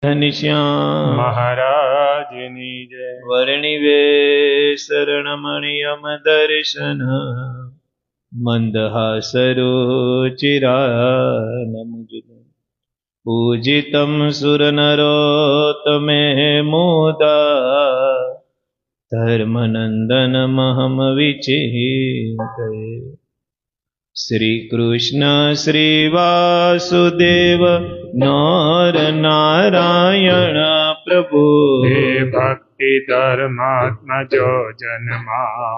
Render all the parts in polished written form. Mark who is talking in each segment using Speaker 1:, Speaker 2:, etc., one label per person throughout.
Speaker 1: ઘનશ્યામ
Speaker 2: મહારાજની જય.
Speaker 1: વર્ણિવે શરણમણિયમ દર્શન મંદહાસરુચિરાનમુજુગ પૂજિતમ સુરનરોત્તમે મુદા ધર્મનંદનમહમ વિચિંતયે. શ્રી કૃષ્ણ શ્રી વાસુદેવ નર નારાયણ પ્રભુ
Speaker 2: હે ભક્તિ ધર્માત્મજો જન્મા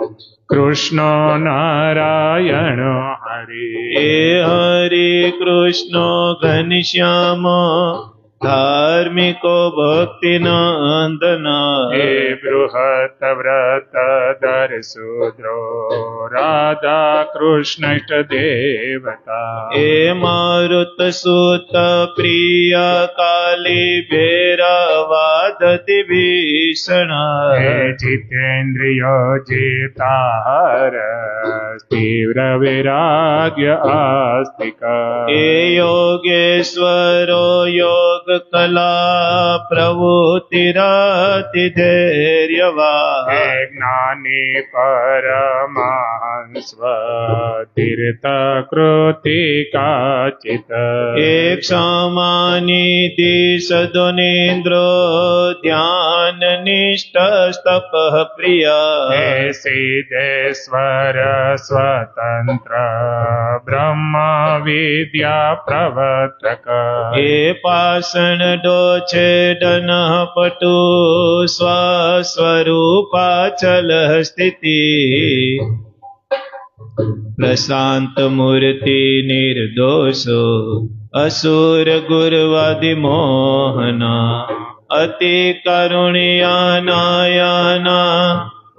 Speaker 2: કૃષ્ણો નારાયણ હરિ.
Speaker 1: હે હરે કૃષ્ણ ઘનશ્યામ ધાર્મિકો ભક્તિ નંદના.
Speaker 2: હે બૃહત વ્રત દર શુદ્રો રાધા કૃષ્ણ ઇષ્ટ દેવતા.
Speaker 1: હે મારુત સુત પ્રિય કાલી ભૈરવાદતિ ભીષણ.
Speaker 2: હે જીતેન્દ્રિયો જીતાર તીવ્ર વૈરાગ્ય આસ્તિક.
Speaker 1: હે યોગેશ્વરો યોગ કલા પ્રવૃત્તિરતિ ધૈર્યવા.
Speaker 2: હે જ્ઞાની પરમહંસ તીર્થ કૃતિ કાચિત.
Speaker 1: હે ક્ષમાનિધિ સદુનેન્દ્રો ધ્યાન નિષ્ઠ તપ પ્રિય.
Speaker 2: હે સિદ્ધેશ્વર સ્વતંત્ર બ્રહ્મ વિદ્યા પ્રવર્તક.
Speaker 1: હે પાષણ ડોછેડન પટુ સ્વસ્વરૂપાચલ સ્થિતિ. પ્રશાંત મૂર્તિ નિર્દોષો અસુર ગુરવાદિ મોહના. અતિ કારુણ્યાનાયના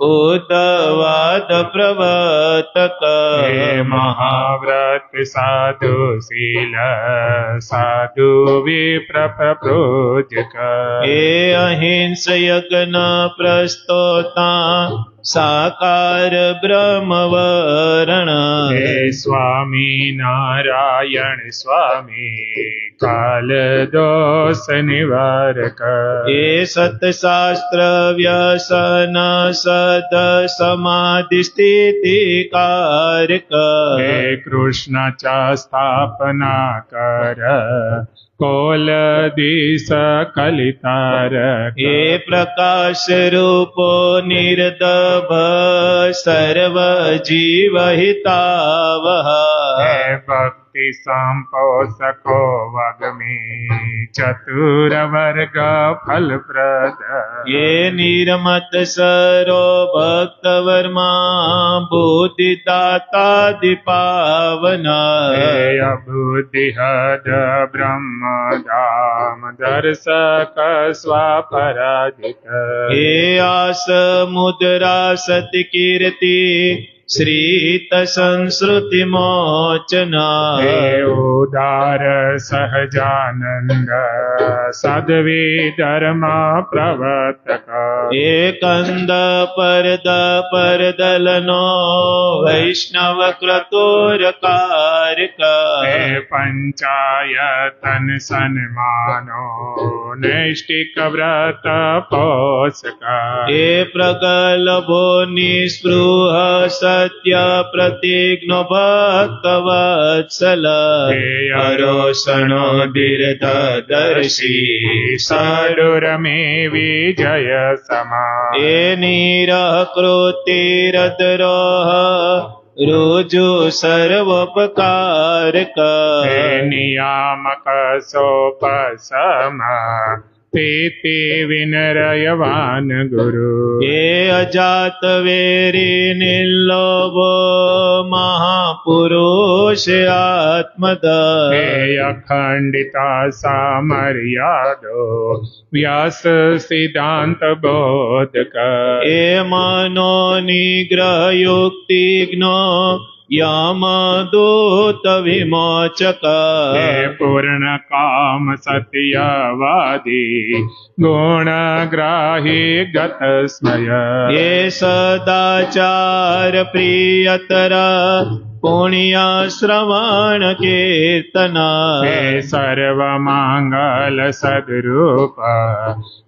Speaker 1: ઉદ્ધવાદ પ્રવર્તક.
Speaker 2: હે મહાવ્રત સાધુ શીલ સાધુ વિપ્ર પ્રપૂજક.
Speaker 1: હે અહિંસ યજ્ઞ પ્રસ્તોતા સાકાર બ્રહ્મવરણ.
Speaker 2: હે સ્વામી નારાયણ સ્વામી કાલ દોષ નિવારક.
Speaker 1: હે સતશાસ્ત્ર વ્યસન સદ સમાધિ સ્થિતિ કારક.
Speaker 2: હે કૃષ્ણ ચા સ્થાપના કર કોલ દિશ કલિતારક.
Speaker 1: હે પ્રકાશ રૂપો નિર્દભ સર્વ જીવ હિતાવહ.
Speaker 2: હે ભક્તિ સંપોષકો વગમી ચતુર વર્ગ ફલપ્રદ.
Speaker 1: હે નિર્મત સરો ભક્ત વર્મા બુદ્ધિ દાતાદિ પાવના.
Speaker 2: હે અબુદ્ધિ હદ બ્રહ્મ ધામ દર્શક સ્વાપરાજિત.
Speaker 1: હે આસ મુદ્રા સત કીર્તિ શ્રીત સંસ્કૃતિ મોચના.
Speaker 2: હે ઉદાર સહજાનંદ સદવી ધર્મ પ્રવર્તક.
Speaker 1: હે કંદ પરદ પરદલનો વૈષ્ણવ ક્રતુર કારક.
Speaker 2: હે પંચાયતન સન્માનો નૈષ્ટિક વ્રત પોષક.
Speaker 1: હે પ્રગલ્ભો નિસ્પૃહ સત્ય પ્રતિજ્ઞ ભક્ત વત્સલ.
Speaker 2: હે
Speaker 1: અરોષણો દીર્ઘદર્શી
Speaker 2: સાડુરમે વિજય સમા.
Speaker 1: હે નિરકૃતિરદ્રોહ રુજુ સર્વોપકારક.
Speaker 2: હે નિયામક સોપસમ પ્રીતિ વિનરયવાન ગુરુ.
Speaker 1: હે અજાત વેરી નિર્લોભો મહાપુરુષ આત્મદ.
Speaker 2: હે અખંડિતા સામર્યાદો વ્યાસ સિદ્ધાંત બોધક.
Speaker 1: હે મનો નિગ્રહ યુક્તિજ્ઞ યમ દૂત વિમોચક.
Speaker 2: હે પૂર્ણ કામ સત્યવાદી ગુણગ્રાહી ગત સ્મય.
Speaker 1: હે સદાચાર પ્રિયતર પુણ્ય શ્રવણ કીર્તન
Speaker 2: હે સર્વ મંગલ સદરૂપ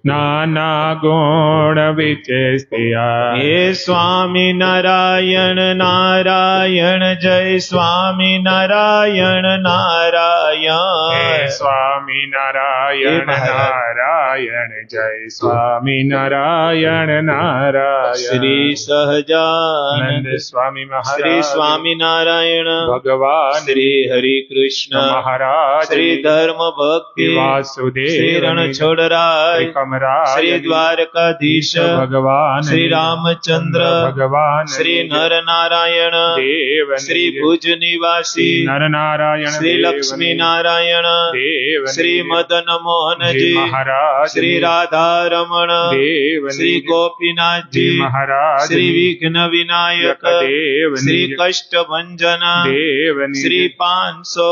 Speaker 2: નાના ગુણ વિચેસ્યા
Speaker 1: હે સ્વામી નારાયણ નારાયણ જય સ્વામી નારાયણ
Speaker 2: હે
Speaker 1: નારાયણ
Speaker 2: સ્વામી નારાયણ
Speaker 1: હે મહારાજ.
Speaker 2: નારાયણ જય સ્વામી નારાયણ નારાયણ
Speaker 1: શ્રી સહજાનંદ
Speaker 2: નંદ સ્વામી
Speaker 1: શ્રી
Speaker 2: મહારાજ
Speaker 1: સ્વામી નારાયણ
Speaker 2: ભગવાન
Speaker 1: શ્રી હરિ કૃષ્ણ
Speaker 2: મહારાજ
Speaker 1: શ્રી ધર્મ ભક્તિ
Speaker 2: વાસુદેવ
Speaker 1: શ્રી રણછોડરાય
Speaker 2: કમરાજ
Speaker 1: શ્રી દ્વારકાધીશ
Speaker 2: ભગવાન
Speaker 1: શ્રી રામચંદ્ર
Speaker 2: ભગવાન
Speaker 1: શ્રી નર નારાયણ
Speaker 2: દેવ
Speaker 1: શ્રી ભુજ નિવાસી
Speaker 2: નર નારાયણ
Speaker 1: શ્રી લક્ષ્મી નારાયણ
Speaker 2: દેવ
Speaker 1: શ્રી મદન મોહનજી
Speaker 2: મહારાજ
Speaker 1: શ્રી રાધા રમણ
Speaker 2: દેવ
Speaker 1: શ્રી ગોપીનાથજી
Speaker 2: મહારાજ
Speaker 1: શ્રી વિઘ્ન વિનાયક
Speaker 2: દેવ
Speaker 1: શ્રી કષ્ટભંજન
Speaker 2: દેવ
Speaker 1: શ્રી 500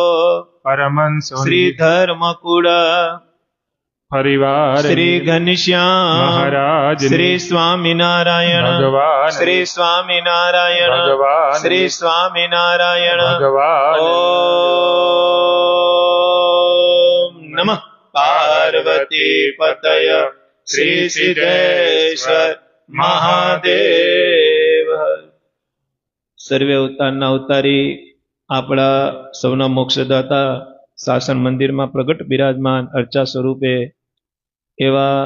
Speaker 2: પરમંસો
Speaker 1: શ્રી ધર્મકુળ
Speaker 2: પરિવાર
Speaker 1: શ્રી ઘનશ્યામ
Speaker 2: મહારાજ
Speaker 1: શ્રી સ્વામિનારાયણ
Speaker 2: ભગવાન
Speaker 1: શ્રી સ્વામિનારાયણ
Speaker 2: ભગવાન
Speaker 1: શ્રી સ્વામિનારાયણ
Speaker 2: ભગવાન
Speaker 1: ઓમ નમઃ પાર્વતી પતય શ્રી સિદ્ધેશ્વર મહાદેવ. સર્વે અવતારના અવતારી આપણા સૌના મોક્ષદાતા શાસન મંદિરમાં પ્રગટ બિરાજમાન અર્ચા સ્વરૂપે એવા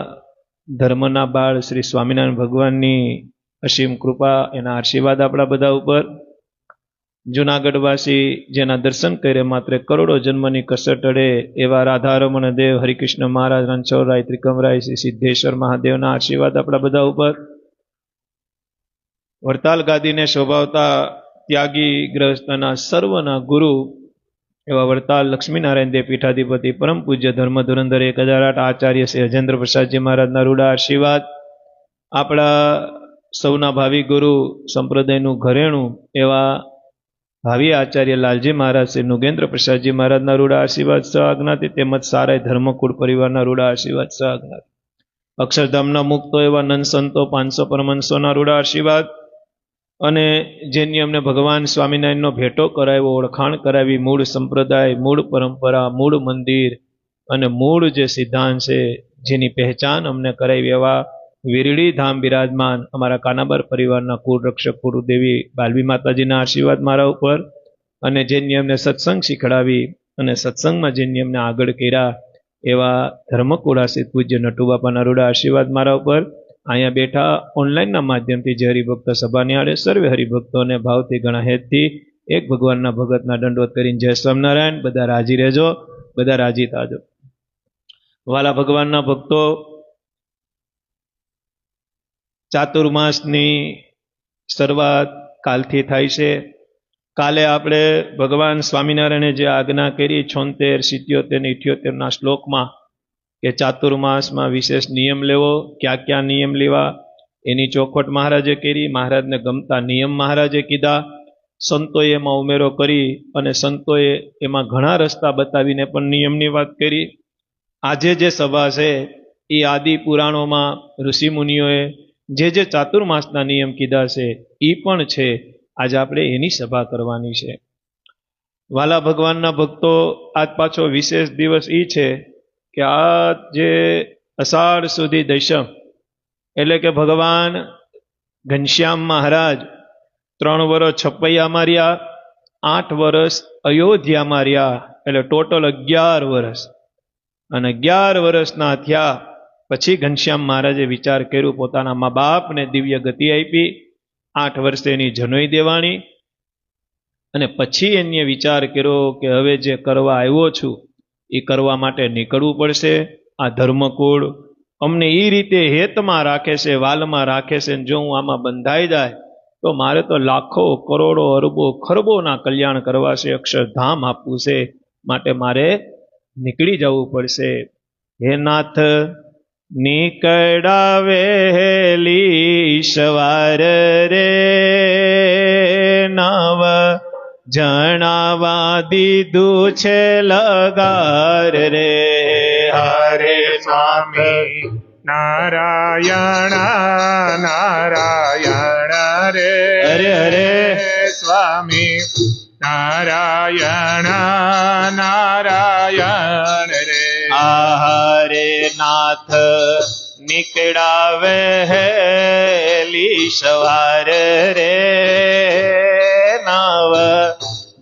Speaker 1: ધર્મના બાળ શ્રી સ્વામિનારાયણ ભગવાનની અસીમ કૃપા, એના આશીર્વાદ આપણા બધા ઉપર. જુનાગઢવાસી જેના દર્શન કરે માત્ર કરોડો જન્મની કસર ટળે એવા રાધારમણ દેવ, હરિકૃષ્ણ મહારાજ, રણછોડરાય, ત્રિકમરાય, શ્રી સિદ્ધેશ્વર મહાદેવના આશીર્વાદ આપણા બધા ઉપર. વડતાલ ગાદીને શોભાવતા ત્યાગી ગ્રહસ્થના સર્વના ગુરુ એવા વડતાલ લક્ષ્મીનારાયણ દેવ પીઠાધિપતિ પરમ પૂજ્ય ધર્મ ધુરંધર 1008 આચાર્ય શ્રી અજેન્દ્ર પ્રસાદજી મહારાજના રૂડા આશીર્વાદ, આપણા સૌના ભાવિ ગુરુ સંપ્રદાયનું ઘરેણું એવા ભાવિ આચાર્ય લાલજી મહારાજ શ્રી નુગેન્દ્ર પ્રસાદજી મહારાજના રૂડા આશીર્વાદ સહ આજ્ઞાથી, તેમજ સારાય ધર્મકુળ પરિવારના રૂડા આશીર્વાદ સહ આજ્ઞાથી. અક્ષરધામના મુક્તો એવા નંદ સંતો 500 પરમહંસોના રૂડા આશીર્વાદ, અને જેની અમને ભગવાન સ્વામિનારાયણનો ભેટો કરાવ્યો, ઓળખાણ કરાવી, મૂળ સંપ્રદાય, મૂળ પરંપરા, મૂળ મંદિર અને મૂળ જે સિદ્ધાંત છે જેની પહેચાન અમને કરાવી એવા વીરડી ધામ બિરાજમાન અમારા કાનાબાર પરિવારના કુળ રક્ષક કુળદેવી બાલવી માતાજીના આશીર્વાદ મારા ઉપર, અને જેની અમને સત્સંગ શીખડાવી અને સત્સંગમાં જેની અમને આગળ કર્યા એવા ધર્મકુળાસિત પૂજ્ય નટુ બાપાના રૂડા આશીર્વાદ મારા ઉપર. અહીંયા બેઠા ઓનલાઈનના માધ્યમથી જે હરિભક્ત સભા નિહાળે સર્વે હરિભક્તોને ભાવથી ઘણા હેતથી એક ભગવાનના ભગતના દંડવત કરીને જય સ્વામિનારાયણ. બધા રાજી રહેજો, બધા રાજી થાજો. વાલા ભગવાનના ભક્તો, ચાતુર્માસની શરૂઆત કાલથી થાય છે. કાલે આપણે ભગવાન સ્વામિનારાયણે જે આજ્ઞા કરી 76, 77 ને 78ના શ્લોકમાં કે ચાતુર્માસમાં વિશેષ નિયમ લેવો, ક્યાં નિયમ લેવા એની ચોખવટ મહારાજે કરી. મહારાજને ગમતા નિયમ મહારાજે કીધા. સંતોએ એમાં ઉમેરો કરી અને સંતોએ એમાં ઘણા રસ્તા બતાવીને પણ નિયમની વાત કરી. આજે જે સભા છે એ આદિ પુરાણોમાં ઋષિમુનિઓએ જે ચાતુર્માસના નિયમ કીધા છે એ પણ છે. આજે આપણે એની સભા કરવાની છે. વાલા ભગવાનના ભક્તો, આજ પાછો વિશેષ દિવસ એ છે કે આ જે અષાઢ સુધી દશમ એટલે કે ભગવાન ઘનશ્યામ મહારાજ 3 વર્ષ છપૈયામાં રહ્યા, 8 વર્ષ અયોધ્યામાં રહ્યા, એટલે ટોટલ 11 વર્ષ. અને 11 વર્ષના થયા પછી ઘનશ્યામ મહારાજે વિચાર કર્યો, પોતાના મા બાપને દિવ્ય ગતિ આપી, 8 વર્ષે એની જનોઈ દેવાણી, અને પછી એને વિચાર કર્યો કે હવે જે કરવા આવ્યો છું એ કરવા માટે નીકળવું પડશે. આ ધર્મકુળ અમને એ રીતે હેતમાં રાખે છે, વાલમાં રાખે છે, જો હું આમાં બંધાઈ જાય તો મારે તો લાખો, કરોડો, અરબો, ખરબોના કલ્યાણ કરવા છે, અક્ષરધામ આપવું છે, માટે મારે નીકળી જવું પડશે. હે નાથ, નીકળ્યા વહેલી સવાર રે, નવ જણાવા દીધું છે લગાર રે.
Speaker 2: હરે સ્વામી નારાયણ નારાયણ રે,
Speaker 1: હરે હરે
Speaker 2: સ્વામી નારાયણ નારાયણ રે
Speaker 1: આહારે નાથ નીકળાવે હેલી સવાર રે નાવ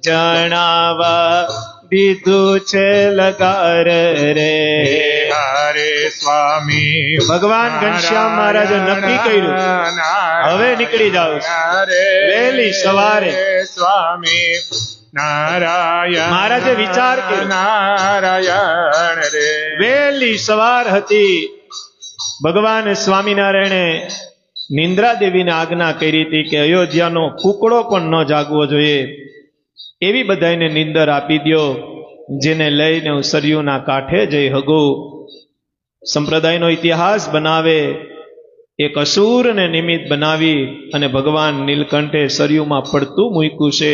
Speaker 1: જણાવા દીધું છે લગાર રે
Speaker 2: હરે સ્વામી
Speaker 1: ભગવાન ઘનશ્યામ મહારાજે નક્કી કર્યું હવે નીકળી જાવ વહેલી સવારે
Speaker 2: સ્વામી નારાયણ
Speaker 1: મહારાજે વિચાર કર્યો
Speaker 2: નારાયણ રે
Speaker 1: વહેલી સવાર હતી ભગવાન સ્વામિનારાયણે નિંદ્રા દેવીને આજ્ઞા કરી હતી કે અયોધ્યાનો કુકડો પણ ન જાગવો જોઈએ એવી બધાને નિંદર આપી દો જેને લઈને હું સરયુના કાંઠે જઈ હગું સંપ્રદાયનો ઇતિહાસ બનાવે એક અસુરને નિમિત્ત બનાવી અને ભગવાન નીલકંઠે સરયુમાં પડતું મૂક્યું છે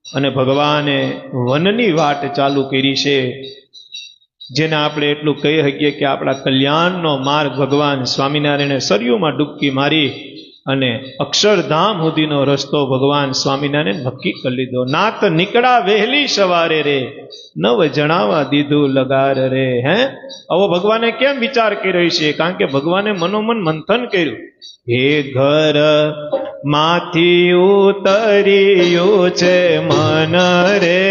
Speaker 1: અને ભગવાને વનની વાટ ચાલુ કરી છે જેને આપણે એટલું કહી શકીએ કે આપણા કલ્યાણનો માર્ગ ભગવાન સ્વામિનારાયણે સરયુમાં ડૂબકી મારી અને અક્ષરધામ સુધીનો રસ્તો ભગવાન સ્વામિનારાયણ નક્કી કરી લીધો. નાથ નીકળા વહેલી સવારે રે નવ જણાવા દીધું લગાર રે. હે આવો ભગવાને કેમ વિચાર કર્યો છે? કારણ કે ભગવાને મનોમન મંથન કર્યું. હે ઘર માંથી ઉતર્યું છે મન રે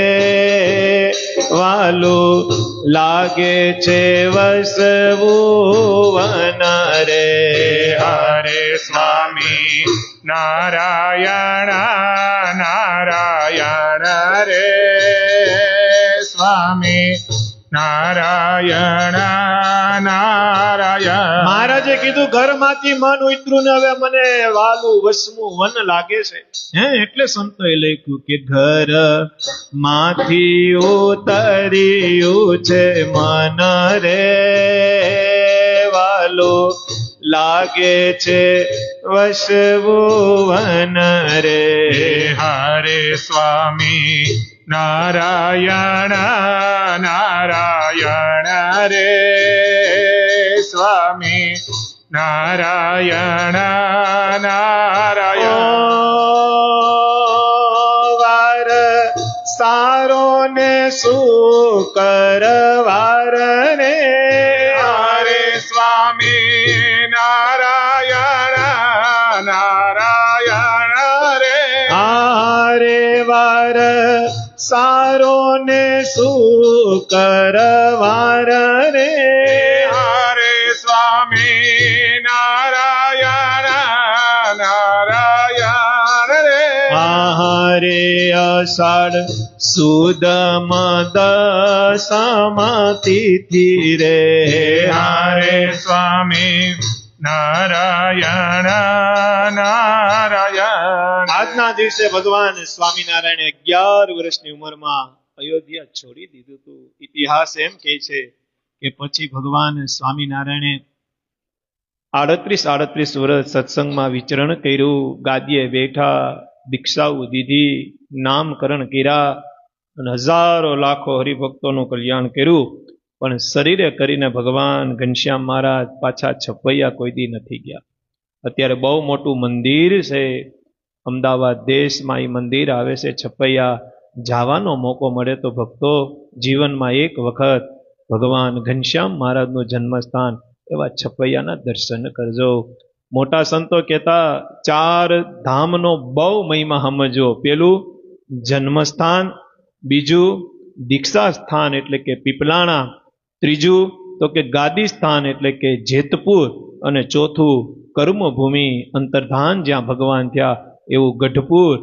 Speaker 1: વાલું લાગે છે વસવું વન રે.
Speaker 2: હરે સ્વામી નારાયણ નારાયણ રે સ્વામી નારાયણ નારાયણ.
Speaker 1: મહારાજે કીધું ઘરમાંથી મન ઉતર્યું ને હવે મને વાલું વસમું વન લાગે છે. હે એટલે સંતોએ લખ્યું કે ઘર માંથી ઉતર્યું છે મન રે વાલું લાગે છે વસવું વન રે.
Speaker 2: હરે સ્વામી નારાયણ નારાયણ રે સ્વામી નારાયણ નારાયણ.
Speaker 1: વાર સારો ને સુકર વાર રે
Speaker 2: હરે સ્વામી નારાયણ નારાયણ રે
Speaker 1: આરે વાર સારો ને સુકર વાર રે.
Speaker 2: હરે સ્વામી નારાયણ નારાયણ રે
Speaker 1: આહારે અષાઢ સુદ મદ સમાતિથિ રે.
Speaker 2: હરે સ્વામી નારાયણ નારાયણ.
Speaker 1: આજના દિવસે ભગવાન સ્વામિનારાયણે 11 વર્ષની ઉંમરમાં અયોધ્યા છોડી દીધું હતું. ઇતિહાસ એમ કહે છે કે પછી ભગવાન સ્વામિનારાયણે 38 વર્ષ સત્સંગમાં વિચરણ કર્યું, ગાદીએ બેઠા, દીક્ષાઓ દીધી, નામકરણ કર્યા અને હજારો લાખો હરિભક્તોનું કલ્યાણ કર્યું. પણ શરીરે કરીને ભગવાન ઘનશ્યામ મહારાજ પાછા છપૈયા કોઈ દી નથી ગયા. અત્યારે બહુ મોટું મંદિર છે અમદાવાદ દેશમાં, એ મંદિર આવે છે છપૈયા. જવાનો મોકો મળે તો ભક્તો જીવનમાં એક વખત ભગવાન ઘનશ્યામ મહારાજનું જન્મસ્થાન એવા છપૈયાના દર્શન કરજો. મોટા સંતો કહેતા 4 ધામનો બહુ મહિમા સમજો. પેલું જન્મસ્થાન, બીજું દીક્ષા સ્થાન એટલે કે પીપલાણા, ત્રીજું તો કે ગાદી સ્થાન એટલે કે જેતપુર, અને ચોથું કર્મભૂમિ અંતર્ધાન જ્યાં ભગવાન થયા એવું ગઢપુર.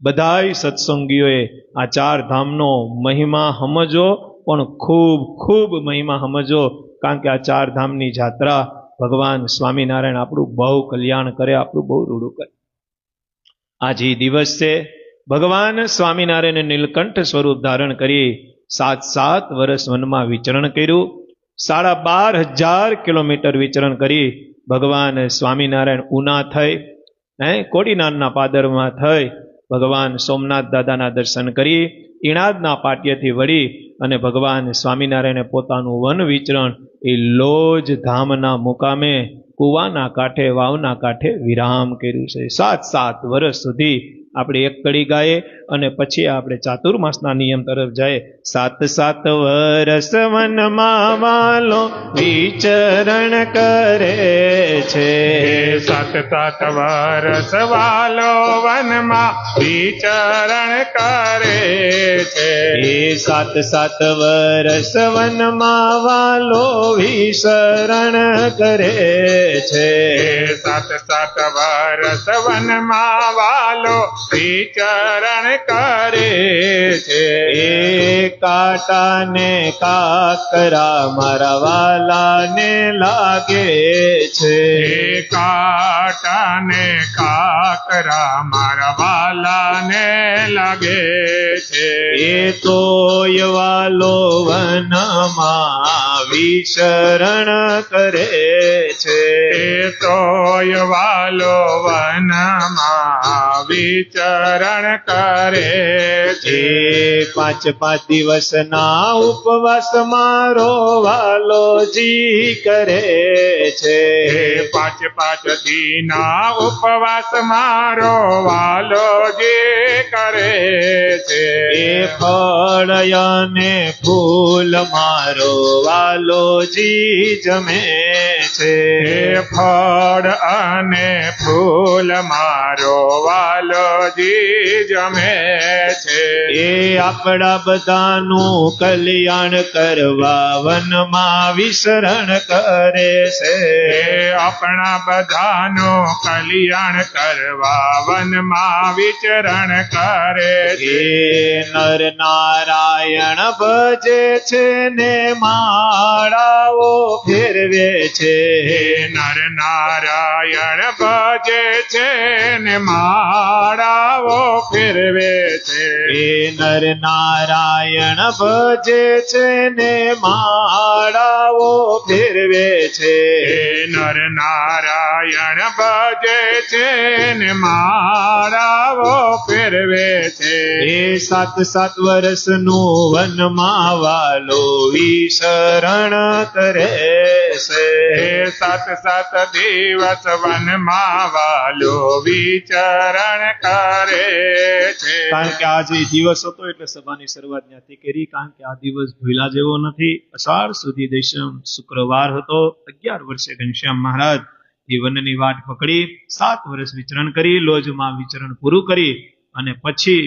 Speaker 1: બધાય સત્સંગીઓએ આ 4 ધામનો મહિમા સમજો, પણ ખૂબ ખૂબ મહિમા સમજો. કારણ કે આ 4 ધામની જાત્રા ભગવાન સ્વામિનારાયણ આપણું બહુ કલ્યાણ કરે, આપણું બહુ રૂડું કરે. આજે દિવસ છે ભગવાન સ્વામિનારાયણે નીલકંઠ સ્વરૂપ ધારણ કરી 7 વર્ષ વનમાં વિચરણ કર્યું. 12,500 કિલોમીટર વિચરણ કરી ભગવાન સ્વામિનારાયણ ઉના થઈ, કોડીનારના પાદરમાં થઈ ભગવાન સોમનાથ દાદાના દર્શન કરી, ઈણાદના પાટિયેથી વળી અને ભગવાન સ્વામિનારાયણે પોતાનું વન વિચરણ એ લોજ ધામના મુકામે કુવાના કાંઠે, વાવના કાંઠે વિરામ કર્યું છે. 7 વર્ષ સુધી આપણે એક કડી ગાઈએ અને પછી આપણે ચાતુર્માસના નિયમ તરફ જઈએ. 7 વર્ષ વનમાં વાલો વિચરણ કરે છે.
Speaker 2: 7 વર્ષ વાલો વનમાં વિચરણ કરે છે.
Speaker 1: એ 7 વર્ષ વનમાં વાલો વિચરણ કરે છે.
Speaker 2: 7 વર્ષ વનમાં વાલો વિચરણ કરે છે.
Speaker 1: એ કાંટાને કાકરા મારા વાલાને લાગે છે.
Speaker 2: કાંટાને કાકરા મારા વાલાને લાગે છે.
Speaker 1: એ તોય વાલો વનમાં વિચરણ કરે છે.
Speaker 2: એ તોય વાલો વનમાં વિચરણ કરે છે.
Speaker 1: એ 5 દિવસના ઉપવાસ મારો વાલોજી કરે છે.
Speaker 2: 5 દીના ઉપવાસ મારો વાલો જે કરે છે.
Speaker 1: એ ફળ અને ફૂલ મારો વાલોજી જમે છે.
Speaker 2: એ ફળ અને ફૂલ મારો વાલો જી જમે છે.
Speaker 1: એ આપણા બધાનું કલ્યાણ કરવા વનમાં વિચરણ કરે છે.
Speaker 2: એ આપણા બધાનું કલ્યાણ કરવા વનમાં વિચરણ કરે છે.
Speaker 1: એ નર નારાયણ ભજે છે ને માળાઓ ફેરવે છે.
Speaker 2: હે નર નારાયણ ભજે છે ને માળાઓ ફેરવે છે.
Speaker 1: એ નર નારાયણ ભજે છે ને માળાઓ ફેરવે છે.
Speaker 2: હે નર નારાયણ ભજે છે ને માળાઓ ફેરવે છે.
Speaker 1: એ 7 વર્ષનું વનમાં વાલો વિચરણ કરે છે.
Speaker 2: હે 7 દિવસ વનમાં વાલો વિચરણ કરે છે.
Speaker 1: કારણ કે આજે દિવસ હતો એટલે સભાની શરૂઆત ત્યાંથી કરી. કારણ કે આ દિવસ ભૂલા જેવો નથી. અષાઢ સુધી દશમ શુક્રવાર હતો. 11 વર્ષે ઘનશ્યામ મહારાજ એ વનની વાટ પકડી 7 વર્ષ વિચરણ કરી, લોજમાં વિચરણ પૂરું કરી અને પછી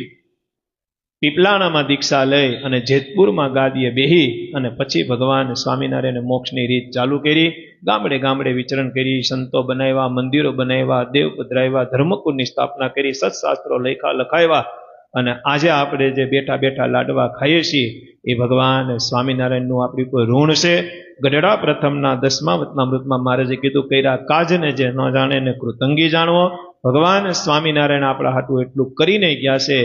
Speaker 1: પીપલાણામાં દીક્ષા લઈ અને જેતપુરમાં ગાદીએ બેહી અને પછી ભગવાન સ્વામિનારાયણ મોક્ષની રીત ચાલુ કરી. ગામડે ગામડે વિચરણ કરી, સંતો બનાવ્યા, મંદિરો બનાવ્યા, દેવ પધરાવ્યા, ધર્મકુળની સ્થાપના કરી, સત્શાસ્ત્રો લખાવ્યા. અને આજે આપણે જે બેઠા બેઠા લાડવા ખાઈએ છીએ એ ભગવાન સ્વામિનારાયણનું આપણી કોઈ ઋણ છે. ગઢડા પ્રથમના 10મા વચનામૃતમાં મહારાજે કીધું, કર્યા કાજને જે ન જાણે ને કૃતંગી જાણવો. ભગવાન સ્વામિનારાયણ આપણા હાટું એટલું કરીને ગયા છે.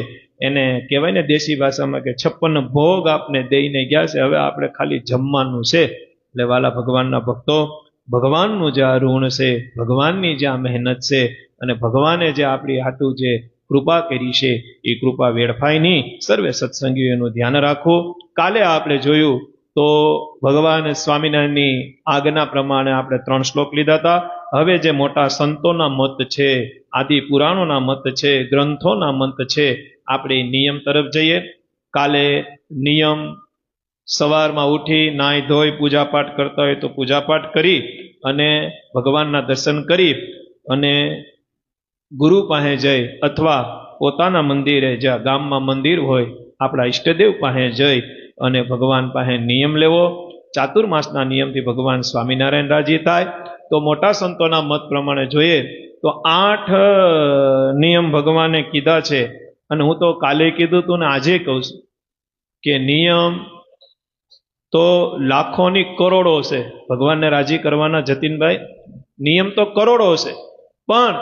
Speaker 1: એને કહેવાય ને દેશી ભાષામાં કે 56 ભોગ આપને દઈને ગયા છે. હવે આપણે ખાલી જમવાનું છે. એટલે વાલા ભગવાનના ભક્તો, ભગવાનનું જે આ ઋણ છે, ભગવાનની જે આ મહેનત છે અને ભગવાને જે આપણી હાટું જે કૃપા કરી છે એ કૃપા વેડફાય નહીં. સર્વે સત્સંગીઓનું ધ્યાન રાખો. કાલે આપણે જોયું તો ભગવાન સ્વામિનારાયણની આજ્ઞા પ્રમાણે આપણે 3 શ્લોક લીધા હતા. હવે જે મોટા સંતોના મત છે, આદિ પુરાણોના મત છે, ગ્રંથોના મત છે, આપણે નિયમ તરફ જઈએ. કાલે નિયમ સવારમાં ઉઠી નાહી ધોઈ પૂજાપાઠ કરતા હોય તો પૂજાપાઠ કરી અને ભગવાનના દર્શન કરી અને ગુરુ પાસે જઈ અથવા પોતાના મંદિરે, જ્યાં ગામમાં મંદિર હોય, આપણા ઈષ્ટદેવ પાસે જઈ અને ભગવાન પાસે નિયમ લેવો. ચાતુર્માસના નિયમથી ભગવાન સ્વામિનારાયણ રાજી થાય. તો મોટા સંતોના મત પ્રમાણે જોઈએ તો 8 નિયમ ભગવાને કીધા છે. અને હું તો કાલે કીધું તું ને આજે કહું છું કે નિયમ તો લાખોની કરોડો છે ભગવાનને રાજી કરવાના. જતીનભાઈ, નિયમ તો કરોડો છે, પણ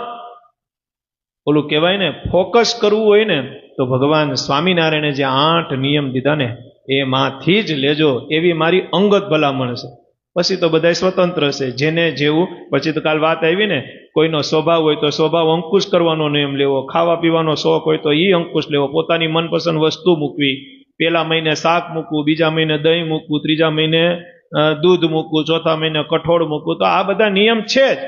Speaker 1: ઓલું કહેવાય ને, ફોકસ કરવું હોય ને તો ભગવાન સ્વામિનારાયણે જે 8 નિયમ દીધા ને એમાંથી જ લેજો, એવી મારી અંગત ભલામણ છે. પછી તો બધા સ્વતંત્ર છે, જેને જેવું. પછી તો કાલ વાત આવી ને, કોઈનો સ્વભાવ હોય તો સ્વભાવ અંકુશ કરવાનો નિયમ લેવો, ખાવા પીવાનો શોખ હોય તો એ અંકુશ લેવો, પોતાની મનપસંદ વસ્તુ મૂકવી. પેલા મહિને શાક મૂકવું, બીજા મહિને દહીં મૂકવું, ત્રીજા મહિને દૂધ મૂકવું, ચોથા મહિને કઠોળ મૂકવું. તો આ બધા નિયમ છે જ,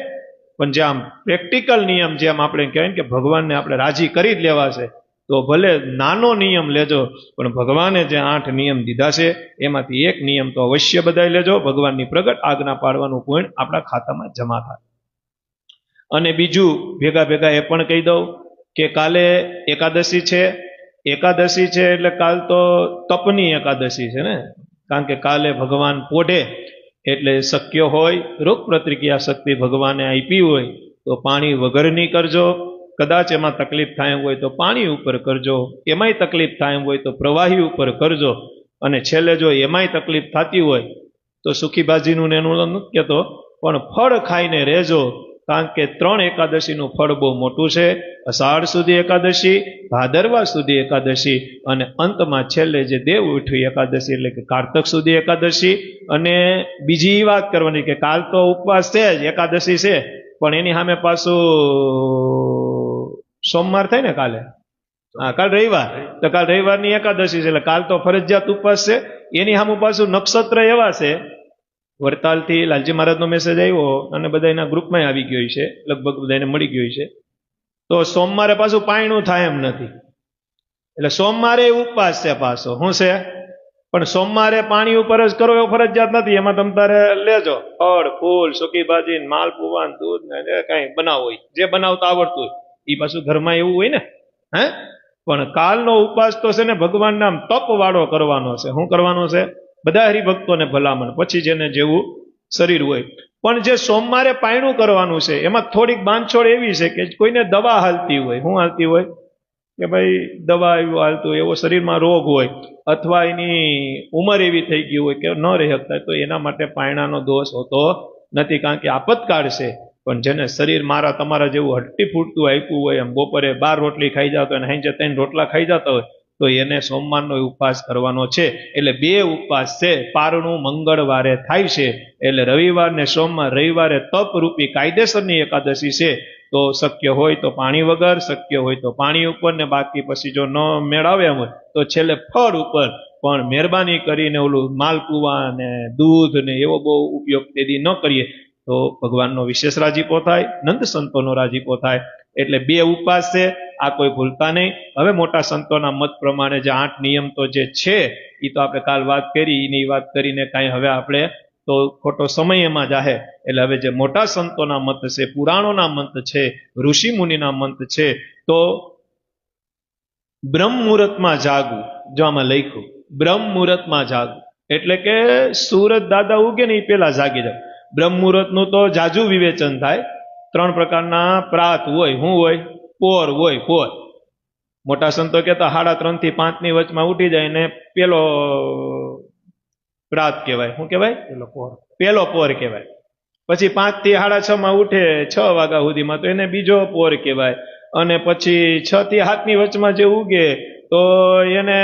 Speaker 1: પણ જે આમ પ્રેક્ટિકલ નિયમ જેમ આપણે કહેવાય કે ભગવાનને આપણે રાજી કરી જ લેવા છે, તો ભલે નાનો નિયમ લેજો, પણ ભગવાને જે 8 નિયમ દીધા છે એમાંથી એક નિયમ તો અવશ્ય બધાય લેજો. ભગવાનની પ્રગટ આજ્ઞા પાડવાનું પુણ્ય આપણા ખાતામાં જમા થાય. અને બીજું ભેગા ભેગા એ પણ કહી દઉં કે કાલે એકાદશી છે. એકાદશી છે એટલે કાલ તો તપની એકાદશી છે ને, કારણ કે કાલે ભગવાન પોઢે, એટલે શક્ય હોય રોગ પ્રતિક્રિયા શક્તિ ભગવાને આપી હોય તો પાણી વગરની કરજો. કદાચ એમાં તકલીફ થાય એમ હોય તો પાણી ઉપર કરજો, એમાંય તકલીફ થાય એમ હોય તો પ્રવાહી ઉપર કરજો. અને છેલ્લે જો એમાંય તકલીફ થતી હોય તો સુખી ભાજીનું એનું નથી કહેતો, પણ ફળ ખાઈને રહેજો. કારણ કે 3 એકાદશીનું ફળ બહુ મોટું છે. અષાઢ સુધી એકાદશી, ભાદરવા સુધી એકાદશી, અને અંતમાં છેલ્લે જે દેવ ઉઠવી એકાદશી એટલે કે કારતક સુધી એકાદશી. અને બીજી વાત કરવાની કે કાલ તો ઉપવાસ છે જ, એકાદશી છે, પણ એની સામે પાછું સોમવાર થાય ને કાલે, હા કાલ રવિવાર, તો કાલ રવિવારની એકાદશી છે એટલે કાલ તો ફરજિયાત ઉપવાસ છે. એની સામે પાછું નક્ષત્ર એવા છે, વડતાલથી લાલજી મહારાજનો મેસેજ આવ્યો અને બધા એના ગ્રુપમાં આવી ગયો છે, લગભગ બધાને મળી ગયો છે. તો સોમવારે પાછું પાયણું થાય એમ નથી, એટલે સોમવારે ઉપવાસ છે પાછો. શું છે? પણ સોમવારે પાણી ઉપર જ કરો એવો ફરજિયાત નથી. એમાં તમે તારે લેજો ફળ ફૂલ સૂકી ભાજી માલપુવા દૂધ ને કઈ બનાવો હોય, જે બનાવતા આવડતું હોય એ પાછું ઘરમાં એવું હોય ને. હે પણ કાલનો ઉપવાસ તો છે ને ભગવાન નામ તપ વાળો કરવાનો છે. શું કરવાનો છે? બધા હરિભક્તોને ભલામણ, પછી જેને જેવું શરીર હોય. પણ જે સોમવારે પાયણું કરવાનું છે એમાં થોડીક બાંધછોડ એવી છે કે કોઈને દવા હાલતી હોય. શું હાલતી હોય? કે ભાઈ દવા એવું હાલતું હોય, એવો શરીરમાં રોગ હોય, અથવા એની ઉંમર એવી થઈ ગઈ હોય કે ન રહી શકતા, તો એના માટે પાયણાનો દોષ હોતો નથી, કારણ કે આપતકાળ છે. પણ જેને શરીર મારા તમારા જેવું હટ્ટી ફૂટતું આપ્યું હોય, એમ બપોરે 12 રોટલી ખાઈ જતો અને સાંજે 3 રોટલા ખાઈ જતા હોય, તો એને સોમવારનો ઉપવાસ કરવાનો છે. એટલે 2 ઉપવાસ છે. પારણું મંગળવારે થાય છે, એટલે રવિવાર ને સોમવાર, રવિવારે તપ રૂપી કાયદેસરની એકાદશી છે. તો શક્ય હોય તો પાણી વગર, શક્ય હોય તો પાણી ઉપર, ને બાકી પછી જો ન મેળાવે એમ હોય તો છેલ્લે ફળ ઉપર. પણ મહેરબાની કરીને ઓલું માલપુવા ને દૂધ ને એવો બહુ ઉપયોગ તેદી ન કરીએ, તો ભગવાનનો વિશેષ રાજીપો થાય, નંદ સંતોનો રાજીપો થાય. એટલે 2 ઉપવાસ છે, આ કોઈ ભૂલતા નહીં. હવે મોટા સંતોના મત પ્રમાણે જે 8 નિયમ તો જે છે એ તો આપણે કાલ વાત કરી, એની વાત કરીને કાંઈ હવે આપણે તો ખોટો સમય એમાં જાહે. એટલે હવે જે મોટા સંતોના મત છે, પુરાણોના મત છે, ઋષિ મુનિના મત છે, તો બ્રહ્મ મુહૂર્તમાં જાગવું. જો આમાં લખ્યું બ્રહ્મ મુહૂર્તમાં જાગવું, એટલે કે સૂરજ દાદા ઉગે ને એ પેલા જાગી જાય. બ્રહ્મ મુહૂર્તનું તો જાજુ વિવેચન થાય. 3 પ્રકારના પ્રાત હોય. શું હોય? પોર હોય. પોર મોટા સંતો કહેતા 3:30 થી 5 ની વચમાં ઉઠી જાય ને પેલો પ્રાત કહેવાય. શું કહેવાય? પેલો પોર કહેવાય. પછી 5 થી 6:30 માં ઉઠે 6 વાગ્યા સુધીમાં, તો એને બીજો પોર કહેવાય. અને પછી 6 થી 7 ની વચમાં જે ઉગે તો એને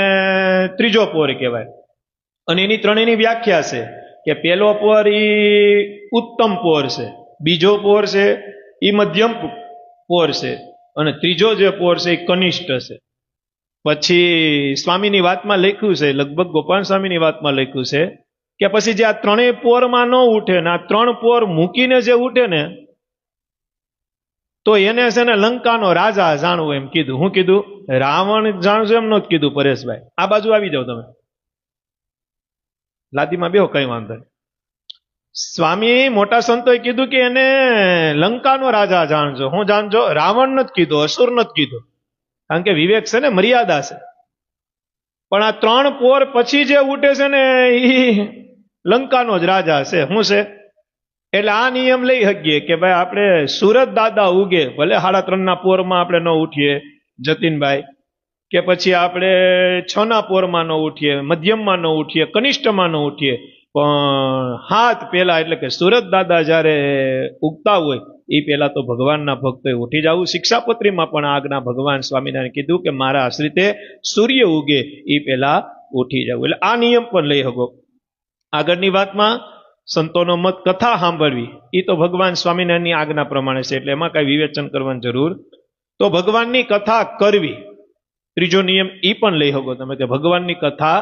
Speaker 1: ત્રીજો પોર કહેવાય. અને એની ત્રણેયની વ્યાખ્યા છે કે પેલો પોર ઈ ઉત્તમ પોર છે, બીજો પોર છે ઈ મધ્યમ પોર છે, અને ત્રીજો જે પોર છે એ કનિષ્ઠ છે. પછી સ્વામીની વાતમાં લખ્યું છે, લગભગ ગોપાલ સ્વામીની વાતમાં લખ્યું છે કે પછી જે આ 3 પોરમાં ન ઉઠે ને આ 3 પોર મૂકીને જે ઉઠે ને, તો એને છે ને લંકાનો રાજા જાણવું એમ કીધું. શું કીધું? રાવણ જાણજો એમ નથી કીધું. પરેશભાઈ આ બાજુ આવી જાવ, તમે લાદીમાં બેહો, કઈ વાંધો નહીં. સ્વામી મોટા સંતોએ કીધું કે એને લંકાનો રાજા જાણજો. હું જાણજો? રાવણ નથી કીધું, અસુર નથી કીધું, કારણ કે વિવેક છે ને, મર્યાદા છે. પણ આ 3 પોર પછી જે ઉઠે છે ને એ લંકાનો જ રાજા છે. શું છે? એટલે આ નિયમ લઈ શકીએ કે ભાઈ આપણે સુરત દાદા ઉગે, ભલે 3:30 ના પોરમાં આપણે ન ઉઠીએ જતીનભાઈ, કે પછી આપણે 6 ના પોરમાં ન ઉઠીએ, મધ્યમમાં ન ઉઠીએ, કનિષ્ઠમાં ન ઉઠીએ, પણ 7 પહેલા, એટલે કે સુરત દાદા જયારે ઉગતા હોય એ પહેલા તો ભગવાનના ભક્તોએ ઉઠી જવું. શિક્ષાપત્રીમાં પણ આજ્ઞા ભગવાન સ્વામિનારાયણ કીધું કે મારા આશ્રિતે સૂર્ય ઉગે એ પહેલા ઉઠી જવું. એટલે આ નિયમ પણ લઈ શકો. આગળની વાતમાં સંતોનો મત, કથા સાંભળવી એ તો ભગવાન સ્વામિનારાયણની આજ્ઞા પ્રમાણે છે, એટલે એમાં કઈ વિવેચન કરવાની જરૂર. તો ભગવાનની કથા કરવી, ત્રીજો નિયમ એ પણ લઈ શકો તમે કે ભગવાનની કથા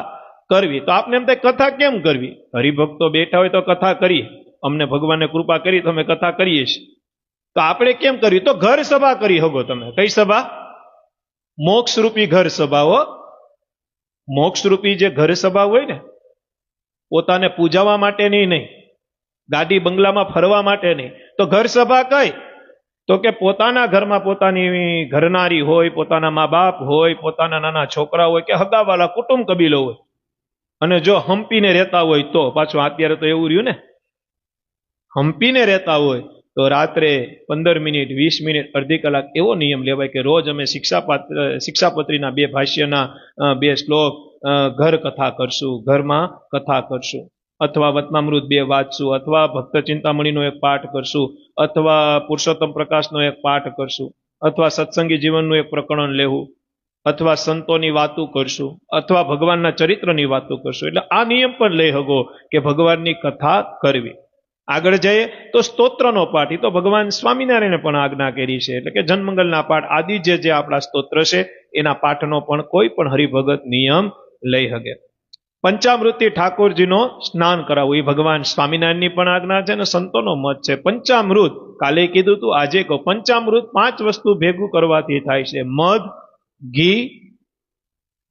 Speaker 1: કરવી. તો આપને એમ થાય કથા કેમ કરવી? હરિભક્તો બેઠા હોય તો કથા કરીએ, અમને ભગવાને કૃપા કરી તો અમે કથા કરીએ છીએ. તો આપણે કેમ કર્યું? તો ઘર સભા કરી શકો તમે. કઈ સભા? મોક્ષરૂપી ઘર સભાઓ. મોક્ષરૂપી જે ઘર સભા હોય ને, પોતાને પૂજાવા માટેની નહીં, ગાડી બંગલામાં ફરવા માટે નહીં. તો ઘર સભા કઈ? તો કે પોતાના ઘરમાં પોતાની ઘરનારી હોય, પોતાના મા બાપ હોય, પોતાના નાના છોકરા હોય, કે હગાવાલા કુટુંબ કબીલો હોય, અને જો હંપીને રહેતા હોય તો પાછું અત્યારે તો એવું રહ્યું ને, હંપીને રહેતા હોય તો રાત્રે 15 મિનિટ, 20 મિનિટ, અડધી કલાક એવો નિયમ લેવાય કે રોજ અમે શિક્ષાપત્રીના 2 ભાષ્યના 2 શ્લોક ઘર કથા કરશું, ઘરમાં કથા કરશું, અથવા વતનામૃત 2 વાંચશું, અથવા ભક્ત ચિંતામણીનો એક પાઠ કરશું, અથવા પુરુષોત્તમ પ્રકાશનો એક પાઠ કરશું, અથવા સત્સંગી જીવનનું એક પ્રકરણ લેવું, અથવા સંતોની વાતો કરશું, અથવા ભગવાનના ચરિત્રની વાતો કરશું. એટલે આ નિયમ પણ લઈ શકો કે ભગવાનની કથા કરવી. આગળ જઈએ તો સ્તોત્રનો પાઠ, એ તો ભગવાન સ્વામિનારાયણે પણ આજ્ઞા કરી છે. એટલે કે જનમંગલના પાઠ આદિ જે આપણા સ્તોત્ર છે એના પાઠનો પણ કોઈ પણ હરિભગત નિયમ લઈ શકે. પંચામૃતથી ઠાકોરજીનો સ્નાન કરાવવું એ ભગવાન સ્વામિનારાયણની પણ આજ્ઞા છે અને સંતોનો મત છે. પંચામૃત કાલે કીધું તું, આજે કહું. પંચામૃત 5 વસ્તુ ભેગું કરવાથી થાય છે. મધ, ઘી,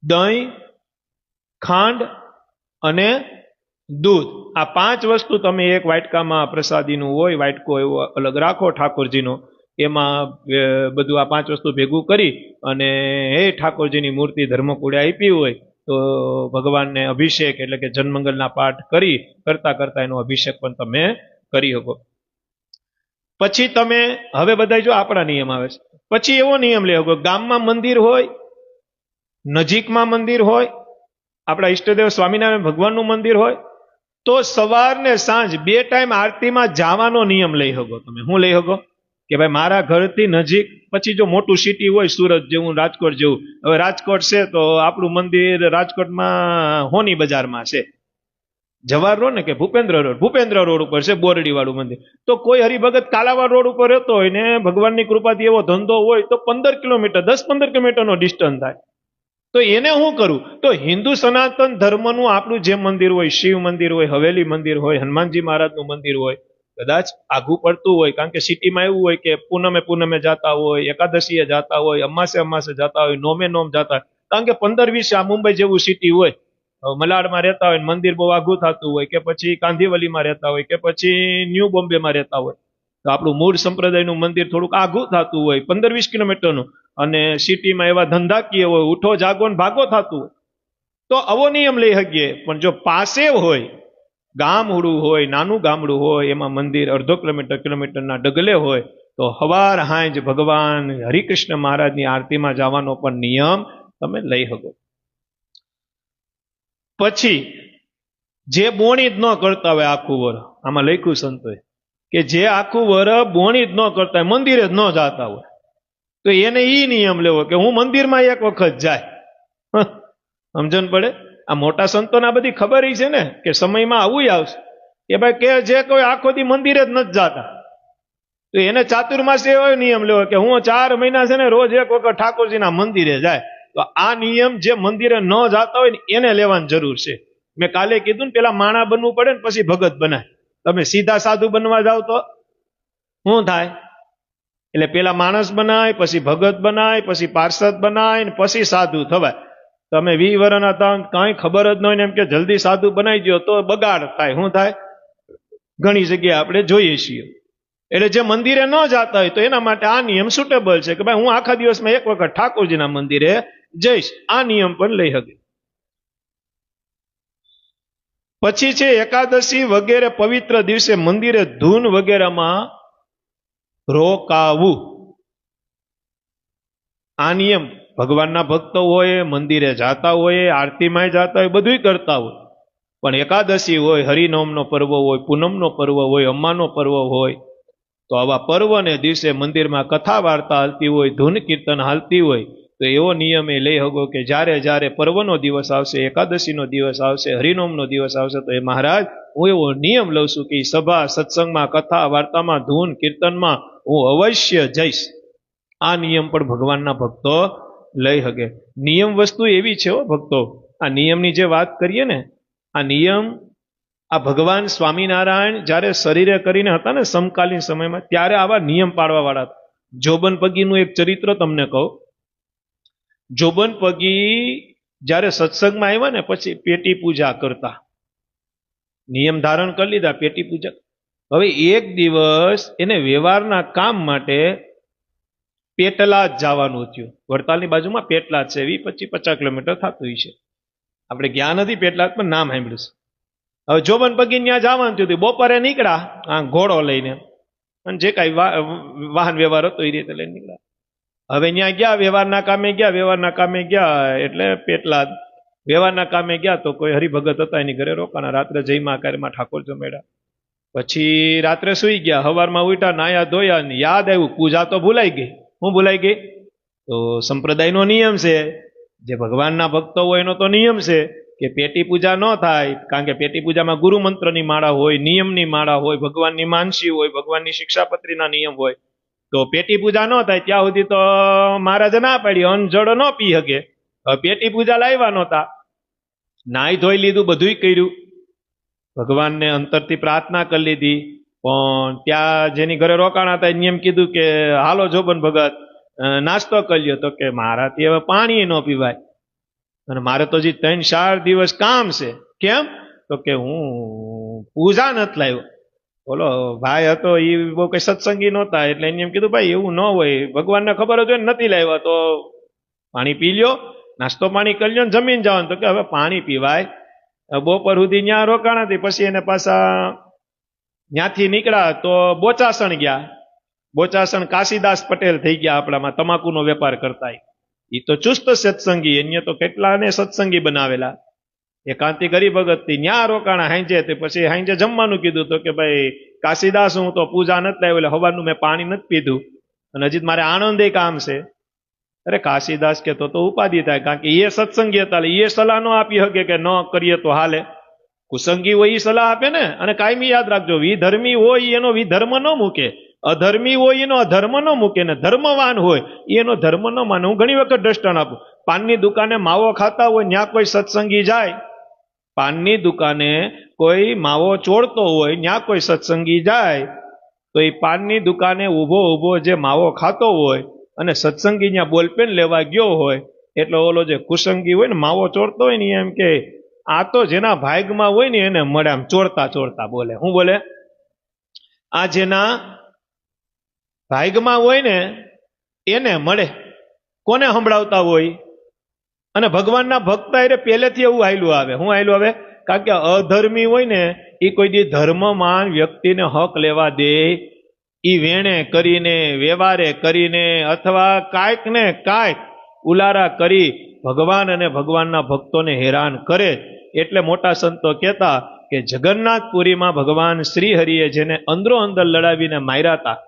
Speaker 1: દહીં, ખાંડ અને દૂધ. આ 5 વસ્તુ તમે એક વાટકામાં, પ્રસાદીનું હોય વાટકો એવો અલગ રાખો ઠાકોરજીનો, એમાં બધું આ 5 વસ્તુ ભેગું કરી અને હે ઠાકોરજીની મૂર્તિ ધર્મકૂળે આપી હોય તો ભગવાનને અભિષેક એટલે કે જનમંગલના પાઠ કરતા એનો અભિષેક પણ તમે કરી શકો. પછી તમે હવે બધા જો આપણા નિયમ આવે છે, પછી એવો નિયમ લેવો કે ગામમાં મંદિર હોય, નજીકમાં મંદિર હોય, આપણા ઈષ્ટદેવ સ્વામિનારાયણ ભગવાનનું મંદિર હોય તો સવાર ને સાંજ 2 ટાઈમ આરતીમાં જવાનો નિયમ લઈ શકો તમે. શું લઈ શકો? કે ભાઈ મારા ઘરથી નજીક, પછી જો મોટું સિટી હોય સુરત જેવું, રાજકોટ જેવું, હવે રાજકોટ છે તો આપણું મંદિર રાજકોટમાં હોની બજારમાં છે, જવાહર રોડ ને કે ભૂપેન્દ્ર રોડ ઉપર છે બોરડી વાળું મંદિર. તો કોઈ હરિભગત કાલાવાડ રોડ ઉપર રહેતો હોય ને ભગવાનની કૃપાથી એવો ધંધો હોય તો 15 કિલોમીટર 10-15 કિલોમીટરનો ડિસ્ટન્સ થાય. તો એને શું કરું? તો હિન્દુ સનાતન ધર્મનું આપણું જે મંદિર હોય, શિવ મંદિર હોય, હવેલી મંદિર હોય, હનુમાનજી મહારાજનું મંદિર હોય, કદાચ આઘું પડતું હોય, કારણ કે સિટીમાં એવું હોય કે પૂનમે જતા હોય, એકાદશીએ જતા હોય, અમાસે જતા હોય, નોમ જતા હોય. કારણ કે 15-20 આ મુંબઈ જેવું સિટી હોય, મલાડમાં રહેતા હોય, મંદિર બહુ આઘું થતું હોય, કે પછી કાંદીવલીમાં રહેતા હોય, કે પછી ન્યૂ બોમ્બેમાં રહેતા હોય, તો આપણું મૂળ સંપ્રદાયનું મંદિર થોડુંક આઘું થતું હોય 15-20 કિલોમીટરનું, અને સિટીમાં એવા ધંધાકીય હોય, ઉઠો જાગો ને ભાગો થતું હોય, તો આવો નિયમ લઈ શકીએ. પણ જો પાસે હોય, ગામડું હોય, નાનું ગામડું હોય, એમાં મંદિર અડધો કિલોમીટરના ડગલે હોય, તો હવાર હાંજ ભગવાન હરિકૃષ્ણ મહારાજની આરતીમાં જવાનો પણ નિયમ તમે લઈ શકો. પછી જે બોણી જ ન કરતા હોય આખું વરસ, આમાં લખ્યું સંતોએ કે જે આખું વરસ બોણી જ ન કરતા હોય, મંદિરે જ ન જતા હોય, તો એને ઈ નિયમ લેવો કે હું મંદિરમાં એક વખત જાય. સમજણ પડે? આ મોટા સંતોને બધી ખબર છે ને કે સમયમાં આવું આવશે કે ભાઈ કે જે કોઈ આખો દી મંદિરે જ નથી જતા, તો એને ચાતુર્માસે એવો નિયમ લેવો કે હું 4 મહિના છે ને રોજ એક વખત ઠાકોરજીના મંદિરે જાય. તો આ નિયમ જે મંદિરે ન જતા હોય ને એને લેવાની જરૂર છે. મેં કાલે કીધું ને, પેલા માણા બનવું પડે ને પછી ભગત બનાય. તમે સીધા સાધુ બનવા જાવ તો શું થાય? એટલે પેલા માણસ બનાય, પછી ભગત બનાય, પછી પાર્ષદ બનાય ને પછી સાધુ થવાય. તમે 20 વર્ષના હતા કઈ ખબર જ ન હોય ને એમ કે જલ્દી સાધુ બનાવી દો તો બગાડ થાય. શું થાય? ઘણી જગ્યાએ આપણે જોઈએ છીએ. એટલે જે મંદિરે ન જતા હોય તો એના માટે આ નિયમ સુટેબલ છે કે ભાઈ હું આખા દિવસમાં એક વખત ઠાકોરજીના મંદિરે જઈશ. આ નિયમ પણ લઈ શકે. પછી છે એકાદશી વગેરે પવિત્ર દિવસે મંદિરે ધૂન વગેરેમાં રોકાવું. આ નિયમ ભગવાનના ભક્તો હોય, મંદિરે જાતા હોય, આરતીમાં જાતા હોય, બધું કરતા હોય, પણ એકાદશી હોય, હરિનોમનો પર્વ હોય, પૂનમનો પર્વ હોય, અમ્માનો પર્વ હોય, તો આવા પર્વને દિવસે મંદિરમાં કથા વાર્તા હાલતી હોય, ધૂન કીર્તન હાલતી હોય, તો એવો નિયમ એ લઈ શકો કે જ્યારે પર્વનો દિવસ આવશે, એકાદશીનો દિવસ આવશે, હરિનોમનો દિવસ આવશે, તો એ મહારાજ હું એવો નિયમ લઉં છું કે સભા સત્સંગમાં, કથા વાર્તામાં, ધૂન કીર્તનમાં હું અવશ્ય જઈશ. આ નિયમ પણ ભગવાનના ભક્તો લઈ શકે. નિયમ વસ્તુ એવી છે ભક્તો, આ નિયમની જે વાત કરીએ ને, આ નિયમ આ ભગવાન સ્વામિનારાયણ જ્યારે શરીરે કરીને હતા ને સમકાલીન સમયમાં, ત્યારે આવા નિયમ પાડવા વાળા હતા. જોબન પગીનું એક ચરિત્ર તમને કહું. જોબન પગી જ્યારે સત્સંગમાં આવ્યા ને પછી પેટી પૂજા કરતા, નિયમ ધારણ કરી લીધા પેટી પૂજા. હવે એક દિવસ એને વ્યવહારના કામ માટે પેટલાદ જવાનું થયું. વડતાલની બાજુમાં પેટલાદ છે, 20-25-50 કિલોમીટર થતું હોય છે. આપણે ગયા નથી પેટલાદ, પણ નામ સાંભળ્યું છે. હવે જોબન પગી ત્યાં જવાનું થયું. બપોરે નીકળ્યા આ ઘોડો લઈને, અને જે કાંઈ વાહન વ્યવહાર હતો એ રીતે લઈને નીકળ્યા. હવે ત્યાં ગયા, વ્યવહારના કામે ગયા એટલે પેટલાદ વ્યવહારના કામે ગયા તો કોઈ હરિભગત હતા એની ઘરે રોકાણા. રાત્રે જઈમાં કાર્યમાં ઠાકોર જમેડા. પછી રાત્રે સુઈ ગયા, સવારમાં ઉઠ્યા, નાયા ધોયા, યાદ આવ્યું પૂજા તો ભૂલાઈ ગઈ. હું ભૂલાઈ ગઈ? તો સંપ્રદાયનો નિયમ છે, જે ભગવાનના ભક્તો હોય એનો તો નિયમ છે કે પેટી પૂજા ન થાય, કારણ કે પેટી પૂજામાં ગુરુ મંત્રની માળા હોય, નિયમની માળા હોય, ભગવાનની માનસી હોય, ભગવાનની શિક્ષાપત્રીના નિયમ હોય. તો પેટી પૂજા ન થાય ત્યાં સુધી તો મહારાજે ના પાડી, અનજળ ન પી શકે. પેટી પૂજા લાવ્યા નહોતા, નાઈ ધોઈ લીધું, બધું કર્યું, ભગવાનને અંતરથી પ્રાર્થના કરી લીધી. પણ ત્યાં જેની ઘરે રોકાણા હતા એને એમ કીધું કે હાલો જોબન ભગત નાસ્તો કરી લ્યો. તો કે મારાથી હવે પાણી ન પીવાય, અને મારે તો હજી 3-4 દિવસ કામ છે. કેમ? તો કે હું પૂજા નથી લાવ્યો. બોલો ભાઈ હતો એ બહુ કઈ સત્સંગી નહોતા, એટલે એને એમ કીધું ભાઈ એવું ન હોય, ભગવાનને ખબર જ હોય ને નથી લાવ્યા તો પાણી પી લ્યો, નાસ્તો પાણી કરી લ્યો ને જમીન જવાનું. તો કે હવે પાણી પીવાય. બપોર સુધી ત્યાં રોકાણા. પછી એને પાછા ત્યાંથી નીકળ્યા તો બોચાસણ ગયા. બોચાસણ કાશીદાસ પટેલ થઈ ગયા, આપણામાં તમાકુનો વેપાર કરતા. એ તો ચુસ્ત સત્સંગી, એને તો કેટલાને સત્સંગી બનાવેલા. એકાંતિક હરિભગતથી ન્યા રોકાણા હાંજે. તે પછી હાંજે જમવાનું કીધું. તો કે ભાઈ કાશીદાસ હું તો પૂજા નથી લાવ્યો, એટલે સવારનું મેં પાણી નથી પીધું, અને હજી મારે આનંદે કામ છે. અરે કાશીદાસ કે તો ઉપાધિ થાય, કારણ કે એ સત્સંગી હતા, એ સલાહ ન આપી શકે કે ન કરીએ તો હાલે. કુસંગી હોય એ સલાહ આપે ને. અને કાયમી યાદ રાખજો, વિધર્મી હોય એનો વિધર્મ ન મૂકે, અધર્મી હોય એનો અધર્મ ન મૂકે, ને ધર્મવાન હોય એનો ધર્મ ન માને. હું ઘણી વખત દ્રષ્ટાંત આપું. પાનની દુકાને માવો ખાતા હોય, ત્યાં કોઈ સત્સંગી જાય, પાનની દુકાને કોઈ માવો ચોરતો હોય, ત્યાં કોઈ સત્સંગી જાય, તો એ પાનની દુકાને ઊભો ઊભો જે માવો ખાતો હોય અને સત્સંગી ત્યાં બોલપેન લેવા ગયો હોય, એટલે ઓલો જે કુસંગી હોય ને માવો ચોરતો હોય ને એમ કે આ તો જેના ભાગમાં હોય ને એને મળે. આમ ચોરતા ચોરતા બોલે. શું બોલે? આ જેના ભાગમાં હોય ને એને મળે. કોને સંભળાવતા હોય? અને ભગવાનના ભક્ત એટલે પહેલેથી એવું આયલું આવે. શું આયલું આવે? કારણ કે અધર્મી હોય ને એ કોઈ દી ધર્મમાન વ્યક્તિને હક લેવા દે, એ વેણે કરીને, વ્યવહારે કરીને, અથવા કાંઈક ને કાંઈક ઉલારા કરી ભગવાન અને ભગવાનના ભક્તોને હેરાન કરે. એટલે મોટા સંતો કહેતા કે જગન્નાથપુરીમાં ભગવાન શ્રી હરિએ જેને અંદરો અંદર લડાવીને માર્યા હતા.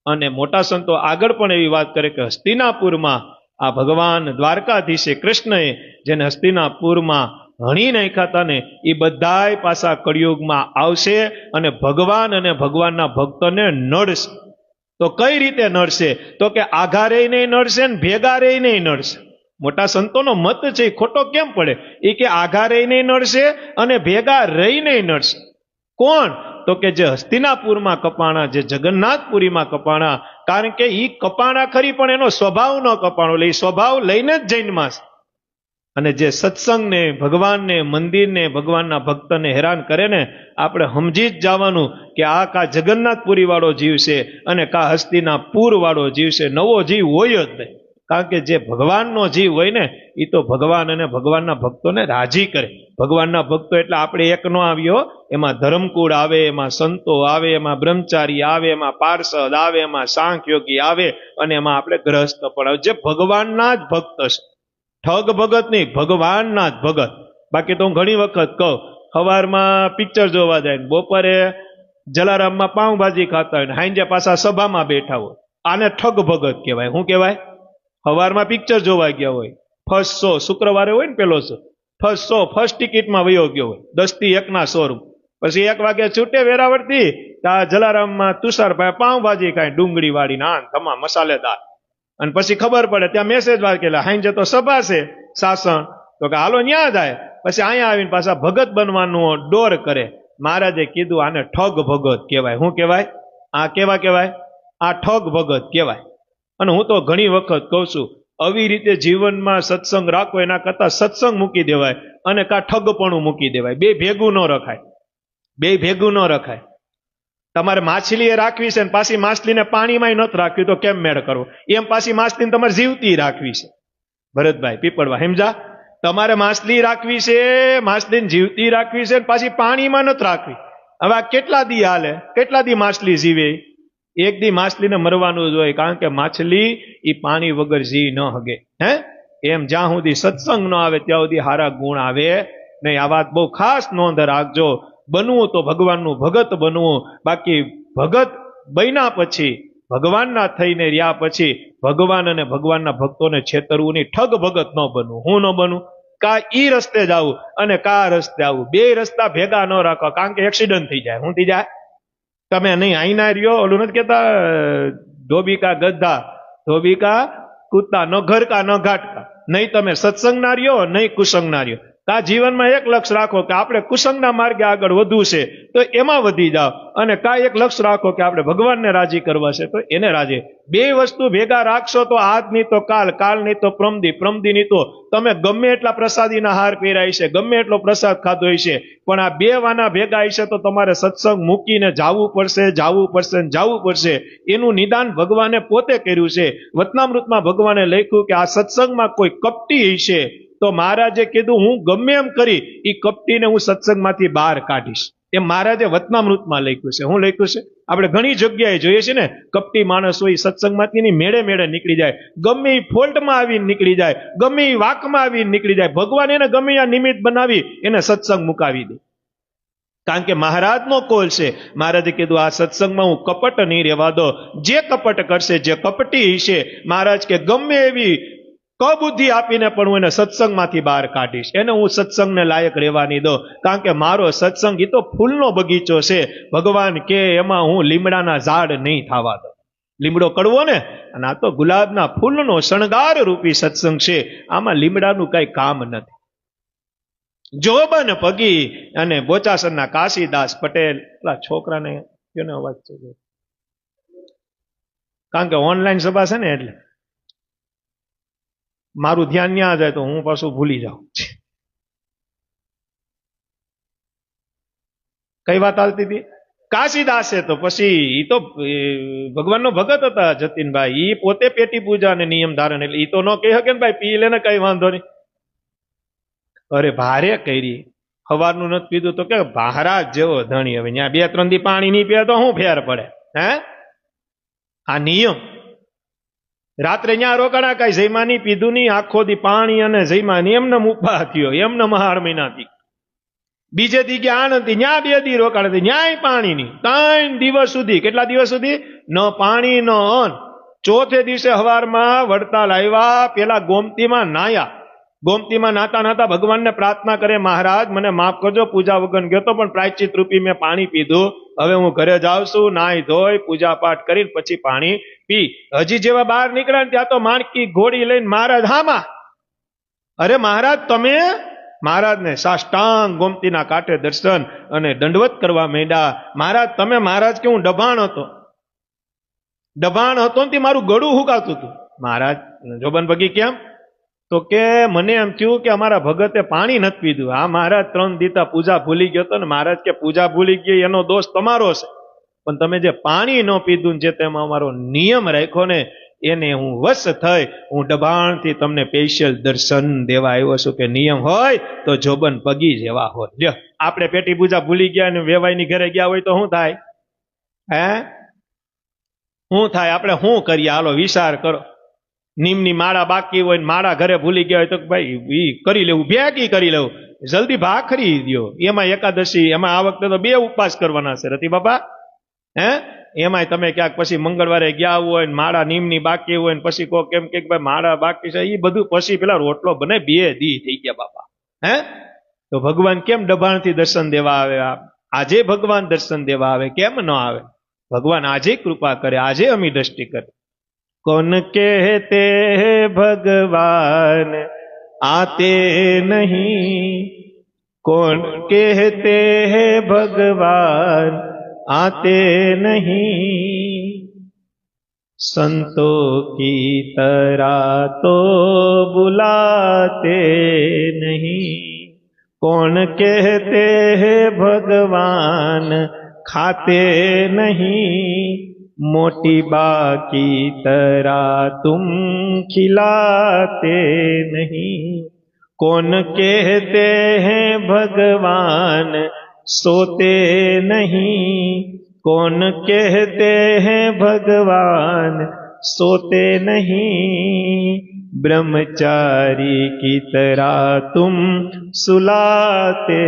Speaker 1: અને મોટા સંતો આગળ પણ એવી વાત કરે કે હસ્તિનાપુરમાં આ ભગવાન દ્વારકાધીશે કૃષ્ણએ જેને હસ્તિનાપુરમાં હણી નાખ્યા હતા ને, એ બધાય પાછા કળિયુગમાં આવશે અને ભગવાન અને ભગવાનના ભક્તોને નડશે. તો કઈ રીતે નડશે? તો કે આઘારે નહીં નડશે ને ભેગારે નહીં નડશે. મોટા સંતોનો મત છે, ખોટો કેમ પડે? એ કે આઘારે નહીં નડશે અને ભેગા રહીને નડશે. કોણ? તો કે જે હસ્તિનાપુરમાં કપાણા, જે જગન્નાથપુરીમાં કપાણા. કારણ કે એ કપાણા ખરી, પણ એનો સ્વભાવ ન કપાણો, એટલે એ સ્વભાવ લઈને જ જૈનમાં છે. અને જે સત્સંગને, ભગવાનને, મંદિરને, ભગવાનના ભક્તને હેરાન કરે ને, આપણે સમજી જ જવાનું કે આ કા જગન્નાથપુરી વાળો જીવ છે અને કા હસ્તિનાપુર વાળો જીવ છે. નવો જીવ હોય જ નહીં. કારણ કે જે ભગવાનનો જીવ હોય ને એ તો ભગવાન અને ભગવાનના ભક્તોને રાજી કરે. ભગવાનના ભક્તો એટલે આપણે એક નો આવ્યો, એમાં ધર્મકુળ આવે, એમાં સંતો આવે, એમાં બ્રહ્મચારી આવે, એમાં પાર્ષદ આવે, એમાં સાંખ્યોગી આવે, અને એમાં આપણે ગ્રહસ્થ પણ આવે. જે ભગવાનના જ ભક્ત છે, ઠગ ભગત નહીં, ભગવાનના જ ભગત. બાકી તો હું ઘણી વખત કહું, સવારમાં પિક્ચર જોવા જાય, બપોરે જલારામમાં પાઉંભાજી ખાતા હોય, હાંજે પાછા સભામાં બેઠા હોય, આને ઠગ ભગત કહેવાય. શું કહેવાય? સવારમાં પિક્ચર જોવા ગયા હોય, ફર્સ્ટ શો શુક્રવારે હોય ને પેલો શો, ફર્સ્ટ શો ફર્સ્ટ ટિકિટમાં વયો ગયો હોય, 10 થી 1 શોરૂમ. પછી 1 વાગે છૂટે વેરાવળથી, ત્યાં જલારામમાં તુષારભાઈ પાઉંભાજી ખાય, ડુંગળી વાળી નાન તમામ મસાલેદાર. અને પછી ખબર પડે ત્યાં મેસેજ વાંચેલા, હાંજે તો સભા છે સાસણ, તો કે હાલો ન્યા જાય. પછી અહીંયા આવીને પાછા ભગત બનવાનો ડોર કરે. મહારાજે કીધું આને ઠગ ભગત કહેવાય. શું કહેવાય? આ કેવા કહેવાય? આ ઠગ ભગત કહેવાય. અને હું તો ઘણી વખત કહું છું, આવી રીતે જીવનમાં સત્સંગ રાખો એના કરતા સત્સંગ મૂકી દેવાય અને કા ઠગપણું મૂકી દેવાય. બે ભેગું ન રખાય, બે ભેગું ન રખાય. તમારે માછલી એ રાખવી છે ને પાછી માછલીને પાણીમાં નથી રાખવી તો કેમ મેળ કરવો? એમ પાછી માછલીને તમારે જીવતી રાખવી છે. ભરતભાઈ પીપળવા, સમજા? તમારે માછલી રાખવી છે, માછલીને જીવતી રાખવી છે, પાછી પાણીમાં નથી રાખવી. હવે આ કેટલા દી હાલે? કેટલા દી માછલી જીવે? એક દી માછલીને મરવાનું જ હોય, કારણ કે માછલી એ પાણી વગર જી ન હગે. હે એમ જ્યાં સુધી સત્સંગ ન આવે ત્યાં સુધી સારા ગુણ આવે નહીં. આ વાત બહુ ખાસ નોંધ રાખજો. બનવું તો ભગવાનનું ભગત બનવું, બાકી ભગત બન્યા પછી, ભગવાનના થઈને રહ્યા પછી ભગવાન અને ભગવાનના ભક્તોને છેતરવું નહીં. ઠગ ભગત ન બનવું. હું ન બનવું? કા ઈ રસ્તે જવું અને કા રસ્તે આવું, બે રસ્તા ભેગા ન રાખો, કારણ કે એક્સિડન્ટ થઈ જાય. શું થઈ જાય? તમે નહીં આઈના રહ્યો, ઓલું નથી કેતા ધોબિકા ગધા, ધોબિકા કૂતા, ન ઘર કા ન ઘાટકા. નહીં તમે સત્સંગ ના રહ્યો, નહીં કુસંગ ના રહ્યો. આ જીવનમાં એક લક્ષ્ય રાખો કે આપણે કુસંગના માર્ગે આગળ વધવું છે તો એમાં વધી જાઓ, અને કા એક લક્ષ્ય રાખો કે આપણે ભગવાનને રાજી કરવા છે તો એને રાજી. બે વસ્તુ ભેગા રાખશો તો આજ નહીં તો કાલ, કાલ નહીં તો પ્રમદી, પ્રમદી નહીં તો તમે ગમે એટલા પ્રસાદીના હાર પહેરાય છે, ગમે એટલો પ્રસાદ ખાધો છે, પણ આ બે વાના ભેગા છે તો તમારે સત્સંગ મૂકીને જાવું પડશે, જાવું પડશે, જાવું પડશે. એનું નિદાન ભગવાને પોતે કર્યું છે. વચનામૃતમાં ભગવાને લખ્યું કે આ સત્સંગમાં કોઈ કપટી છે તો મહારાજે કીધું હું ગમે એમ કરી એ કપટીને હું સત્સંગમાંથી બહાર કાઢીશ. એ મહારાજે વચનામૃતમાં લખ્યું છે. હું લખ્યું છે? આપણે ઘણી જગ્યાએ જોઈએ છે ને, કપટી માણસ હોય સત્સંગમાંથી મેળે મેળે નીકળી જાય, ગમે એ ફોલ્ટમાં આવીને નીકળી જાય, ગમે એ વાકમાં આવીને નીકળી જાય. ભગવાન એને ગમે આ નિમિત્ત બનાવી એને સત્સંગ મુકાવી દે, કારણ કે મહારાજનો કોલ છે. મહારાજે કીધું આ સત્સંગમાં હું કપટ નહીં રહેવા દો. જે કપટ કરશે, જે કપટી છે, મહારાજ કે ગમે એવી કબુદ્ધિ આપીને પણ હું એને સત્સંગમાંથી બહાર કાઢીશ, એને હું સત્સંગને લાયક રહેવા નહીં દો. કારણ કે મારો સત્સંગ એ તો ફૂલનો બગીચો છે. ભગવાન કે એમાં હું લીમડાના ઝાડ નહીં થવા દો. લીમડો કડવો ને, અને આ તો ગુલાબના ફૂલનો શણગાર રૂપી સત્સંગ છે. આમાં લીમડાનું કઈ કામ નથી. જોબન પગી અને બોચાસરના કાશીદાસ પટેલ, પેલા છોકરાને કેનો અવાજ છે, કારણ કે ઓનલાઈન સભા છે ને એટલે મારું ધ્યાન ન્યા જાય તો હું પાછું ભૂલી જાઉં. કઈ વાત ચાલતી હતી? કાશીદાસ છે તો પછી ઈ તો ભગવાનનો ભગત હતા જતીનભાઈ. ઈ પોતે પેટી પૂજા અને નિયમ ધારણ, એટલે ઈ તો ન કહી શકે ને ભાઈ પી લે ને કઈ વાંધો નહીં. અરે ભારે કરી, સવારનું નથી પીધું તો કે મહારાજ જેવો ધણી. હવે ત્યાં 2-3 દી પાણી નહીં પીએ તો શું ફેર પડે? હે આ નિયમ. રાત્રે ત્યાં રોકાણા, કઈ જઈમાં નહીં, પીધું નહીં, આખો દી પાણી અને જઈમાં એમને ઉપા થયો, એમને 4 મહિનાથી. બીજે દી ગયા આણંદથી, ત્યાં 2 દી રોકાણા, ન્યાય પાણી નહીં. 3 દિવસ સુધી. કેટલા દિવસ સુધી? ન પાણી ન અન્ન. ચોથે દિવસે સવારમાં વડતાલ આવ્યા, પેલા ગોમતીમાં નાયા. ગોમતીમાં નાતા નાતા ભગવાનને પ્રાર્થના કરે, મહારાજ મને માફ કરજો, પૂજા વગર ગયો તો પણ પ્રાયશ્ચિત રૂપી મેં પાણી પીધું. હવે હું ઘરે જાઉં છું, નાહી ધોઈ પૂજા પાઠ કરીને પછી પાણી પી. હજી જેવા બહાર નીકળ્યા ત્યાં તો માણકી ઘોડી લઈને મહારાજ હામાં. અરે મહારાજ તમે? મહારાજને સાષ્ટાંગ ગોમતીના કાંઠે દર્શન અને દંડવત કરવા માંડ્યા. મહારાજ તમે? મહારાજ કે હું ડભાણ હતો. ડભાણ હતો ને મારું ગળું હુકાતું હતું. મહારાજ જોબન ભગી કેમ? તો કે મને એમ થયું કે અમારા ભગતે પાણી નથી પીધું. હા મહારાજ 3 દીતા પૂજા ભૂલી ગયો હતો ને. મહારાજ કે પૂજા ભૂલી ગઈ એનો દોષ તમારો છે, પણ તમે જે પાણી ન પીધું જે તેમાં અમારો નિયમ રાખ્યો ને એને હું વશ થઈ હું દબાણથી તમને સ્પેશિયલ દર્શન દેવા આવ્યો છું કે નિયમ હોય તો જોબન પગી જેવા હોય. લ્યો આપણે પેટી પૂજા ભૂલી ગયા ને વેવાઈની ઘરે ગયા હોય તો શું થાય? હે શું થાય? આપણે શું કરીએ? હાલો વિચાર કરો. નીમની માળા બાકી હોય ને માળા ઘરે ભૂલી ગયા હોય તો ભાઈ ઈ કરી લેવું, ભેગી કરી લેવું, જલ્દી ભાખરી દો. એમાં એકાદશી, એમાં આ વખતે તો 2 ઉપવાસ કરવાના છે રતિ બાપા. હે એમાંય તમે ક્યાંક પછી મંગળવારે ગયા હોય ને માળા નીમની બાકી હોય ને પછી કહો કેમ કે ભાઈ માળા બાકી છે, એ બધું પછી પેલા રોટલો બને 2 દી થઈ ગયા બાપા. હે તો ભગવાન કેમ દબાણથી દર્શન દેવા આવે? આજે ભગવાન દર્શન દેવા આવે, કેમ ન આવે? ભગવાન આજે કૃપા કરે, આજે અમી દ્રષ્ટિ કરે. કોન કહેતે ભગવાન આતે નહીં, कौन कहते हैं भगवान आते नहीं, संतों की तरह तो बुलाते नहीं। कौन कहते हैं भगवान खाते नहीं, मोटी बा की तरह तुम खिलाते नहीं। कौन कहते हैं भगवान सोते नहीं, कौन कहते हैं भगवान सोते नहीं। ब्रह्मचारी की तरह तुम सुलाते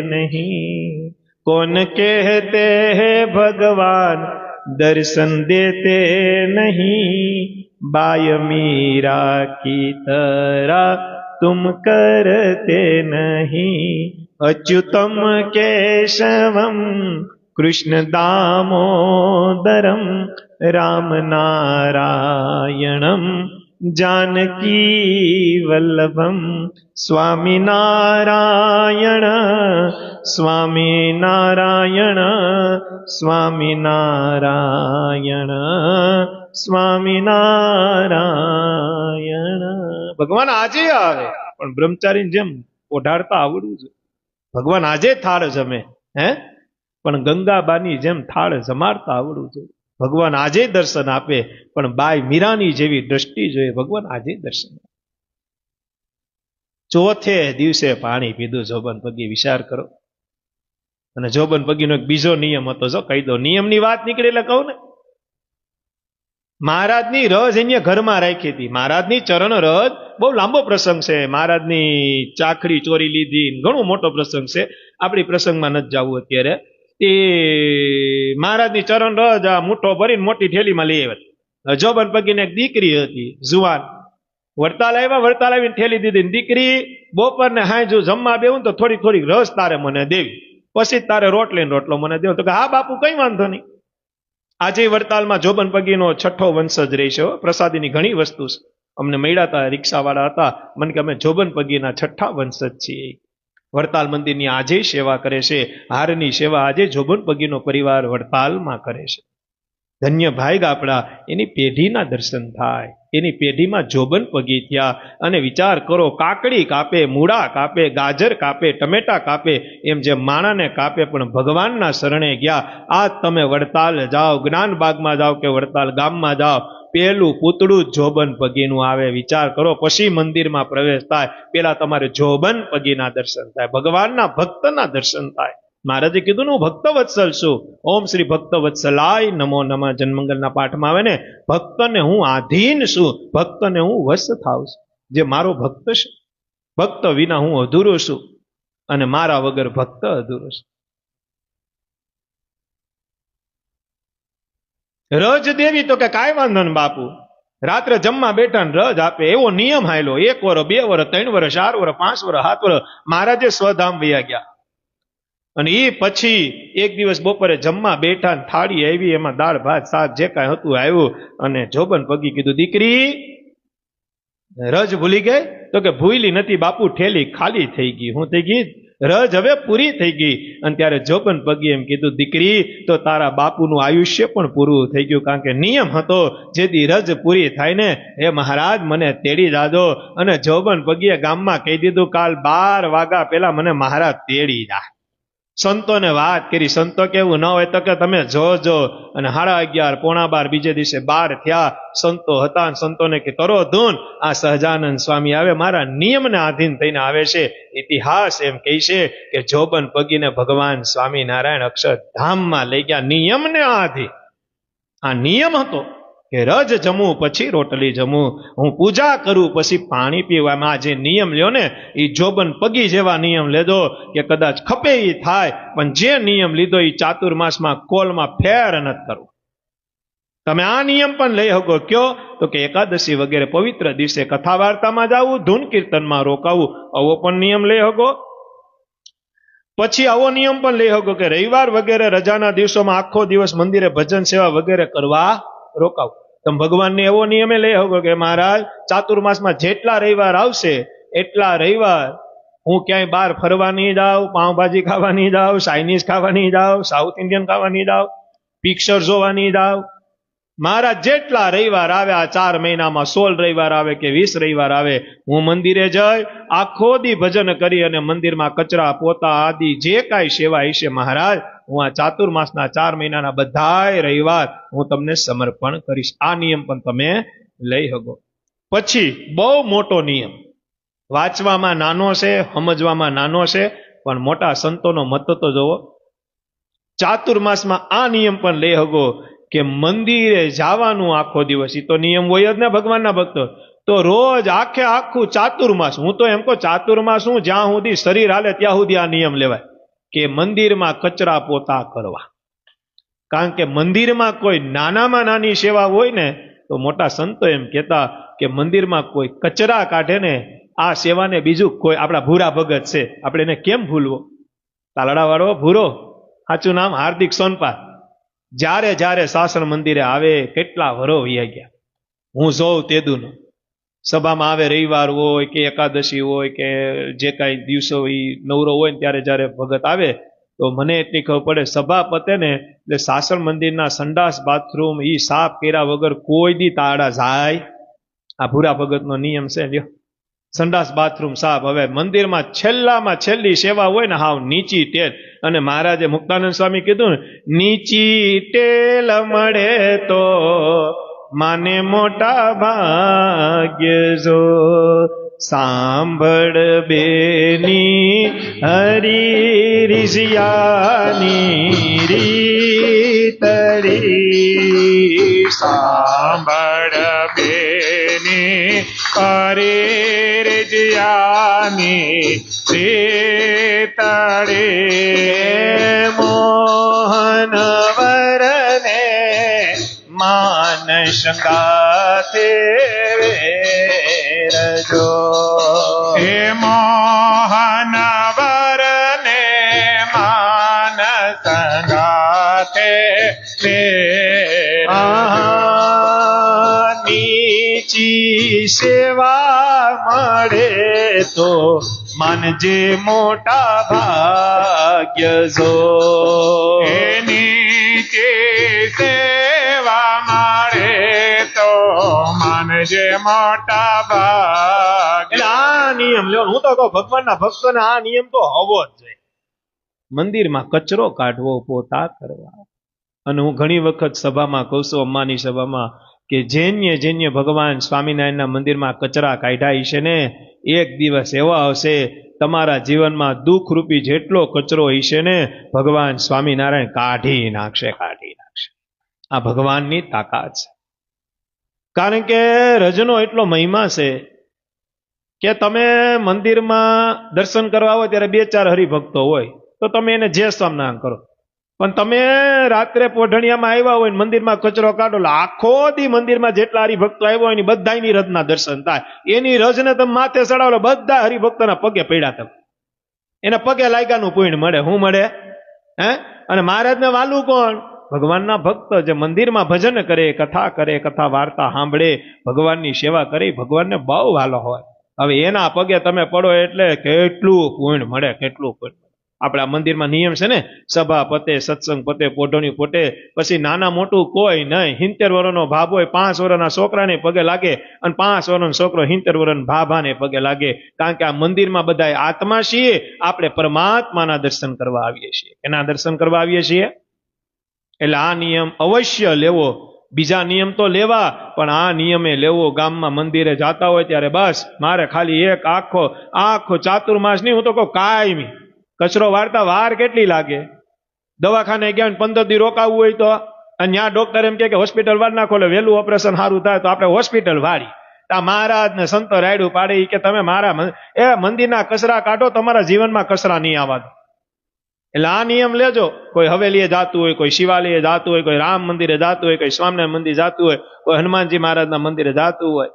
Speaker 1: नहीं। कौन कहते हैं भगवान दर्शन देते नहीं, बाय मीरा की तरह तुम करते नहीं। अच्युतम केशवम कृष्ण दामोदरम राम नारायणम जानकी वल्लभम। स्वामी नारायण स्वामी नारायण स्वामी नारायण स्वामी नारायण। ભગવાન આજે આવે પણ બ્રહ્મચારીની જેમ ઓઢાડતા આવડવું જોઈએ. ભગવાન આજે થાળ જમે પણ ગંગાબાની જેમ થાળ જમાડતા આવડવું જોઈએ. ભગવાન આજે દર્શન આપે પણ બાઈ મીરાની જેવી દ્રષ્ટિ જોઈએ. ભગવાન આજે દર્શન આપે. ચોથે દિવસે પાણી પીધું જોબન પગી. વિચાર કરો. અને જોબન પગીનો એક બીજો નિયમ હતો. જો કહી દો, નિયમની વાત નીકળે એટલે કહું ને. મહારાજની રજ એને ઘરમાં રાખી હતી. મહારાજની ચરણ રજ બહુ લાંબો પ્રસંગ છે. મહારાજની ચાખડી ચોરી લીધી, ઘણો મોટો પ્રસંગ છે. આપણી પ્રસંગમાં નથી જવું અત્યારે. એ મહારાજની ચરણ રજ આ મૂઠો ભરીને મોટી થેલીમાં લઈ આવ્યા. જોબન પગીને એક દીકરી હતી જુવાન. વડતાલ આવ્યા, વડતાલ આવીને થેલી દીધી. દીકરી બપોરને હાંજ જો જમવા બેવું તો થોડી થોડી રસ તારે મને દેવી, પછી તારે રોટલો મને દેવો. તો કે હા બાપુ કઈ વાંધો નહીં. આજે વડતાલમાં જોબન પગીનો છઠ્ઠો વંશજ રહી છે. પ્રસાદીની ઘણી વસ્તુ છે. અમને મળ્યા હતા, રિક્ષાવાળા હતા. મને કે અમે જોબન પગીના છઠ્ઠા વંશજ છીએ. વડતાલ મંદિરની આજે સેવા કરે છે. હારની સેવા આજે જોબન પગીનો પરિવાર વડતાલમાં કરે છે. ધન્ય ભાઈ આપણા, એની પેઢીના દર્શન થાય. એની પેઢીમાં જોબન પગી થયા. અને વિચાર કરો, કાકડી કાપે, મૂળા કાપે, ગાજર કાપે, ટમેટા કાપે, એમ જે માણાને કાપે પણ ભગવાનના શરણે ગયા. આજ તમે વડતાલ જાઓ, જ્ઞાનબાગમાં જાઓ કે વડતાલ ગામમાં જાઓ, પેલું પૂતળું જોબન પગીનું આવે. વિચાર કરો, પછી મંદિરમાં પ્રવેશ થાય. પેલા તમારે જોબન પગીના દર્શન થાય, ભગવાનના ભક્તના દર્શન થાય. મહારાજે કીધું ને હું ભક્ત વત્સલ છું. ઓમ શ્રી ભક્ત વત્સલાય નમો નમઃ જન્મંગલના પાઠમાં આવે ને, ભક્તને હું આધીન છું, ભક્તને હું વશ થાવ છું. જે મારો ભક્ત છે, ભક્ત વિના હું અધૂરો છું, અને મારા વગર ભક્ત અધૂરો છે. રજ દેવી તો કે કાંઈ વાંધો ને બાપુ, રાત્રે જમવા બેઠા ને રજ આપે. એવો નિયમ હાયલો. 1 વર્ષ 2 વર્ષ 3 વર્ષ 4 વર્ષ 5 વર્ષ 7 વર્ષ મહારાજે સ્વધામ વયા ગયા. અને એ પછી એક દિવસ બપોરે જમવા બેઠા, થાળી આવી, એમાં દાળ ભાત શાક જે કાંઈ હતું આવ્યું. અને જોબન પગી કીધું, દીકરી રજ ભૂલી ગઈ? તો કે ભૂલી નથી બાપુ, ઠેલી ખાલી થઈ ગઈ. હું થઈ ગઈ? રજ હવે પૂરી થઈ ગઈ. અને ત્યારે જોબન પગી એમ કીધું, દીકરી તો તારા બાપુનું આયુષ્ય પણ પૂરું થઈ ગયું. કારણ કે નિયમ હતો, જેથી રજ પૂરી થાય ને, હે મહારાજ મને તેડી જાજો. અને જોબન પગીએ ગામમાં કહી દીધું, કાલ 12 વાગ્યા પહેલા મને મહારાજ તેડી જા. સંતોને વાત કરી. સંતો કેવું ન હોય તો કે તમે જોજો. અને 11:30 પોણા 12 બીજે દિવસે 12 થયા. સંતો હતા. સંતોને કે કરો ધૂન, આ સહજાનંદ સ્વામી આવે, મારા નિયમને આધીન થઈને આવે છે. ઇતિહાસ એમ કહે છે કે જોબન પગીને ભગવાન સ્વામિનારાયણ અક્ષરધામમાં લઈ ગયા, નિયમને આધીન. આ નિયમ હતો કે રજ જમું પછી રોટલી જમું, હું પૂજા કરું પછી પાણી પીવામાં. આ જે નિયમ લ્યો ને, એ જોબન પગી જેવા નિયમ લેજો કે કદાચ ખપે એ થાય, પણ જે નિયમ લીધો એ ચાતુર્માસમાં કોલમાં ફેર નથી કરવો. તમે આ નિયમ પણ લઈ શકો. કયો? તો કે એકાદશી વગેરે પવિત્ર દિવસે કથા વાર્તામાં જવું, ધૂન કીર્તનમાં રોકાવું, આવો પણ નિયમ લઈ શકો. પછી આવો નિયમ પણ લઈ શકો કે રવિવાર વગેરે રજાના દિવસોમાં આખો દિવસ મંદિરે ભજન સેવા વગેરે કરવા રોકાવ. તમે ભગવાનને એવો નિયમે લઈ શકો કે મહારાજ ચાતુર્માસમાં જેટલા રવિવાર આવશે એટલા રવિવાર હું ક્યાંય બહાર ફરવા નહીં જાઉં, પાઉંભાજી ખાવા નહીં જાઉં, ચાઇનીઝ ખાવા નહીં જાઉં, સાઉથ ઇન્ડિયન ખાવા નહીં જાઉં, પિક્ચર જોવા નહીં જાઉં. મારા જેટલા રવિવાર આવે, આ 4 મહિનામાં 16 રવિવાર આવે કે 20 રવિવાર આવે, હું મંદિરે જઈ આખો દી ભજન કરી અને મંદિરમાં કચરા પોતા આદિ જે કાંઈ સેવા હશે મહારાજ, હું આ ચાતુર્માસના 4 મહિનાના બધાય રવિવાર હું તમને સમર્પણ કરીશ. આ નિયમ પણ તમે લઈ શકો. પછી બહુ મોટો નિયમ, વાંચવામાં નાનો છે, સમજવામાં નાનો છે, પણ મોટા સંતોનો મત તો જોવો. ચાતુર્માસમાં આ નિયમ પણ લઈ શકો કે મંદિરે જવાનું આખો દિવસ. એ તો નિયમ હોય જ ને ભગવાનના ભક્તો. તો રોજ આખું ચાતુર્માસ, હું તો એમ કહું ચાતુર્માસ હું જ્યાં સુધી શરીર હાલે ત્યાં સુધી આ નિયમ લેવાય કે મંદિરમાં કચરા પોતા કરવા. કારણ કે મંદિરમાં કોઈ નાનામાં નાની સેવા હોય ને તો મોટા સંતો એમ કહેતા કે મંદિરમાં કોઈ કચરા કાઢે ને આ સેવાને બીજું કોઈ, આપણા ભૂરા ભગત છે, આપણે એને કેમ ભૂલવો? તાલડાવાળો ભૂરો, સાચું નામ હાર્દિક સોનપા, જ્યારે જ્યારે સાસણ મંદિરે આવે કેટલા વરો વૈયા ગયા. હું જોઉં તેદુનો સભામાં આવે, રવિવાર હોય કે એકાદશી હોય કે જે કાંઈ દિવસો એ નવરો હોય ને ત્યારે જ્યારે ભગત આવે તો મને એટલી ખબર પડે, સભા પતે ને એટલે સાસણ મંદિરના સંડાસ બાથરૂમ એ સાફ કર્યા વગર કોઈ દી તાળા જાય? આ ભૂરા ભગતનો નિયમ છે લ્યો, સંડાસ બાથરૂમ સાફ. હવે મંદિરમાં છેલ્લામાં છેલ્લી સેવા હોય ને હાવ નીચી ટેલ, અને મહારાજે મુક્તાનંદ સ્વામી કીધું ને, નીચી ટેલ મળે તો માને મોટા ભાગ્ય જો, સાંભળ બેની હરી રિઝિયાની રીતરી,
Speaker 2: સાંભળ બેની હરી રિઝિયાની રીતરી,
Speaker 1: મોહન વરને માન શંગાતે વેરજો,
Speaker 2: હે મોહન વરને માન સંગાતે
Speaker 1: નીચી સેવા મળે તો માનજે મોટા ભાગ્ય જો,
Speaker 2: નીચે સેવા મળે તો માનજે મોટા ભાગ.
Speaker 1: એટલે આ નિયમ લ્યો. હું તો કહું ભગવાનના ભક્તોને આ નિયમ તો હોવો જ જોઈએ. મંદિરમાં કચરો કાઢવો, પોતા કરવા. અને હું ઘણી વખત સભામાં કહું છું, અમ્માની સભામાં, કે જેન્ય ભગવાન સ્વામિનારાયણના મંદિરમાં કચરા કાઢ્યા છે ને, એક દિવસ એવો આવશે તમારા જીવનમાં દુઃખ રૂપી જેટલો કચરો હશે ને ભગવાન સ્વામિનારાયણ કાઢી નાખશે. આ ભગવાનની તાકાત છે. કારણ કે રજનો એટલો મહિમા છે કે તમે મંદિરમાં દર્શન કરવા આવો ત્યારે 2-4 હરિભક્તો હોય તો તમે એને જે સામના કરો, પણ તમે રાત્રે પોઢણિયામાં આવ્યા હોય ને મંદિરમાં કચરો કાઢો એટલે આખો દી મંદિરમાં જેટલા હરિભક્તો આવ્યા હોય એની બધાની રજના દર્શન થાય. એની રજને તમે માથે ચડાવો, બધા હરિભક્તોના પગે પડ્યા, તમે એના પગે લાગ્યાનું પુણ્ય મળે. શું મળે? અને મહારાજને વાલું કોણ? ભગવાનના ભક્ત જે મંદિરમાં ભજન કરે, કથા વાર્તા સાંભળે, ભગવાનની સેવા કરે, ભગવાનને બહુ વાલો હોય. હવે એના પગે તમે પડો એટલે કેટલું પુણ્ય મળે, કેટલું પુણ્ય. આપણા મંદિરમાં નિયમ છે ને, સભા પતે, સત્સંગ પતે, પોઢોણી પોટે, પછી નાના મોટું કોઈ નહીં. 70 વર્ષનો ભાભ હોય 5 વર્ષના છોકરાને પગે લાગે, અને 5 વર્ષનો છોકરો 70 વર્ષના ભાભાને પગે લાગે. કારણ કે આ મંદિરમાં બધા આત્મા છીએ, આપણે પરમાત્માના દર્શન કરવા આવીએ છીએ. એના દર્શન કરવા આવીએ છીએ. એટલે આ નિયમ અવશ્ય લેવો. બીજા નિયમ તો લેવા, પણ આ નિયમે લેવો. ગામમાં મંદિરે જાતા હોય ત્યારે બસ મારે ખાલી એક આખો ચાતુર્માસ નહીં, હું તો કહું કાયમી કચરો વાળતા વાર કેટલી લાગે? દવાખાને ગયા 15 દી રોકાવું હોય તો, અને ત્યાં ડોક્ટર એમ કે હોસ્પિટલ વાર નાખો, વહેલું ઓપરેશન સારું થાય તો આપણે હોસ્પિટલ વાળી. આ મહારાજ ને સંતો રાયડું પાડે કે તમે મારા મંદિરના કચરા કાઢો, તમારા જીવનમાં કચરા નહીં આવવા દો. એટલે આ નિયમ લેજો. કોઈ હવેલીએ જાતું હોય, કોઈ શિવાલયે જાતું હોય, કોઈ રામ મંદિરે જાતું હોય, કોઈ સ્વામિનારાયણ મંદિર જાતું હોય, કોઈ હનુમાનજી મહારાજના મંદિરે જાતું હોય,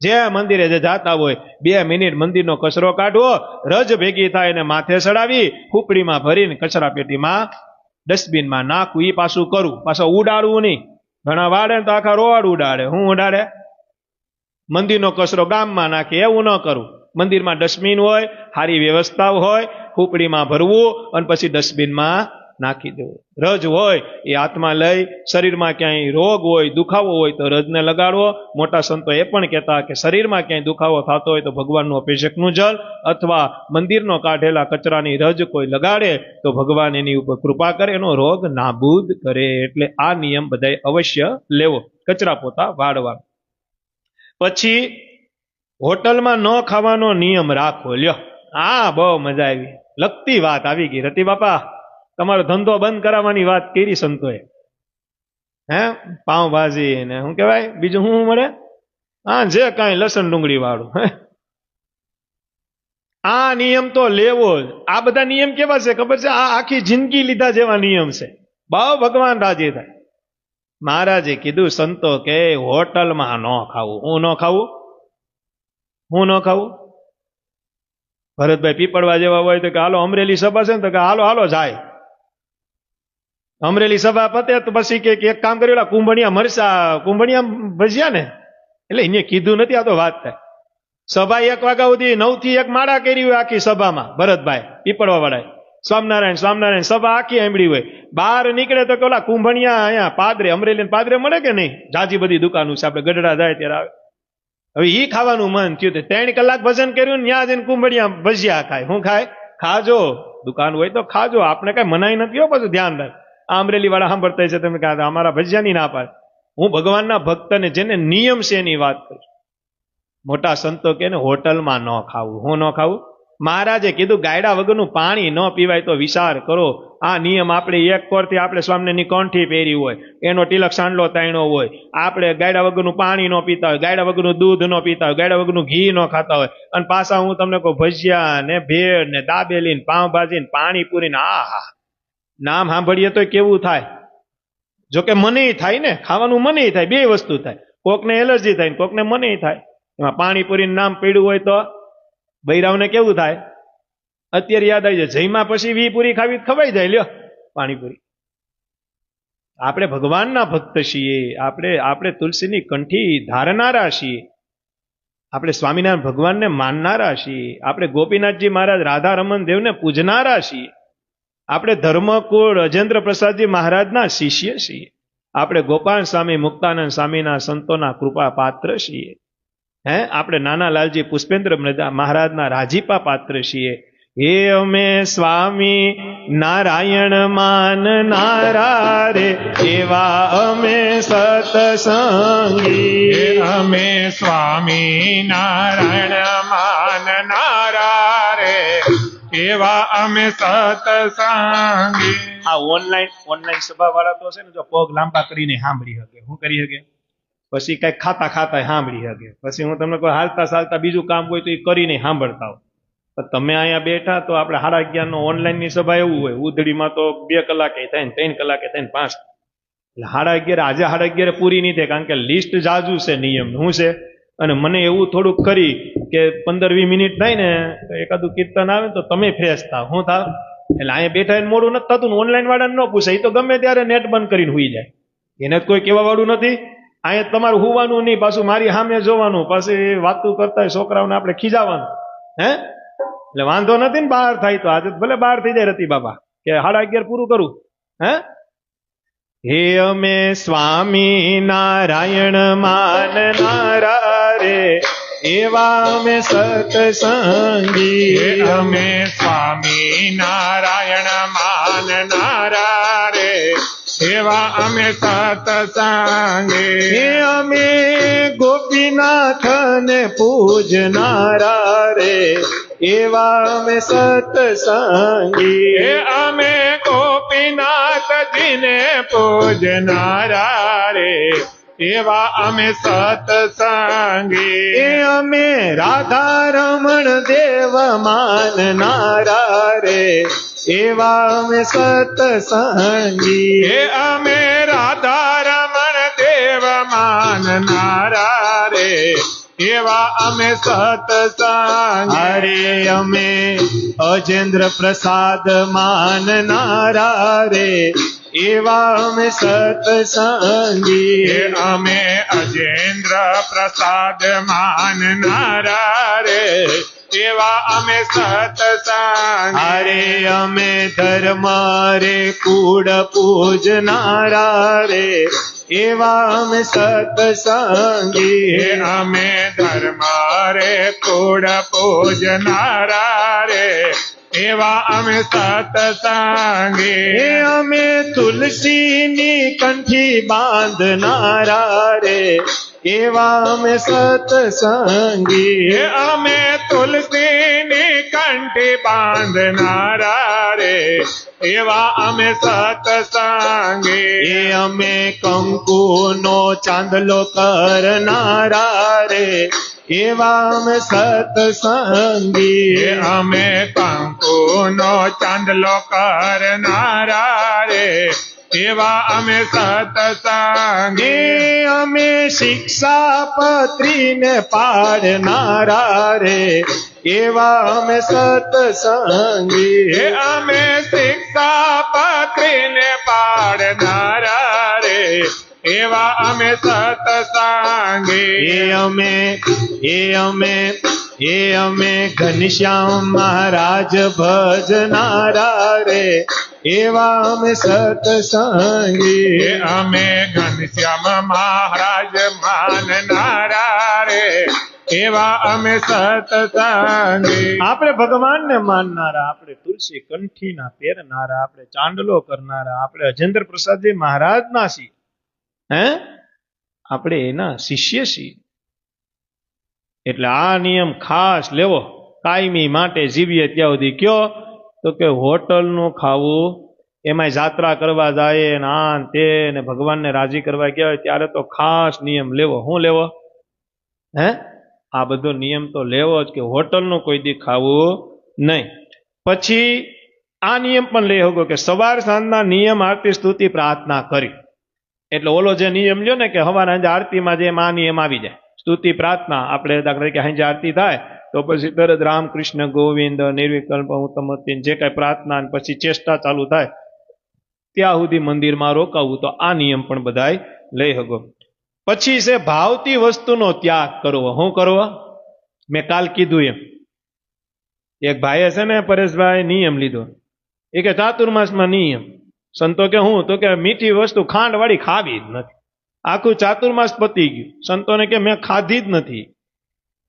Speaker 1: જે મંદિરે જે જાતા હોય 2 મિનિટ મંદિરનો કચરો કાઢવો, રજ ભેગી થાય એને માથે ચડાવી, ખુપડીમાં ભરીને કચરા પેટીમાં ડસ્ટબિનમાં નાખવું. એ પાછું કરવું, પાછું ઉડાડવું નહીં. ઘણા વાડે તો આખા રોડ ઉડાડે. હું ઉડાડે? મંદિરનો કચરો ગામમાં નાખે, એવું ન કરવું. મંદિરમાં ડસ્ટબિન હોય, સારી વ્યવસ્થા હોય, ખોપડીમાં ભરવું અને પછી ડસ્ટબિનમાં નાખી દેવું. રજ હોય એ હાથમાં લઈ, શરીરમાં ક્યાંય રોગ હોય, દુખાવો હોય તો રજને લગાડવો. મોટા સંતો એ પણ કહેતા કે શરીરમાં ક્યાંય દુખાવો થતો હોય તો ભગવાનનું અભિષેકનું જલ અથવા મંદિરનો કાઢેલા કચરાની રજ કોઈ લગાડે તો ભગવાન એની ઉપર કૃપા કરે, એનો રોગ નાબૂદ કરે. એટલે આ નિયમ બધાય અવશ્ય લેવો, કચરા પોતા વાળવા. પછી હોટલમાં ન ખાવાનો નિયમ રાખવો. લ્યો, આ બહુ મજા આવી, લગતી વાત આવી ગઈ. રતિ બાપા, તમારો ધંધો બંધ કરાવવાની વાત કરી સંતોએ. પાઉંભાજી ને શું કહેવાય, બીજું શું મળે? હા, જે કાંઈ લસણ ડુંગળી વાળું. આ નિયમ તો લેવો જ. આ બધા નિયમ કેવા છે ખબર છે? આ આખી જિંદગી લીધા જેવા નિયમ છે. બહુ ભગવાન રાજી થાય. મહારાજે કીધું, સંતો કે હોટલમાં ન ખાવું. હું ન ખાવું? હું ન ખાવું? ભરતભાઈ પીપળવા જેવા હોય તો કે હાલો અમરેલી સભા છે ને, તો કે હાલો હાલો જાય. અમરેલી સભા પતે તો પછી કે એક કામ કર્યું, કુંભણિયા મરસા, કુંભણિયા ભજ્યા ને, એટલે એને કીધું નથી, આ તો વાત થાય. સભા 1 વાગ્યા સુધી 9 થી 1 માળા કરી હોય આખી સભામાં. ભરતભાઈ પીપળવા વાળા સ્વામિનારાયણ સ્વામિનારાયણ સભા આખી સાંભળી હોય. બહાર નીકળે તો કે ઓલા કુંભણિયા અહીંયા પાદરે, અમરેલી પાદરે મળે કે નહીં, જાજી બધી દુકાનો છે, આપણે ગઢડા જાય ત્યારે આવે. હવે ઈ ખાવાનું મન થયું, 3 કલાક ભજન કર્યું ને ત્યાં જઈને કુંભણિયા ભજીયા ખાય. શું ખાય? ખાજો, દુકાન હોય તો ખાજો, આપણે કઈ મનાઈ નથી હો. પાછું ધ્યાન રાખ, આ અમરેલી વાળા સાંભળતા છે, તમે કહે અમારા ભજીયાની ના પાડે. હું ભગવાનના ભક્તને જેને નિયમ છે એની વાત કરું. મોટા સંતો કે ને હોટલમાં ન ખાવું. હું ન ખાવું? મહારાજે કીધું ગાયડા વગરનું પાણી ન પીવાય. તો વિચાર કરો, આ નિયમ આપણે એક કોરથી આપણે સ્વામીની કંઠી પહેરી હોય, એનો તિલક સાંડલો તાણ્યો હોય, આપણે ગાયડા વગરનું પાણી ન પીતા હોય, ગાયડા વગરનું દૂધ ન પીતા હોય, ગાયડા વગરનું ઘી ન ખાતા હોય, અને પાછા હું તમને કહું ભજીયા ને ભેળ ને દાબેલી ને પાઉંભાજી ને પાણીપુરી ને, આહા, નામ સાંભળીએ તો કેવું થાય. જોકે મને થાય ને, ખાવાનું મને થાય, બે વસ્તુ થાય. કોકને એલર્જી થાય, કોકને મને થાય. એમાં પાણીપુરીનું નામ પડ્યું હોય તો બૈરાવને કેવું થાય? અત્યારે યાદ આવી જાય, જઈમાં પછી 20 પૂરી ખાવી ખવાઈ જાય. લ્યો પાણીપુરી. આપણે ભગવાનના ભક્ત છીએ, આપણે તુલસીની કંઠી ધારનારા છીએ, આપણે સ્વામિનારાયણ ભગવાનને માનનારા છીએ, આપણે ગોપીનાથજી મહારાજ રાધા રમણ દેવને પૂજનારા છીએ, આપણે ધર્મકુળ અજેન્દ્ર પ્રસાદજી મહારાજના શિષ્ય છીએ, આપણે ગોપાલ સ્વામી મુક્તાનંદ સ્વામીના સંતોના કૃપા પાત્ર છીએ. આપણે નાના લાલજી પુષ્પેન્દ્ર મહારાજના રાજીપા પાત્ર છીએ. હે અમે સ્વામી નારાયણ માનનારા રે, એવા અમે સત્સંગી.
Speaker 2: અમે સ્વામી નારાયણ માનનારા રે, એવા અમે સત્સંગી.
Speaker 1: આ ઓનલાઈન સભા વાળા તો છે ને, જો પગ લાંબા કરીને સાંભળી શકે. શું કરી શકે? પછી કઈ ખાતા ખાતા સાંભળી શકે. પછી હું તમને કોઈ હાલતા ચાલતા બીજું કામ હોય તો એ કરીને સાંભળતા હો. તમે અહીંયા બેઠા તો આપણે 11:30 ઓનલાઈન ની સભા એવું હોય, ઉધડીમાં તો 2 કલાકે થાય ને 3 કલાકે થાય ને 5. એટલે 11:30 આજે 11:30 પૂરી નહીં થાય, કારણ કે લિસ્ટ જાજુ છે નિયમ શું છે. અને મને એવું થોડુંક કરી કે 15-20 મિનિટ થાય ને તો એકાદું કીર્તન આવે તો તમે ફ્રેશ થાવ. શું થાવ? એટલે અહીંયા બેઠા એને મોડું નથી થતું. ઓનલાઈન વાળાને ન પૂછે, એ તો ગમે ત્યારે નેટ બંધ કરીને હુઈ જાય, એને કોઈ કહેવા વાળું નથી. અહીંયા તમારું હુવાનું નહીં, પાછું મારી સામે જોવાનું, પછી વાતું કરતા હોય છોકરાઓને આપણે ખીજાવાનું. એટલે વાંધો નથી ને બહાર થાય તો. આજે ભલે બહાર થઈ જાય રતિ બાબા કે 11:30 પૂરું કરું. હે અમે સ્વામી નારાયણ માનનારા રે, એવા અમે સત્સંગી.
Speaker 2: અમે સ્વામી નારાયણ માનનારા રે, એવા અમે સત્સંગી.
Speaker 1: અમે ગોપીનાથ ને પૂજનારા રે, એવા અમે સત્સંગી.
Speaker 2: અમે ગોપીનાથજીને પૂજનારા રે, એવા અમે સત્સંગી.
Speaker 1: અમે રાધા રમણ દેવ માનનારા રે, એવા અમે સત્સંગી.
Speaker 2: અમે રાધા રમણ દેવ માનનારા રે, એવા અમે સત્સંગી.
Speaker 1: અરે અમે અજેન્દ્ર પ્રસાદ માનનારા રે,
Speaker 3: એવા અમે સત્સંગી.
Speaker 2: એ અમે અજેન્દ્ર પ્રસાદ માનનારા રે એવા અમે સત્સંગી.
Speaker 3: અરે અમે ધર્મ રે કુળ પૂજનારા રે એવા અમે સત્સંગી.
Speaker 2: એ અમે ધર્મ રે કુળ પૂજનારા રે એવા અમે સત્સંગી.
Speaker 3: એ અમે તુલસીની કંઠી બાંધનારા રે એવા અમે સત્સંગી.
Speaker 2: એ અમે તુલસીની કંઠી બાંધનારા રે એવા અમે સત્સંગી.
Speaker 3: એ અમે કંકુનો ચાંદલો કરનારા રે એવા અમે સત્સંગી.
Speaker 2: એ અમે કંકુનો ચાંદલો કરનારા રે એવા અમે સત્સંગી.
Speaker 3: એ અમે શિક્ષાપત્રીને પાડનારા રે એવા અમે સત્સંગી.
Speaker 2: એ અમે શિક્ષાપત્રીને પાડનારા રે એવા અમે સત્સંગી.
Speaker 3: એ અમે ઘનશ્યામ મહારાજ ભજનારા રે એવા અમે સત્સંગી.
Speaker 2: એ અમે ઘનશ્યામ મહારાજ માનનારા રે એવા અમે સત્સંગી.
Speaker 1: આપણે ભગવાનને માનનારા, આપણે તુલસી કંઠીના પહેરનારા, આપણે ચાંદલો કરનારા, આપણે અજેન્દ્ર પ્રસાદજી મહારાજના છીએ. આપણે એના શિષ્ય છીએ. એટલે આ નિયમ ખાસ લેવો. કાયમી માટે જીવીએ ત્યાં સુધી કયો તો કે હોટલનું ખાવું, એમાંય જાત્રા કરવા જાય ને આ ને તે ને ભગવાનને રાજી કરવા ગયા હોય ત્યારે તો ખાસ નિયમ લેવો. શું લેવો? આ બધો નિયમ તો લેવો જ કે હોટલનું કોઈ દી ખાવું નહીં. પછી આ નિયમ પણ લઈ શકો કે સવાર સાંજના નિયમ આરતી સ્તુતિ પ્રાર્થના કરી. એટલે ઓલો જે નિયમ લ્યો ને કે સવાર સાંજે આરતીમાં જે આ નિયમ આવી જાય, સ્તુતિ પ્રાર્થના. આપણે દાખલા તરીકે સાંજે આરતી થાય તો પછી તરત રામ કૃષ્ણ ગોવિંદ નિર્વિકલ્પ ઉત્તમતી જે કાંઈ પ્રાર્થના પછી ચેષ્ટા ચાલુ થાય ત્યાં સુધી મંદિરમાં રોકાવું. તો આ નિયમ પણ બધાય લઈ શકો. પછી છે ભાવતી વસ્તુનો ત્યાગ કરવો. શું કરવો? મેં કાલ કીધું એમ એક ભાઈએ છે ને પરેશભાઈ નિયમ લીધો. એ કે ચાતુર્માસમાં નિયમ. સંતો કે હું? તો કે મીઠી વસ્તુ ખાંડ વાળી ખાવી જ નથી. આખું ચાતુર્માસ પતી ગયું. સંતોને કે મેં ખાધી જ નથી.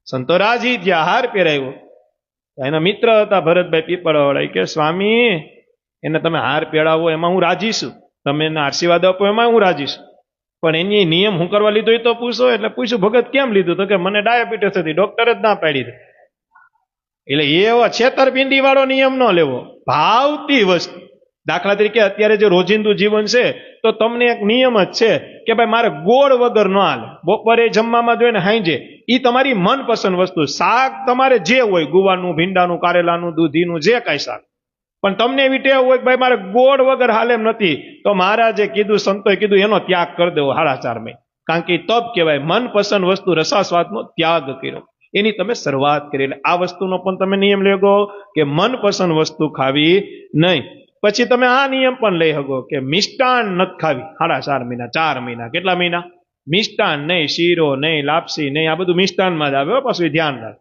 Speaker 1: સંતો રાજી થયા, હાર પહેરાવ્યો. એના મિત્ર હતા ભરતભાઈ પીપળવાળા. કે સ્વામી એને તમે હાર પહેરાવો એમાં હું રાજી છું, તમે એને આશીર્વાદ આપો એમાં હું રાજી છું, પણ એની નિયમ હું કરવા લીધો એ તો પૂછો. એટલે પૂછ્યું ભગત કેમ લીધું? તો કે મને ડાયાબિટીસ હતી, ડોક્ટરે જ ના પાડી દે. એટલે એવો છેતરપિંડી વાળો નિયમ ન લેવો. ભાવતી વસ્તુ, દાખલા તરીકે અત્યારે જે રોજિંદુ જીવન છે તો તમને એક નિયમ જ છે કે ભાઈ મારે ગોળ વગર ન હાલે. બપોરે જમવામાં જોઈએ ને હાંજે એ તમારી મનપસંદ વસ્તુ. શાક તમારે જે હોય, ગુવારનું, ભીંડાનું, કારેલાનું, દૂધીનું, જે કાંઈ શાક, પણ તમને એવી ટેવ હોય કે ભાઈ મારે ગોળ વગર હાલે એમ નથી, તો મહારાજે કીધું, સંતોએ કીધું એનો ત્યાગ કરી દેવો 4.5 મહિને. કારણ કે તપ કહેવાય. મનપસંદ વસ્તુ રસાસ્વાદનો ત્યાગ કર્યો, એની તમે શરૂઆત કરી. એટલે આ વસ્તુનો પણ તમે નિયમ લેગો કે મનપસંદ વસ્તુ ખાવી નહીં. પછી તમે આ નિયમ પણ લઈ શકો કે મિષ્ટાન નથી ખાવી 4.5 મહિના, 4 મહિના. કેટલા મહિના? મિષ્ટાન નહીં, શીરો નહીં, લાપસી નહીં, આ બધું મિષ્ટાનમાં જ આવે. પાછું ધ્યાન રાખ.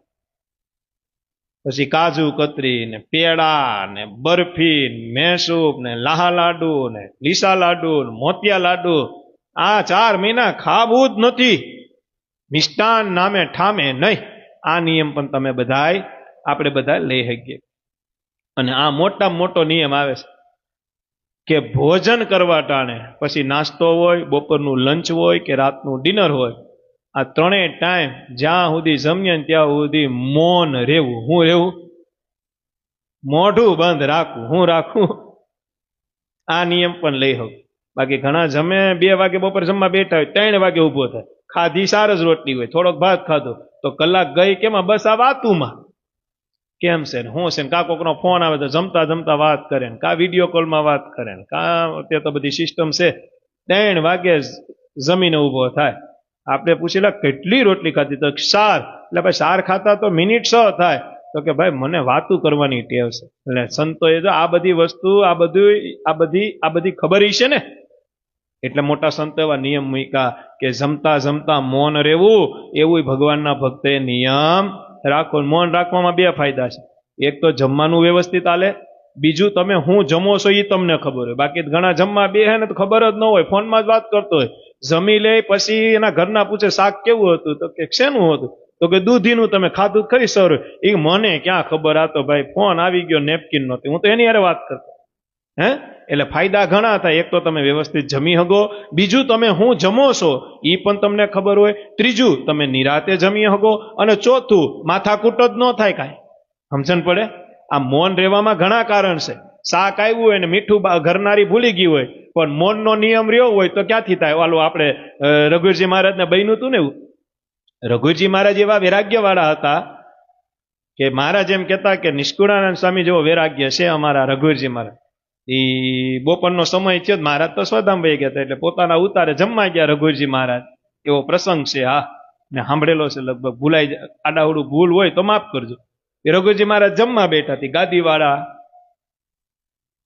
Speaker 1: પછી કાજુ કતરી ને પેડા ને બરફી, મૈસૂર ને લાહા લાડુ ને લીસા લાડુ ને મોતિયા લાડુ, આ 4 મહિના ખાવું જ નથી. મિષ્ટાન નામે ઠામે નહીં. આ નિયમ પણ તમે બધાય, આપણે બધા લઈ શકીએ. અને આ મોટામાં મોટો નિયમ આવે છે કે ભોજન કરવા ટાણે, પછી નાસ્તો હોય, બપોરનું લંચ હોય કે રાતનું ડિનર હોય, આ ત્રણેય ટાઈમ જ્યાં સુધી જમીએ ત્યાં સુધી મૌન રહેવું. શું રહેવું? મોઢું બંધ રાખવું. શું રાખવું? આ નિયમ પણ લઈ હોવ. બાકી ઘણા જમે 2 વાગે બપોર જમવા બેઠા હોય, 3 વાગે ઊભો થાય, ખાધી સાર જ રોટલી હોય, થોડોક ભાત ખાધો તો કલાક ગઈ કેમાં? બસ આ વાતુમાં. કેમ છે ને શું છે ને, કા કોકનો ફોન આવે તો જમતા જમતા વાત કરે ને, કા વિડીયો કોલમાં વાત કરે ને, કા અત્યારે તો બધી સિસ્ટમ છે. 3 વાગે જમીને ઊભો થાય. આપણે પૂછેલા કેટલી રોટલી ખાધી? તો 4. એટલે ભાઈ 4 ખાતા તો મિનિટ 6 થાય, તો કે ભાઈ મને વાતું કરવાની ટેવ છે. એટલે સંતોએ જો આ બધી વસ્તુ આ બધી ખબર છે ને, એટલે મોટા સંતો એવા નિયમ મૂક્યા કે જમતા જમતા મૌન રહેવું, એવું ભગવાનના ભક્તે નિયમ રાખો. મૌન રાખવામાં બે ફાયદા છે. એક તો જમવાનું વ્યવસ્થિત હાલે, બીજું તમે હું જમો છો એ તમને ખબર હોય. બાકી ઘણા જમવા બે હે ને તો ખબર જ ન હોય, ફોનમાં જ વાત કરતો હોય. જમી લે પછી એના ઘરના પૂછે શાક કેવું હતું, તો કે શેનું હતું, તો કે દૂધીનું, તમે ખાધું ખરી સર? એ મને ક્યાં ખબર, આ તો ભાઈ ફોન આવી ગયો, નેપકિન નહોતી, હું તો એની હારે વાત કરતો. હે એટલે ફાયદા ઘણા થાય. એક તો તમે વ્યવસ્થિત જમી હગો, બીજું તમે હું જમો છો એ પણ તમને ખબર હોય, ત્રીજું તમે નિરાતે જમી હગો, અને ચોથું માથાકૂટ જ ન થાય કાંઈ. સમજણ પડે? આ મૌન રહેવામાં ઘણા કારણ છે. શાક આવ્યું હોય ને મીઠું ઘરનારી ભૂલી ગઈ હોય, પણ મૌનનો નિયમ રહ્યો હોય તો ક્યાંથી થાય? ઓલું આપણે રઘુજી મહારાજને બન્યું હતું ને એવું. રઘુજી મહારાજ એવા વૈરાગ્ય વાળા હતા કે મહારાજ એમ કહેતા કે નિષ્કુળાનંદ સ્વામી જેવો વૈરાગ્ય છે અમારા રઘુજી મહારાજ. એ બપોરનો સમય થયો, મહારાજ તો સ્વધામ વહી ગયા હતા, એટલે પોતાના ઉતારે જમવા ગયા રઘુજી મહારાજ. એવો પ્રસંગ છે, હા, ને સાંભળેલો છે લગભગ, ભૂલાઈ જાય, આડાવડું ભૂલ હોય તો માફ કરજો. એ રઘુજી મહારાજ જમવા બેઠા હતી, ગાદીવાળા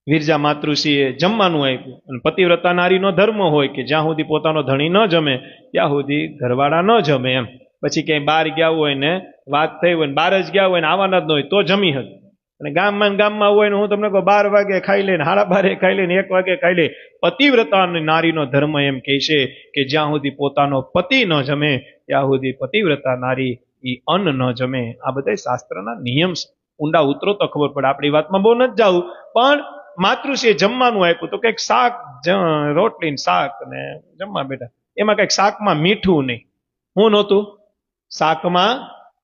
Speaker 1: વિરજા માતૃશ્રીએ જમવાનું આપ્યું. અને પતિવ્રતા નારીનો ધર્મ હોય કે જ્યાં સુધી પોતાનો ધણી ન જમે ત્યાં સુધી ઘરવાળા ન જમે એમ. પછી ક્યાંય બહાર ગયા હોય ને વાત થઈ હોય ને બહાર જ ગયા હોય ને આવવાના જ ન હોય તો જમી હતી. અને ગામમાં હોય ને હું તમને કહું 12 વાગે ખાઈ લઈને, 12:30 ખાઈ લઈને, 1 વાગે ખાઈ લે. પતિવ્રતા નારીનો ધર્મ એમ કહે છે કે જ્યાં સુધી પોતાનો પતિ ન જમે ત્યાં સુધી પતિવ્રતા નારી એ અન્ન ન જમે. આ બધા શાસ્ત્રના નિયમ છે. ઊંડા ઉતરો તો ખબર પડે. આપણી વાતમાં બહુ નથી જવું, પણ માતૃશ્રીએ જમવાનું આપ્યું તો કંઈક શાક, રોટલી ને શાક ને જમવા બેઠા. એમાં કંઈક શાકમાં મીઠું નહીં. હું નહોતું શાકમાં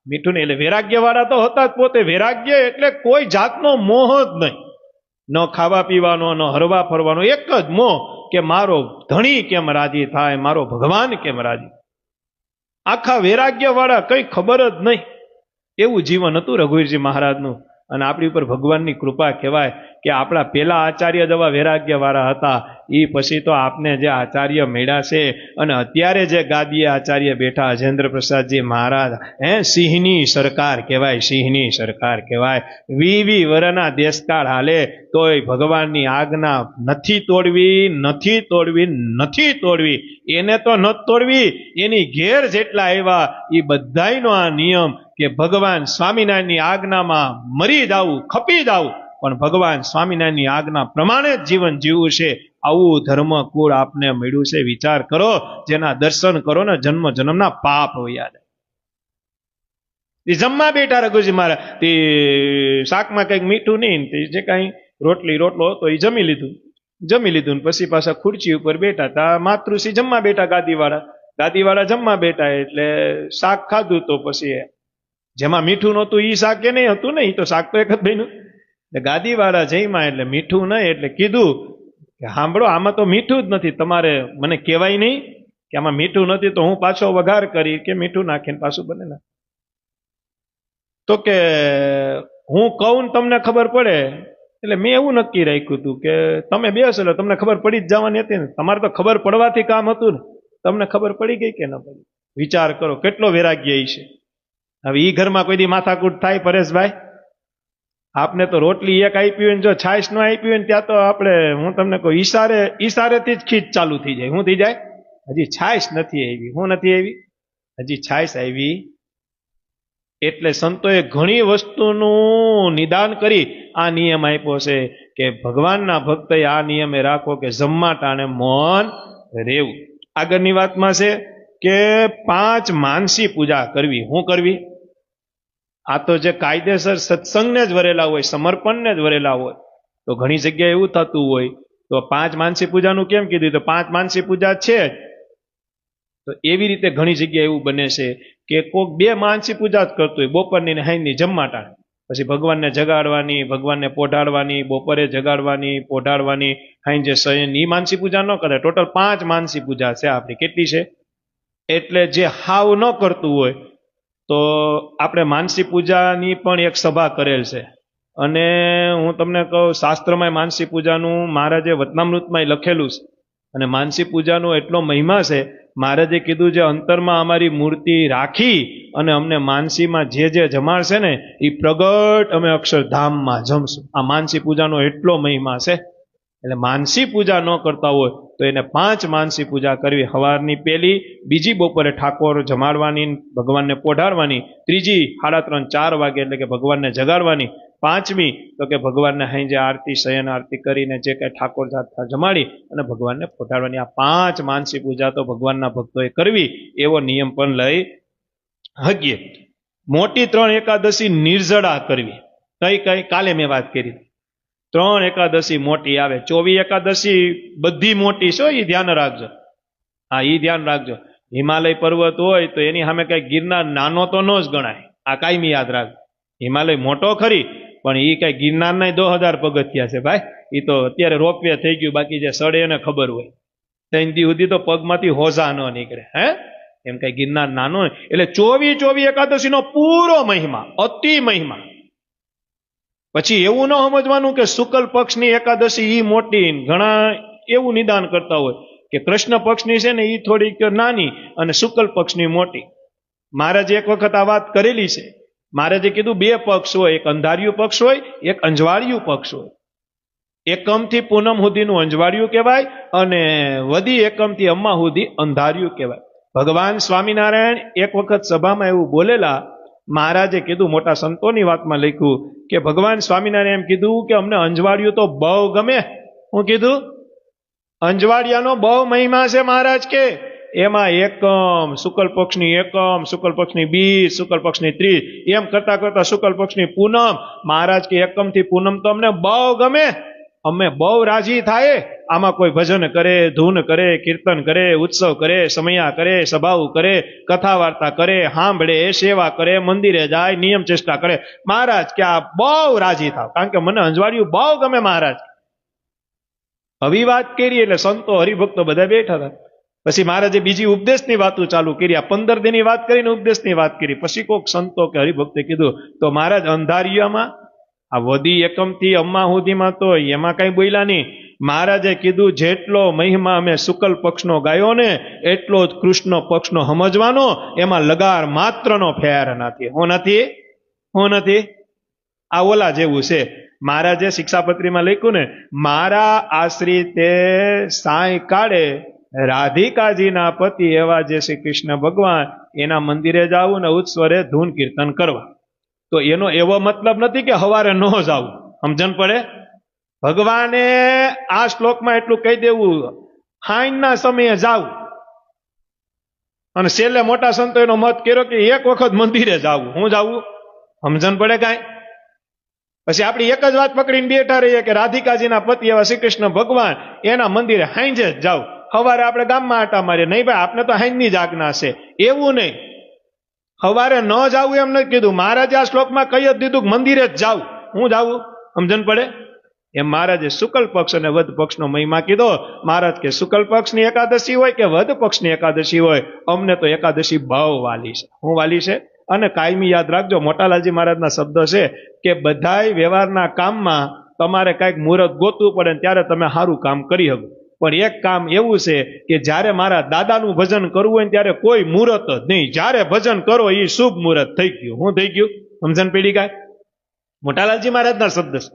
Speaker 1: મીઠું નહીં. એટલે વૈરાગ્ય વાળા તો હતા જ પોતે. વૈરાગ્ય એટલે કોઈ જાતનો મોહ જ નહીં, ન ખાવા પીવાનો, ન હરવા ફરવાનો, એક જ મોહ કે મારો ધણી કેમ રાજી થાય, મારો ભગવાન કેમ રાજી. આખા વૈરાગ્ય વાળા કઈ ખબર જ નહીં, એવું જીવન હતું રઘુવીરજી મહારાજનું. અને આપણી ઉપર ભગવાનની કૃપા કહેવાય કે આપણા પેલા આચાર્ય જેવા વૈરાગ્ય વાળા હતા, એ પછી તો આપને જે આચાર્ય મળ્યા છે. અને અત્યારે જે ગાદીએ આચાર્ય બેઠા અજેન્દ્ર પ્રસાદજી મહારાજ, સિંહની સરકાર કહેવાય, સિંહની સરકાર કહેવાય. 20 વર્ષના દેશકાળ હાલે તોય ભગવાનની આજ્ઞા નથી તોડવી, નથી તોડવી, નથી તોડવી. એને તો ન તોડવી, એની ઘેર જેટલા આવ્યા એ બધાયનો આ નિયમ કે ભગવાન સ્વામિનારાયણની આજ્ઞામાં મરી જાવું, ખપી જાવું, પણ ભગવાન સ્વામિનારાયણની આજ્ઞા પ્રમાણે જ જીવન જીવવું છે. આવું ધર્મકુળ આપને મળ્યું છે. વિચાર કરો, જેના દર્શન કરો ને જન્મ જન્મના પાપ વયા જાય. એ જમવા બેઠા રઘુજી મહારાજ, તે શાકમાં કંઈક મીઠું નહીં, જે કાંઈ રોટલો હતો એ જમી લીધું. પછી પાછા ખુરશી ઉપર બેઠા તા માતૃશ્રી જમવા બેઠા, ગાદીવાળા જમવા બેઠા. એટલે શાક ખાધું તો પછી જેમાં મીઠું નહોતું એ શાક કે નહીં હતું ને, એ તો શાક તો એક જ બન્યું. એટલે ગાદીવાળા જઈમાં એટલે મીઠું નહીં, એટલે કીધું કે સાંભળો, આમાં તો મીઠું જ નથી, તમારે મને કહેવાય નહીં કે આમાં મીઠું નથી, તો હું પાછો વઘાર કરી કે મીઠું નાખીને પાછું બને ના. તો કે હું કહું ને તમને ખબર પડે. એટલે મેં એવું નક્કી રાખ્યું હતું કે તમે બેસો એટલે તમને ખબર પડી જ જવાની હતી ને. તમારે તો ખબર પડવાથી કામ હતું ને. તમને ખબર પડી ગઈ કે ન પડી? વિચાર કરો કેટલો વૈરાગ્ય છે. હવે ઈ ઘરમાં કોઈ દી માથાકૂટ થાય પરેશભાઈ? આપને તો રોટલી એક આપી હોય ને જો છાશ ન આપી હોય ને ત્યાં તો આપણે, હું તમને કહું, ઈશારેથી જ ખીચ ચાલુ થઈ જાય. શું થઈ જાય? હજી છાશ નથી આવી. શું નથી આવી? હજી છાશ આવી. એટલે સંતોએ ઘણી વસ્તુનું નિદાન કરી આ નિયમ આપ્યો છે કે ભગવાનના ભક્તએ આ નિયમે રાખો કે જમવા ટાણે મૌન રહેવું. આગળની વાતમાં છે કે 5 માનસી પૂજા કરવી. શું કરવી? આ તો જે કાયદેસર સત્સંગને જ વરેલા હોય, સમર્પણને જ વરેલા હોય. તો ઘણી જગ્યાએ એવું થતું હોય, તો 5 માનસી પૂજાનું કેમ કીધું? તો 5 માનસી પૂજા છે જ. તો એવી રીતે ઘણી જગ્યાએ એવું બને છે કે કોઈક 2 માનસી પૂજા જ કરતું હોય, બપોરની ને હાંજની જમવા ટાણે. પછી ભગવાનને જગાડવાની, ભગવાનને પોઢાડવાની, બપોરે જગાડવાની, પોઢાડવાની, હાંજે શયનની માનસી પૂજા ન કરે. ટોટલ 5 માનસી પૂજા છે આપણી. કેટલી છે? એટલે જે હાવ ન કરતું હોય તો આપણે માનસી પૂજાની પણ એક સભા કરેલ છે. અને હું તમને કહું, શાસ્ત્રમાં માનસી પૂજાનું મહારાજે વચનામૃતમાં લખેલું છે. અને માનસી પૂજાનો એટલો મહિમા છે, મહારાજે કીધું જે અંતરમાં અમારી મૂર્તિ રાખી અને અમને માનસીમાં જે જમાડશે ને એ પ્રગટ અમે અક્ષરધામમાં જમશું. આ માનસી પૂજાનો એટલો મહિમા છે. એટલે માનસી પૂજા ન કરતા હોય તો એને 5 માનસી પૂજા કરવી. સવારની પહેલી, બીજી બપોરે ઠાકોર જમાડવાની, ભગવાનને પોઢાડવાની, ત્રીજી 3:30 4 વાગે એટલે કે ભગવાનને જગાડવાની, 5મી તો કે ભગવાનને હાંજે આરતી શયન આરતી કરીને જે કઈ ઠાકોર જાતતા જમાડી અને ભગવાનને પોઢાડવાની. આ 5 માનસી પૂજા તો ભગવાનના ભક્તોએ કરવી એવો નિયમ પણ લઈ હકીએ. મોટી 3 એકાદશી નિર્જળા કરવી. કઈ કાલે મેં વાત કરી. 3 એકાદશી મોટી આવે. 24 એકાદશી બધી મોટી છે, એ ધ્યાન રાખજો. હા, એ ધ્યાન રાખજો. હિમાલય પર્વત હોય તો એની સામે કઈ ગિરનાર નાનો તો ન જ ગણાય. આ કાયમી યાદ રાખજો. હિમાલય મોટો ખરી પણ એ કઈ ગિરનારના 2000 પગથિયા છે ભાઈ. એ તો અત્યારે રોપવે થઈ ગયું, બાકી જે સડે એને ખબર હોય. 3 દી સુધી તો પગમાંથી હોજા ન નીકળે. હે એમ કઈ ગિરનાર નાનો. એટલે 24 એકાદશીનો પૂરો મહિમા, અતિ મહિમા. પછી એવું ન સમજવાનું કે શુક્લ પક્ષની એકાદશી ઈ મોટી. ઘણા એવું નિદાન કરતા હોય કે કૃષ્ણ પક્ષની છે ને ઈ થોડીક નાની અને શુક્લ પક્ષની મોટી. મહારાજે એક વખત આ વાત કરેલી છે. મહારાજે કીધું 2 પક્ષ હોય, એક અંધારિયું પક્ષ હોય, એક અંજવાળિયું પક્ષ હોય. એકમથી પૂનમ સુધીનું અંજવાળિયું કહેવાય અને વદી એકમથી અમ્મા સુધી અંધારિયું કહેવાય. ભગવાન સ્વામિનારાયણ એક વખત સભામાં એવું બોલેલા. મહારાજે કીધું, મોટા સંતોની વાતમાં લખ્યું કે ભગવાન સ્વામિનારાયણ એમ કીધું કે અમને અંજવાળિયું તો બહુ ગમે. હું કીધું? અંજવાળિયાનો બહુ મહિમા છે મહારાજ કે. એમાં એકમ, શુક્લ પક્ષની એકમ, શુક્લ પક્ષની 20, શુક્લ પક્ષની 30, એમ કરતા કરતા શુક્લ પક્ષની પૂનમ. મહારાજ કે એકમથી પૂનમ તો અમને બહુ ગમે, અમે બહુ રાજી થાય. આમાં કોઈ ભજન કરે, ધૂન કરે, કીર્તન કરે, ઉત્સવ કરે, સમયા કરે, સભાઓ કરે, કથા વાર્તા કરે, સાંભળે, સેવા કરે, મંદિરે જાય, નિયમ ચેષ્ટા કરે. મહારાજ કે આ બહુ રાજી થાવ, કારણ કે મને અંજવાળિયું બહુ ગમે મહારાજ. આવી વાત કરી એટલે સંતો હરિભક્તો બધા બેઠા હતા. પછી મહારાજે બીજી ઉપદેશની વાતો ચાલુ કરી. આ 15 દિનની વાત કરીને ઉપદેશની વાત કરી. પછી કોઈક સંતો કે હરિભક્તે કીધું, તો મહારાજ અંધારિયામાં આ વદી એકમથી અમ્મા સુધીમાં તો એમાં કઈ બોલ્યા નહીં. મહારાજે કીધું, જેટલો મહિમા અમે શુક્લ પક્ષનો ગાયો ને એટલો જ કૃષ્ણ પક્ષનો સમજવાનો, એમાં લગાર માત્રનો ફેર નથી. હું નથી. આ ઓલા જેવું છે. મહારાજે શિક્ષાપત્રીમાં લખ્યું ને, મારા આશ્રિતે સાંઈ કાળે રાધિકાજીના પતિ એવા જે શ્રી કૃષ્ણ ભગવાન, એના મંદિરે જવું ને ઉત્સવરે ધૂન કીર્તન કરવા. તો એનો એવો મતલબ નથી કે સવારે ન જાવું. સમજણ પડે? ભગવાને આ શ્લોકમાં એટલું કહી દેવું, હાઈના સમયે જાવું. અને છેલ્લે મોટા સંતો એનો મત કર્યો કે એક વખત મંદિરે જાવું. હું જાવું? સમજણ પડે કાંઈ? પછી આપણી એક જ વાત પકડીને બેઠા રહીએ કે રાધિકાજીના પતિ એવા શ્રી કૃષ્ણ ભગવાન, એના મંદિરે હાંજે જ જાવ. સવારે આપણે ગામમાં આટા મારીએ. નહીં ભાઈ, આપણે તો હાંજની જ આજ્ઞા છે. એવું નહીં. સવારે ન જાવું એમ નથી કીધું. મહારાજે આ શ્લોકમાં કહી જ દીધું કે મંદિરે જ જાવું. હું જાવું? સમજણ પડે? એમ મહારાજે શુક્લ પક્ષ અને વદ પક્ષનો મહિમા કીધો. મહારાજ કે શુક્લ પક્ષની એકાદશી હોય કે વદ પક્ષની એકાદશી હોય, અમને તો એકાદશી બહુ વાલી છે. હું વાલી છે? અને કાયમી યાદ રાખજો, મોટાલાલજી મહારાજના શબ્દ છે કે બધાય વ્યવહારના કામમાં તમારે કાંઈક મુહૂર્ત ગોતવું પડે ત્યારે તમે સારું કામ કરી શકો. પણ એક કામ એવું છે કે જ્યારે મારા દાદાનું ભજન કરવું હોય ત્યારે કોઈ મુહૂર્ત જ નહીં. જ્યારે ભજન કરો એ શુભ મુહૂર્ત થઈ ગયું. હું થઈ ગયું? સમજણ પડી કાંઈ? મોટાલાલજી મહારાજના શબ્દ છે.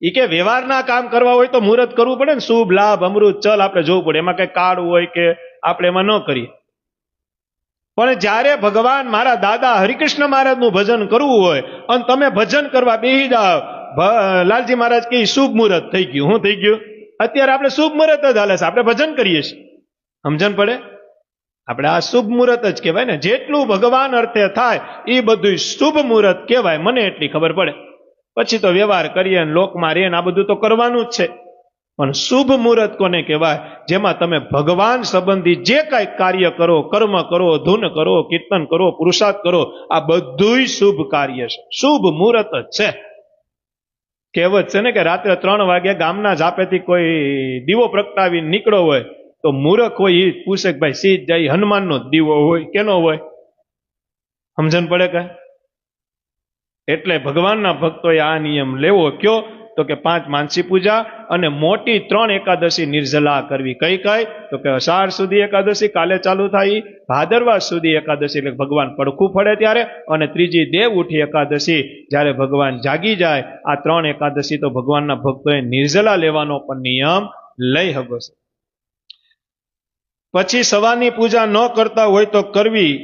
Speaker 1: એ કે વ્યવહારના કામ કરવા હોય તો મુહૂર્ત કરવું પડે ને. શુભ, લાભ, અમૃત, ચલ આપણે જોવું પડે. એમાં કઈ કાળ હોય કે આપણે એમાં ન કરીએ. પણ જ્યારે ભગવાન મારા દાદા હરિકૃષ્ણ મહારાજનું ભજન કરવું હોય અને તમે ભજન કરવા બેસી જાઓ, લાલજી મહારાજ કે શુભ મુહૂર્ત થઈ ગયું. હું થઈ ગયું? અત્યારે આપણે શુભ મુહૂર્ત જ હાલે છે, આપણે ભજન કરીએ છીએ. સમજણ પડે? આપણે આ શુભ મુહૂર્ત જ કહેવાય ને. જેટલું ભગવાન અર્થે થાય એ બધું શુભ મુહૂર્ત કહેવાય. મને એટલી ખબર પડે. પછી તો વ્યવહાર કરીએ ને લોકમાં રહીએ ને આ બધું તો કરવાનું જ છે. પણ શુભ મુહૂર્ત કોને કહેવાય? જેમાં તમે ભગવાન સંબંધી જે કાંઈ કાર્ય કરો, કર્મ કરો, ધૂન કરો, કીર્તન કરો, પુરુષાર્થ કરો, આ બધું શુભ કાર્ય છે. શુભ મુહૂર્ત જ છે. કહેવત છે ને કે રાત્રે 3 વાગે ગામના ઝાપેથી કોઈ દીવો પ્રગટાવીને નીકળો હોય તો મૂર્ખ હોય એ પૂછે કે ભાઈ સીધ જાય હનુમાનનો દીવો હોય કેનો હોય? સમજણ પડે કે? એટલે ભગવાનના ભક્તોએ આ નિયમ લેવો. કયો તો કે 5 માનસી પૂજા અને મોટી 3 એકાદશી નિર્જલા કરવી. કઈ કઈ? તો કે અષાઢ સુધી એકાદશી કાલે ચાલુ થાય, ભાદરવા સુધી એકાદશી એટલે ભગવાન પડખું પડે ત્યારે, અને ત્રીજી દેવ ઉઠી એકાદશી જ્યારે ભગવાન જાગી જાય. આ 3 એકાદશી તો ભગવાનના ભક્તોએ નિર્જલા લેવાનો પણ નિયમ લઈ શકો છો. પછી સવારની પૂજા ન કરતા હોય તો કરવી.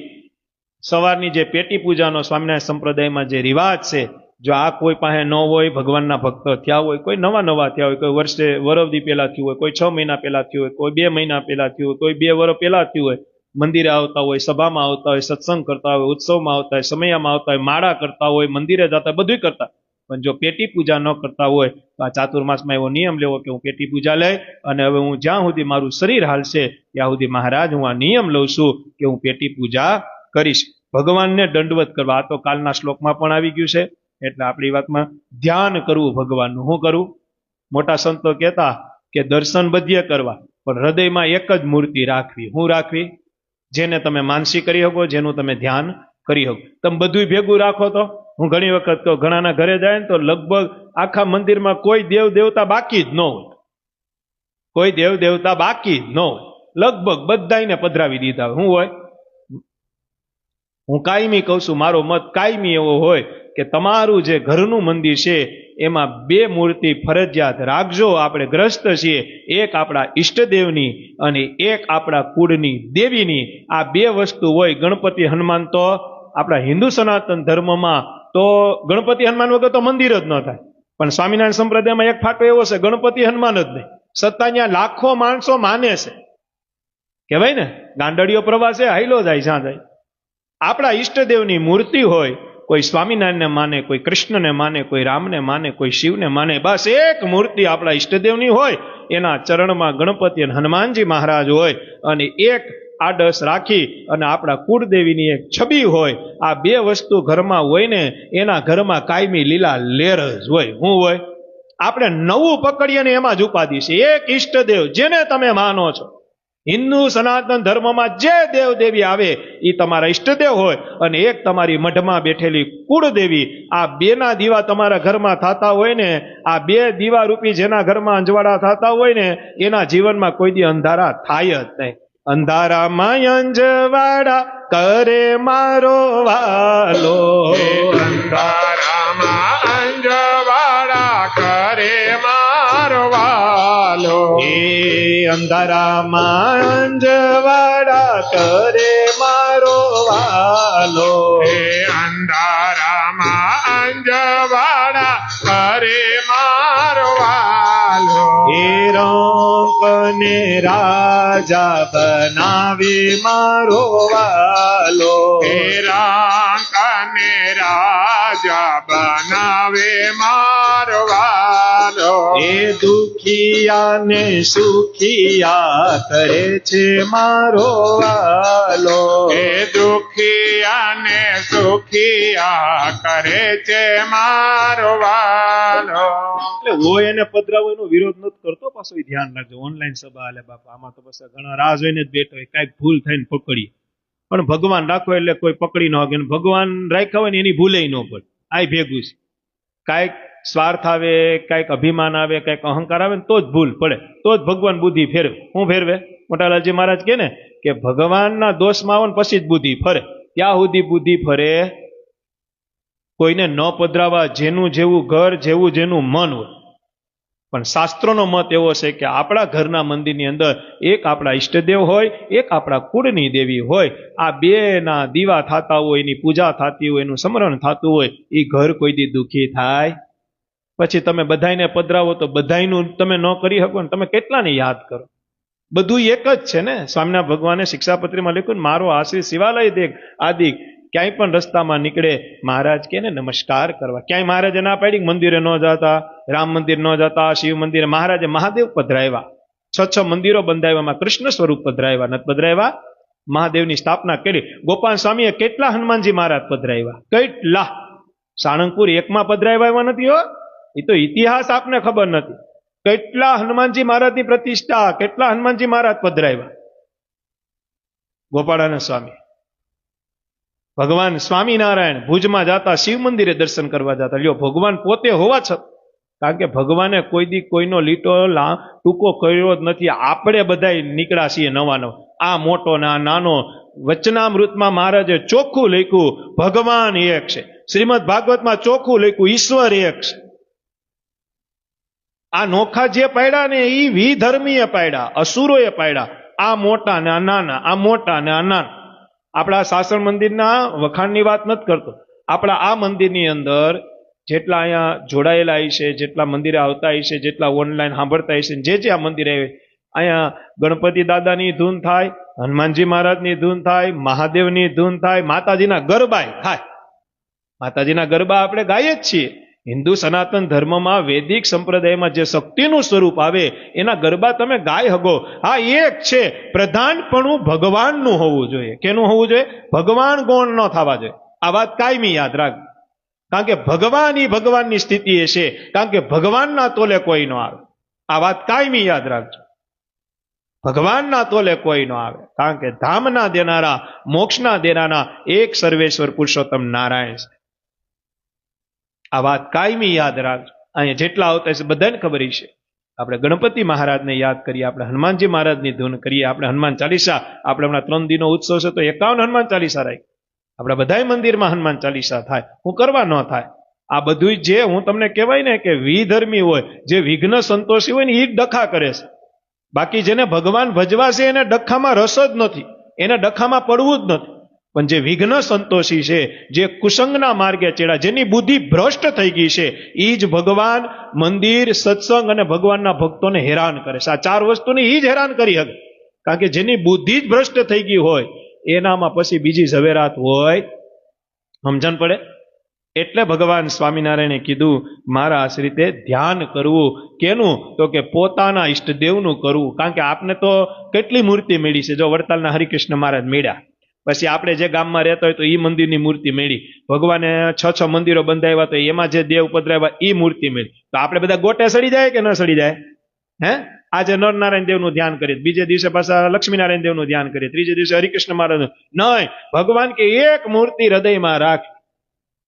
Speaker 1: સવારની જે પેટી પૂજાનો સ્વામિનારાયણ સંપ્રદાયમાં જે રિવાજ છે, જો આ કોઈ પાસે ન હોય, ભગવાનના ભક્ત થયા હોય, કોઈ નવા થયા હોય, કોઈ વર્ષે વરવદી પહેલા થયું હોય, કોઈ 6 મહિના પહેલા થયું હોય, કોઈ 2 મહિના પહેલા થયું હોય, કોઈ 2 વર્ષ પહેલા થયું હોય, મંદિરે આવતા હોય, સભામાં આવતા હોય, સત્સંગ કરતા હોય, ઉત્સવમાં આવતા હોય, સમયામાં આવતા હોય, માળા કરતા હોય, મંદિરે જતા, બધું કરતા. પણ જો પેટી પૂજા ન કરતા હોય તો આ ચાતુર્માસમાં એવો નિયમ લેવો કે હું પેટી પૂજા લઈ અને હવે હું જ્યાં સુધી મારું શરીર હાલશે ત્યાં સુધી મહારાજ હું આ નિયમ લઉં છું કે હું પેટી પૂજા કરીશ. ભગવાનને દંડવત કરવા. આ તો કાલના શ્લોકમાં પણ આવી ગયું છે. એટલે આપણી વાતમાં ધ્યાન કરવું ભગવાનનું. શું કરવું? મોટા સંતો કહેતા કે દર્શન બધે કરવા, પણ હૃદયમાં એક જ મૂર્તિ રાખવી. શું રાખવી? જેને તમે માનસી કરી શકો, જેનું તમે ધ્યાન કરી શકો. તમે બધું ભેગું રાખો તો, હું ઘણી વખત તો ઘણાના ઘરે જાય ને તો લગભગ આખા મંદિરમાં કોઈ દેવ દેવતા બાકી જ ન હોય, કોઈ દેવ દેવતા બાકી જ ન હોય, લગભગ બધાને પધરાવી દીધા હોય. શું હોય? હું કાયમી કહું છું, મારો મત કાયમી એવો હોય કે તમારું જે ઘરનું મંદિર છે એમાં 2 મૂર્તિ ફરજિયાત રાખજો. આપણે ગ્રસ્ત છીએ, એક આપણા ઈષ્ટદેવની અને એક આપણા કુળની દેવીની. આ 2 વસ્તુ હોય. ગણપતિ હનુમાન તો આપણા હિન્દુ સનાતન ધર્મમાં તો ગણપતિ હનુમાન વગર તો મંદિર જ ન થાય. પણ સ્વામિનારાયણ સંપ્રદાયમાં એક ફાટો એવો છે, ગણપતિ હનુમાન જ નહીં, છતાં ત્યાં લાખો માણસો માને છે. કહેવાય ને ગાંડડીયો પ્રવાસે હાઈલો જાય જ્યાં જાય. આપણા ઈષ્ટદેવની મૂર્તિ હોય, કોઈ સ્વામિનારાયણને માને, કોઈ કૃષ્ણને માને, કોઈ રામને માને, કોઈ શિવને માને, બસ એક મૂર્તિ આપણા ઈષ્ટદેવની હોય, એના ચરણમાં ગણપતિ અને હનુમાનજી મહારાજ હોય, અને એક આડસ રાખી અને આપણા કુળદેવીની એક છબી હોય. આ 2 વસ્તુ ઘરમાં હોય ને એના ઘરમાં કાયમી લીલા લેર જ હોય. શું હોય? આપણે નવું પકડીએ ને એમાં જ ઉપાધિ છે. એક ઈષ્ટદેવ જેને તમે માનો છો, હિન્દુ સનાતન ધર્મમાં જે દેવ દેવી આવે એ તમારા ઈષ્ટદેવ હોય, અને એક તમારી મઢમાં બેઠેલી કુળદેવી. આ 2ના દીવા તમારા ઘરમાં થતા હોય ને, આ 2 દીવા રૂપી જેના ઘરમાં અંજવાળા થતા હોય ને એના જીવનમાં કોઈ દી અંધારા થાય જ નહીં. અંધારામાં અંજવાળા કરે મારો વાલો,
Speaker 2: અંધારામાં અંજવાળા કરે મારો વાલો,
Speaker 3: એ અંધારામાં અંજવાળા કરે મારો વાલો,
Speaker 2: એ અંધારામાં અંજવાળા કરે મારો વાલો,
Speaker 3: એ રંકને રાજા બનાવે મારો વાલો,
Speaker 2: એ રાંકને રાજા બનાવે મારો વાલો,
Speaker 3: એ દુખિયાને સુખિયા કરે છે મારો વાલો,
Speaker 2: એ દુખિયાને સુખિયા કરે છે મારો વાલો.
Speaker 1: એટલે હોય એને પધરાવો એનો વિરોધ નથી કરતો. પાછો એ ધ્યાન રાખજો. ઓનલાઈન સભા હાલે બાપા, આમાં તો પછી ઘણા રાહ જોઈને જ બેઠો હોય, કાંઈક ભૂલ થઈને પકડીએ. પણ ભગવાન રાખો એટલે કોઈ પકડી ન શકે. ભગવાન રાખ્યા હોય ને એની ભૂલે ન પડે. આ ભેગું છે. કાંઈક સ્વાર્થ આવે, કાંઈક અભિમાન આવે, કાંઈક અહંકાર આવે ને તો જ ભૂલ પડે, તો જ ભગવાન બુદ્ધિ ફેરવે. શું ફેરવે? મોટાલાલજી મહારાજ કહે ને કે ભગવાનના દોષમાં આવે ને પછી જ બુદ્ધિ ફરે. ત્યાં સુધી બુદ્ધિ ફરે કોઈને ન પધરાવા, જેનું જેવું ઘર, જેવું જેનું મન હોય. પણ શાસ્ત્રોનો મત એવો છે કે આપણા ઘરના મંદિરની અંદર એક આપણા ઈષ્ટદેવ હોય, એક આપણા કુળની દેવી હોય. આ 2ના દીવા થતા હોય, એની પૂજા થતી હોય, એનું સ્મરણ થતું હોય, એ ઘર કોઈ દી દુઃખી થાય. પછી તમે બધાને પધરાવો તો બધાયનું તમે ન કરી શકો ને તમે કેટલાને યાદ કરો? બધું એક જ છે ને. સ્વામિનારાયણ ભગવાને શિક્ષાપત્રીમાં લખ્યું ને, મારો આશ્રિત શિવાલય દેખ આદિ. ક્યાંય પણ રસ્તામાં નીકળે મહારાજ કે ને નમસ્કાર કરવા. ક્યાંય મહારાજે ના પાડી મંદિરે ન જતા, રામ મંદિર ન જતા, શિવ મંદિરે. મહારાજે મહાદેવ પધરાવ્યા, 6 મંદિરો બંધાવ્યા, કૃષ્ણ સ્વરૂપ પધરાવ્યા, નથી પધરાવ્યા? મહાદેવની સ્થાપના કરી. ગોપાલ સ્વામીએ કેટલા હનુમાનજી મહારાજ પધરાવ્યા? કેટલા? સાળંગપુર 1માં પધરાવ્યા નથી હો. એ તો ઇતિહાસ આપને ખબર નથી. કેટલા હનુમાનજી મહારાજની પ્રતિષ્ઠા, કેટલા હનુમાનજી મહારાજ પધરાવ્યા. ગોપાળાનંદ સ્વામી, ભગવાન સ્વામિનારાયણ ભુજમાં જતા, શિવ મંદિરે દર્શન કરવા જતા. લ્યો, ભગવાન પોતે હોવા છતાં કારણ કે ભગવાને કોઈ દી કોઈનો લીટો ટૂંકો કર્યો જ નથી. આપણે બધા નીકળ્યા છીએ નવા નવા, આ મોટો ને આ નાનો. વચનામૃતમાં મહારાજે ચોખ્ખું લખ્યું ભગવાન એક છે. શ્રીમદ ભાગવતમાં ચોખ્ખું લખ્યું ઈશ્વર એક છે. આ નોખા જે પાડ્યા ને એ વિધર્મીએ પાડ્યા, અસુરોએ પાડ્યા. આ મોટા ને આ નાના, આ મોટા ને આ નાના. આપણા શાસન મંદિરના વખાણની વાત નથી કરતો. આપણા આ મંદિરની અંદર જેટલા અહીંયા જોડાયેલા છે, જેટલા મંદિરે આવતા છે, જેટલા ઓનલાઈન સાંભળતા છે, જે આ મંદિરે અહીંયા ગણપતિ દાદાની ધૂન થાય, હનુમાનજી મહારાજની ધૂન થાય, મહાદેવની ધૂન થાય, માતાજીના ગરબા થાય. માતાજીના ગરબા આપણે ગાઈએ જ છીએ. હિન્દુ સનાતન ધર્મમાં વૈદિક સંપ્રદાયમાં જે શક્તિનું સ્વરૂપ આવે એના ગરબા તમે ગાય હગો. આ એક છે, પ્રધાનપણું ભગવાનનું હોવું જોઈએ. કેનું હોવું જોઈએ? ભગવાન ગૌણ ન થવા જોઈએ. આ વાત કાયમી યાદ રાખજો. કારણ કે ભગવાન એ ભગવાનની સ્થિતિ એ છે, કારણ કે ભગવાનના તોલે કોઈ ન આવે. આ વાત કાયમી યાદ રાખજો. ભગવાનના તોલે કોઈ ન આવે, કારણ કે ધામના દેનારા, મોક્ષના દેનારા એક સર્વેશ્વર પુરુષોત્તમ નારાયણ છે. આ વાત કાયમી યાદ રાખજો. અહીંયા જેટલા આવતા છે બધાને ખબર છે. આપણે ગણપતિ મહારાજને યાદ કરીએ, આપણે હનુમાનજી મહારાજની ધૂન કરીએ, આપણે હનુમાન ચાલીસા, આપણે હમણાં 3 દિનો ઉત્સવ છે તો 51 હનુમાન ચાલીસા રાખી. આપણે બધાય મંદિરમાં હનુમાન ચાલીસા થાય. હું કરવા ન થાય? આ બધું જે હું તમને કહેવાય ને કે વિધર્મી હોય, જે વિઘ્ન સંતોષી હોય ને એ જ ડખા કરે છે. બાકી જેને ભગવાન ભજવા છે એને ડખામાં રસ જ નથી, એને ડખામાં પડવું જ નથી. પણ જે વિઘ્ન સંતોષી છે, જે કુસંગના માર્ગે ચેડા, જેની બુદ્ધિ ભ્રષ્ટ થઈ ગઈ છે, એ જ ભગવાન, મંદિર, સત્સંગ અને ભગવાનના ભક્તોને હેરાન કરે છે. આ 4 વસ્તુને એ જ હેરાન કરી શકે. કારણ કે જેની બુદ્ધિ જ ભ્રષ્ટ થઈ ગઈ હોય એનામાં પછી બીજી ઝવેરાત હોય, સમજણ પડે? એટલે ભગવાન સ્વામિનારાયણે કીધું મારા આ રીતે ધ્યાન કરવું. કેનું? તો કે પોતાના ઈષ્ટદેવનું કરવું. કારણ કે આપને તો કેટલી મૂર્તિ મળી છે. જો વડતાલના હરિકૃષ્ણ મહારાજ મળ્યા, પછી આપણે જે ગામમાં રહેતા હોય તો એ મંદિરની મૂર્તિ મળી. ભગવાને 6 મંદિરો બંધાવ્યા તો એમાં જે દેવ પધરાવ્યા એ મૂર્તિ મળી. તો આપણે બધા ગોટે સડી જાય કે ન સડી જાય? હે? આજે નરનારાયણ દેવનું ધ્યાન કરીએ, બીજે દિવસે પાછા લક્ષ્મીનારાયણ દેવનું ધ્યાન કરીએ, ત્રીજે દિવસે હરિકૃષ્ણ મહારાજ. નહીં, ભગવાન કે એક મૂર્તિ હૃદયમાં રાખ.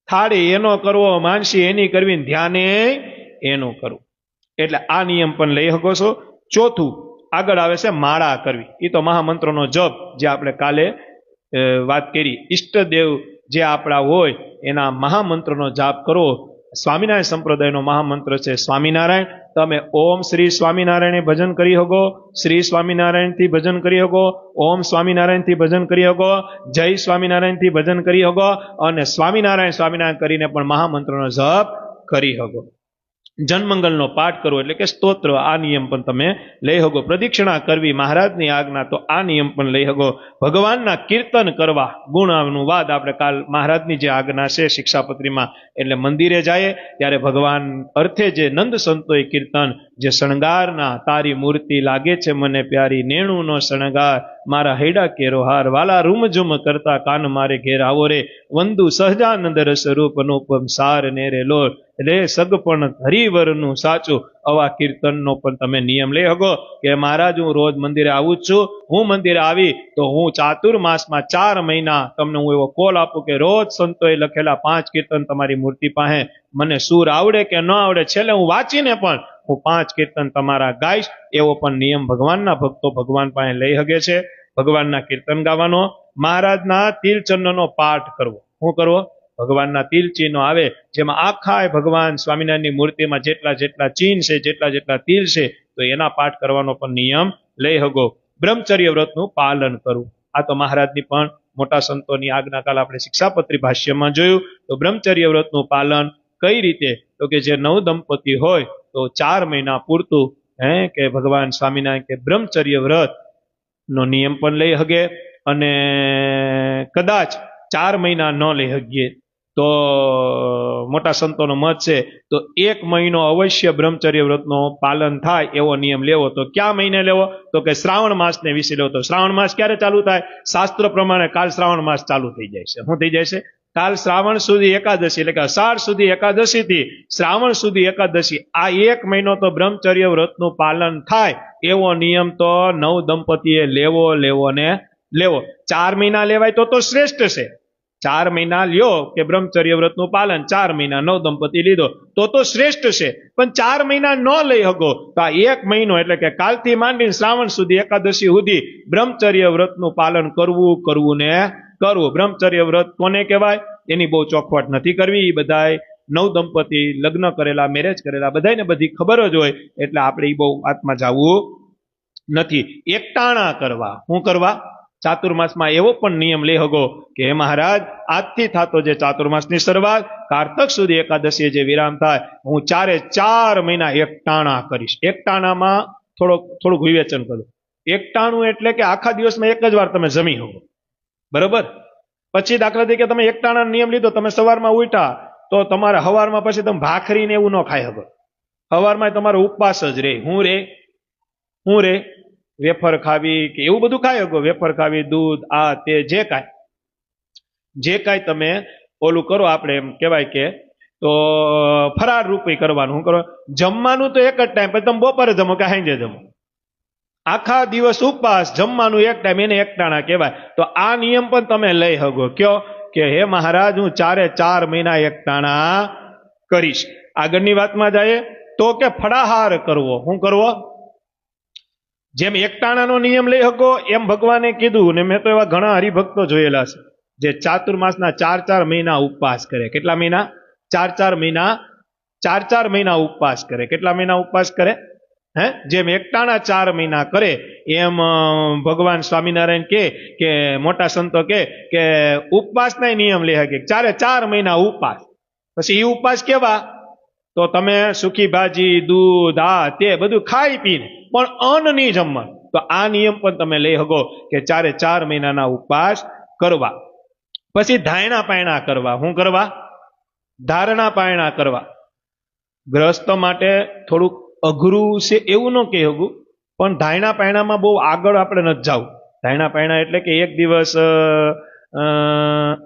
Speaker 1: થાળી એનો કરવો, માનસી એની કરવી, ધ્યાને એનું કરવું. એટલે આ નિયમ પણ લઈ શકો છો. ચોથું આગળ આવે છે માળા કરવી. એ તો મહામંત્રનો જપ, જે આપણે કાલે વાત કરી. ઈષ્ટદેવ જે આપણા હોય એના મહામંત્રનો જાપ કરો. સ્વામિનારાયણ સંપ્રદાયનો મહામંત્ર છે સ્વામિનારાયણ. તમે ઓમ શ્રી સ્વામિનારાયણ ભજન કરી શકો, શ્રી સ્વામિનારાયણથી ભજન કરી શકો, ઓમ સ્વામિનારાયણથી ભજન કરી શકો, જય સ્વામિનારાયણથી ભજન કરી શકો, અને સ્વામિનારાયણ સ્વામિનારાયણ કરીને પણ મહામંત્રનો જપ કરી શકો. જનમંગલનો પાઠ કરવો એટલે કે સ્તોત્ર, આ નિયમ પણ તમે લઈ શકો. પ્રદક્ષિણા કરવી મહારાજની આજ્ઞા, તો આ નિયમ પણ લઈ શકો. ભગવાનના કીર્તન કરવા, ગુણનું વાદ આપણે કાલ મહારાજની જે આજ્ઞા છે શિક્ષાપત્રીમાં, એટલે મંદિરે જાય ત્યારે ભગવાન અર્થે જે નંદ સંતોએ કીર્તન, જે શણગારના તારી મૂર્તિ લાગે છે મને પ્યારી, નેણુનો શણગાર મારા હૈડા કેરો હાર, વાલા રૂમઝુમ કરતા કાન મારે ઘેર આવો રે, વંદુ સહજાનંદ રસ રૂપ અનુપમ સાર ને રે લોર રે સગપણ હરિવરનું સાચું. આવા કીર્તનનો પણ તમે નિયમ લઈ શકો કે મહારાજ હું રોજ મંદિરે આવું જ છું. હું મંદિરે આવી તો હું ચાતુર્માસમાં 4 મહિના તમને હું એવો કોલ આપું કે રોજ સંતોએ લખેલા 5 કીર્તન તમારી મૂર્તિ પાસે, મને સૂર આવડે કે ન આવડે, છેલ્લે હું વાંચીને પણ હું 5 કીર્તન તમારા ગાઈશ. એવો પણ નિયમ ભગવાનના ભક્તો ભગવાન પાસે લઈ શકે છે. ભગવાનના કીર્તન ગાવાનો, મહારાજના તિલચંદનનો પાઠ કરવો. શું કરવો? ભગવાનના તિલ ચિહ્નો આવે, જેમાં આખા ભગવાન સ્વામિનારાયણની મૂર્તિમાં જેટલા જેટલા ચિહ્ન છે, જેટલા જેટલા તિલ છે, તો એના પાઠ કરવાનો પણ નિયમ લઈ શકો. બ્રહ્મચર્ય વ્રતનું પાલન કરવું. આ તો મહારાજની પણ મોટા સંતોની આજ્ઞા કાલ આપણે શિક્ષાપત્રી ભાષ્યમાં જોયું. તો બ્રહ્મચર્ય વ્રતનું પાલન કઈ રીતે? તો કે જે નવદંપતિ હોય તો 4 મહિના પૂરતું કે ભગવાન સ્વામિનારાયણ કે બ્રહ્મચર્ય વ્રત નો નિયમ પણ લઈ શકે. અને કદાચ 4 મહિના ન લઈ શકીએ તો મોટા સંતોનો મત છે તો 1 મહિનો અવશ્ય બ્રહ્મચર્ય વ્રતનો પાલન થાય એવો નિયમ લેવો. તો ક્યાં મહિને લેવો? તો કે શ્રાવણ માસને વિશે લેવો. તો શ્રાવણ માસ ક્યારે ચાલુ થાય? શાસ્ત્ર પ્રમાણે કાલ શ્રાવણ માસ ચાલુ થઈ જાય છે. શું થઈ જાય છે? કાલ શ્રાવણ સુધી એકાદશી, એટલે કે અષાઢ સુધી એકાદશી થી શ્રાવણ સુધી એકાદશી, આ 1 મહિનો તો બ્રહ્મચર્ય વ્રતનું પાલન થાય એવો નિયમ તો નવ દંપતીએ લેવો ને લેવો. 4 મહિના લેવાય તો શ્રેષ્ઠ છે. 4 મહિના લ્યો કે બ્રહ્મચર્ય વ્રતનું પાલન, 4 મહિના નવ દંપતિ લીધો તો શ્રેષ્ઠ છે. પણ 4 મહિના ન લઈ શકો તો આ 1 મહિનો એટલે કે કાલથી માંડીને શ્રાવણ સુધી, એકાદશી સુધી બ્રહ્મચર્ય વ્રતનું પાલન કરવું ને કરવું. બ્રહ્મચર્ય વ્રત કોને કહેવાય? એની બહુ ચોખવટ નથી કરવી. એ બધાય નવ દંપતિ, લગ્ન કરેલા, મેરેજ કરેલા, બધાને બધી ખબર જ હોય, એટલે આપણે એ બહુ આત્મા જવું નથી. એકટાણા કરવા. શું કરવા? ચાતુર્માસમાં એવો પણ નિયમ લઈ હગો કે હે મહારાજ, આજથી થતો જે ચાતુર્માસની શરૂઆત કારતક સુધી એકાદશી જે વિરામ થાય, હું 4 મહિના એકટાણા કરીશ. એકટાણામાં થોડુંક વિવેચન કરું. એકટાણું એટલે કે આખા દિવસમાં એક જ વાર તમે જમી હો, બરોબર? પછી દાખલા તરીકે તમે એકટાણા નિયમ લીધો, તમે સવારમાં ઉઠ્યા તો તમારે સવારમાં પછી તમે ભાખરી ને એવું ન ખાઈ શકો. સવારમાં તમારો ઉપવાસ જ રે. હું રે વેફર ખાવી કે એવું બધું ખાઈ શકો. વેફર ખાવી, દૂધ, આ તે જે કાંઈ તમે ઓલું કરો, આપણે એમ કહેવાય કે તો ફરાર રૂપી કરવાનું. શું કરો? જમવાનું તો એક જ ટાઈમ, પછી તમે બપોરે જમો કે સાંજે જમો. આખા દિવસ ઉપવાસ, જમવાનું એક ટાઈમ, એને એકટાણા કહેવાય. તો આ નિયમ પણ તમે લઈ શકો. કયો કે હે મહારાજ, હું 4 મહિના એકટાણા કરીશ. આગળની વાતમાં જાય તો કે ફળાહાર કરવો. શું કરવો? જેમ એકટાણાનો નિયમ લઈ શકો એમ ભગવાને કીધું ને. મેં તો એવા ઘણા હરિભક્તો જોયેલા છે જે ચાતુર્માસના 4 મહિના ઉપવાસ કરે. કેટલા મહિના? 4 મહિના. 4 મહિના ઉપવાસ કરે. કેટલા મહિના ઉપવાસ કરે? જેમ એકટાણા 4 મહિના કરે એમ ભગવાન સ્વામિનારાયણ કે મોટા સંતો કે ઉપવાસના નિયમ લે કે 4 મહિના ઉપવાસ. પછી એ ઉપવાસ કેવા? તો તમે સુકી ભાજી, દૂધ, આ તે બધું ખાઈ પીને, પણ અન્ન નહીં જમવાનું. તો આ નિયમ પણ તમે લઈ શકો કે 4 મહિનાના ઉપવાસ કરવા. પછી ધાયણા પાયણા કરવા. શું કરવા? ધારણા પાયણા કરવા. ગ્રસ્ત માટે થોડુંક અઘરું છે એવું ન કહી શકું, પણ ધાયણા પાયણામાં બહુ આગળ આપણે નથી જવું. ધાયણા પાયણા એટલે કે એક દિવસ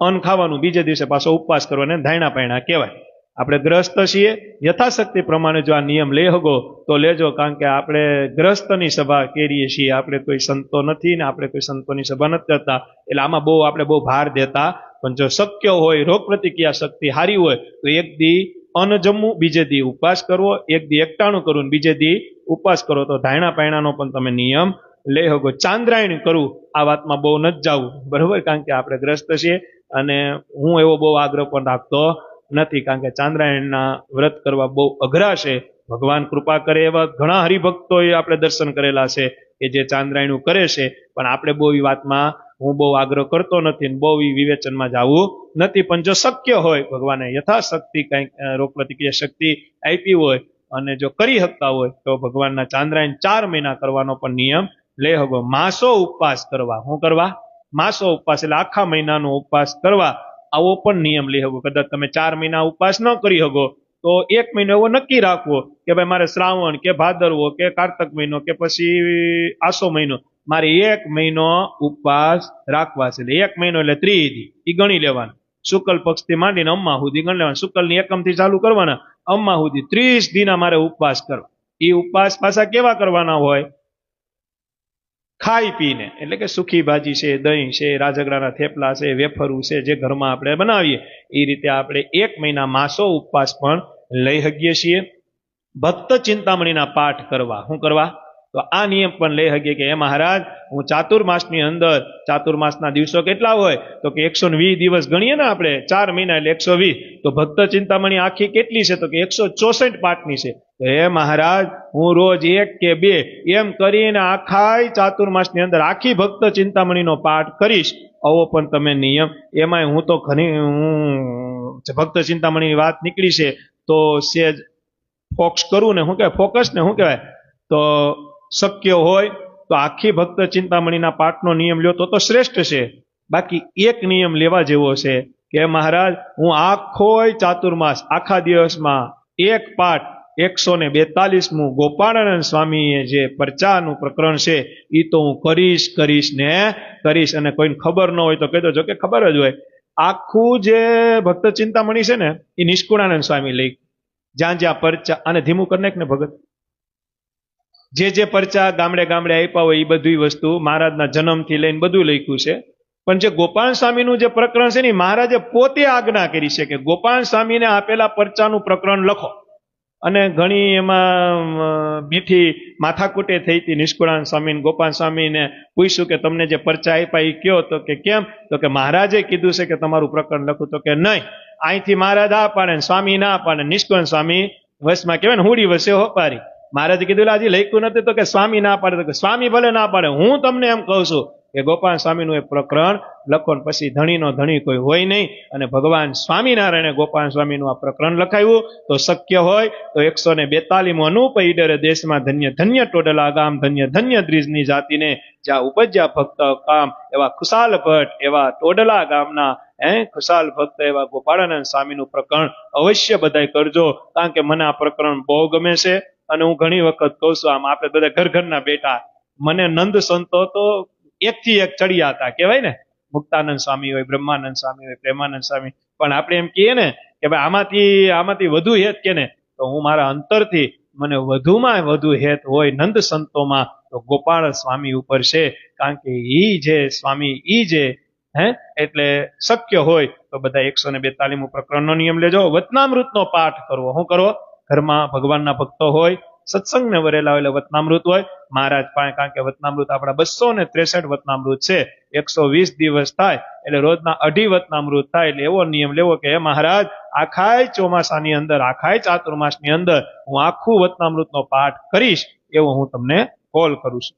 Speaker 1: અન્ન ખાવાનું, બીજે દિવસે પાછો ઉપવાસ કરવાનો, ધાયણા પાયણા કહેવાય. આપણે ગ્રસ્ત છીએ, યથાશક્તિ પ્રમાણે જો આ નિયમ લઈ શકો તો લેજો. કારણ કે આપણે ગ્રસ્તની સભા કરીએ છીએ, આપણે કોઈ સંતો નથી ને આપણે કોઈ સંતોની સભા નથી કરતા, એટલે આમાં આપણે બહુ ભાર દેતા. પણ જો શક્ય હોય, રોગ પ્રતિક્રિયા શક્તિ સારી હોય તો એક દી અન્ન જમવું, બીજે દી ઉપવાસ કરવો, એક દી એકટાણું કરવું ને બીજે દી ઉપવાસ કરો. તો ધાયણા પાયણાનો પણ તમે નિયમ લઈ શકો. ચાંદ્રાયણ કરવું, આ વાતમાં બહુ નથી જવું, બરોબર? કારણ કે આપણે ગ્રસ્ત છીએ અને હું એવો બહુ આગ્રહ પણ રાખતો નથી. કારણ કે ચાંદ્રાયણના વ્રત કરવા બહુ અઘરા છે. ભગવાન કૃપા કરે એવા ઘણા હરિભક્તોએ આપણે દર્શન કરેલા છે કે જે ચાંદ્રાયણું કરે છે. પણ આપણે બહુ એ વાતમાં હું બહુ આગ્રહ કરતો નથી, બહુ એ વિવેચનમાં જવું નથી. પણ જો શક્ય હોય, ભગવાને યથાશક્તિ કંઈક રોગ પ્રતિક્રિયા શક્તિ આપી હોય અને જો કરી શકતા હોય તો ભગવાનના ચાંદ્રાયણ 4 મહિના કરવાનો પણ નિયમ લઈ શકો. માસો ઉપવાસ કરવા. શું કરવા? માસો ઉપવાસ એટલે આખા મહિનાનો ઉપવાસ કરવા. આવો પણ નિયમ લઈ શકો. કદાચ તમે 4 મહિના ઉપવાસ ન કરી શકો તો 1 મહિનો એવો નક્કી રાખવો કે ભાઈ મારે શ્રાવણ કે ભાદરવો કે કાર્તક મહિનો કે પછી આસો મહિનો, મારે 1 મહિનો ઉપવાસ રાખવા છે. એટલે 1 મહિનો એટલે 30 દી એ ગણી લેવાનું. શુક્લ પક્ષથી માંડીને અમ્મા સુધી ગણી લેવાનું. શુક્લની એકમથી ચાલુ કરવાના, અમ્મા સુધી 30 દીના મારે ઉપવાસ કરવા. એ ઉપવાસ પાછા કેવા કરવાના હોય? ખાઈ પીને, એટલે કે સુખી ભાજી છે, દહીં છે, રાજગરાના થેપલા છે, વેફરું છે, જે ઘરમાં આપણે બનાવીએ એ રીતે આપણે 1 મહિના માસો ઉપવાસ પણ લઈ શકીએ છીએ. ભક્ત ચિંતામણીના પાઠ કરવા. શું કરવા? તો આ નિયમ પણ લઈ શકીએ કે હે મહારાજ, હું ચાતુર્માસની અંદર, ચાતુર્માસના દિવસો કેટલા હોય તો કે 120 દિવસ ગણીએ ને આપણે, 4 મહિના એટલે 120. તો ભક્ત ચિંતામણી આખી કેટલી છે તો કે 164 પાઠની છે. તો હે મહારાજ, હું રોજ 1 કે 2 એમ કરીને આખા ચાતુર્માસની અંદર આખી ભક્ત ચિંતામણીનો પાઠ કરીશ. આવો પણ તમે નિયમ. એમાંય હું તો ભક્ત ચિંતામણીની વાત નીકળી છે તો સેજ ફોકસ કરું ને, શું કહેવાય, ફોકસ ને શું કહેવાય, તો શક્ય હોય તો આખી ભક્ત ચિંતામણીના પાઠનો નિયમ લ્યો તો શ્રેષ્ઠ છે. બાકી એક નિયમ લેવા જેવો છે કે મહારાજ, હું આખો ચાતુર્માસ આખા દિવસમાં એક પાઠ 142મું ગોપાળાનંદ સ્વામીએ જે પરચાનું પ્રકરણ છે એ તો હું કરીશ ને કરીશ. અને કોઈને ખબર ન હોય તો કહી દો, જો કે ખબર જ હોય. આખું જે ભક્ત ચિંતામણી છે ને એ નિષ્કુળાનંદ સ્વામી લઈ, જ્યાં જ્યાં પરચા, અને ધીમું કરી નાખ ને ભગત, જે પરચા ગામડે ગામડે આપ્યા હોય એ બધી વસ્તુ મહારાજના જન્મથી લઈને બધું લખ્યું છે. પણ જે ગોપાલ સ્વામીનું જે પ્રકરણ છે ને મહારાજે પોતે આજ્ઞા કરી છે કે ગોપાલ સ્વામીને આપેલા પરચાનું પ્રકરણ લખો. અને ઘણી એમાં મીઠી માથાકૂટે થઈ હતી. નિષ્કુળાનંદ સ્વામી ગોપાલ સ્વામીને પૂછ્યું કે તમને જે પરચા આપ્યા એ કયો? તો કે કેમ? તો કે મહારાજે કીધું છે કે તમારું પ્રકરણ લખું. તો કે નહીં, અહીંથી મહારાજ આ પાડે ને સ્વામી ના પાડે. નિષ્કુળાનંદ સ્વામી વસમાં કહેવાય ને હુડી વસે હોપારી. મહારાજે કીધું હજી લખ્યું નથી. તો કે સ્વામી ના પાડે. તો કે સ્વામી ભલે ના પાડે, હું તમને એમ કહું છું કે ગોપાલ સ્વામીનું એક પ્રકરણ લખો. ને પછી ધણીનો ધણી કોઈ હોય નહીં. અને ભગવાન સ્વામિનારાયણે ગોપાલ સ્વામીનું આ પ્રકરણ લખાયું. તો શક્ય હોય તો 142 અનુપ ઈડરે દેશમાં ધન્ય ધન્ય ટોડલા ગામ, ધન્ય ધન્ય દ્રિજની જાતિને જ્યાં ઉપજ્યા ભક્ત કામ, એવા ખુશાલ ભટ્ટ એવા ટોડલા ગામના ખુશાલ ભક્ત એવા ગોપાળાનંદ સ્વામીનું પ્રકરણ અવશ્ય બધાય કરજો. કારણ કે મને આ પ્રકરણ બહુ ગમે છે. અને હું ઘણી વખત કહું છું, આમ આપણે બધા ઘર ઘરના બેટા, મને નંદ સંતો તો એકથી એક ચડિયા હતા કહેવાય ને. મુક્તાનંદ સ્વામી હોય, બ્રહ્માનંદ સ્વામી હોય, પ્રેમાનંદ સ્વામી. પણ આપણે એમ કહીએ ને કે ભાઈ આમાંથી વધુ હેત કે ને, તો હું મારા અંતરથી મને વધુમાં વધુ હેત હોય નંદ સંતોમાં તો ગોપાળ સ્વામી ઉપર છે. કારણ કે ઈ જે સ્વામી ઈ જે એટલે શક્ય હોય તો બધા 142 પ્રકરણનો નિયમ લેજો. વચનામૃતનો પાઠ કરવો. શું કરવો? ઘરમાં ભગવાનના ભક્તો હોય, સત્સંગને વરેલા હોય એટલે વચનામૃત હોય મહારાજ પાસે. કારણ કે વચનામૃત આપણા 263 વચનામૃત છે. 120 દિવસ થાય એટલે રોજના 2.5 વચનામૃત થાય. એટલે એવો નિયમ લેવો કે હે મહારાજ, આખાય ચોમાસાની અંદર, આખાય ચાતુર્માસની અંદર હું આખું વચનામૃતનો પાઠ કરીશ, એવો હું તમને કોલ કરું છું.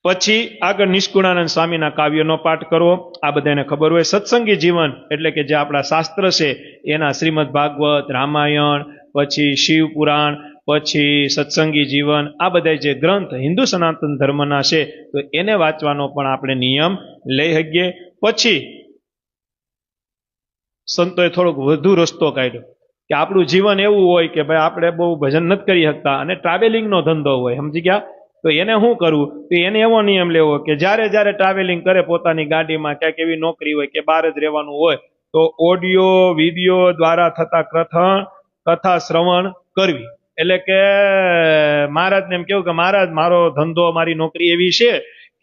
Speaker 1: પછી આગળ નિષ્કુળાનંદ સ્વામીના કાવ્યનો પાઠ કરવો. આ બધાને ખબર હોય. સત્સંગી જીવન એટલે કે જે આપણા શાસ્ત્ર છે એના શ્રીમદ ભાગવત, રામાયણ, પછી શિવ પુરાણ, પછી સત્સંગી જીવન, આ બધા જે ગ્રંથ હિન્દુ સનાતન ધર્મના છે તો એને વાંચવાનો પણ આપણે નિયમ લઈ શકીએ. પછી સંતોએ થોડોક વધુ રસ્તો કાઢ્યો કે આપણું જીવન એવું હોય કે ભાઈ આપણે બહુ ભજન નથી કરી શકતા અને ટ્રાવેલિંગનો ધંધો હોય, સમજી ગયા? તો એને શું કરવું? તો એને એવો નિયમ લેવો કે જ્યારે જ્યારે ટ્રાવેલિંગ કરે પોતાની ગાડીમાં, ક્યાંક એવી નોકરી હોય કે બહાર જ રહેવાનું હોય, તો ઓડિયો વિડીયો દ્વારા થતા કથા શ્રવણ કરવી. એટલે કે મહારાજને એમ કેવું કે મહારાજ, મારો ધંધો, મારી નોકરી એવી છે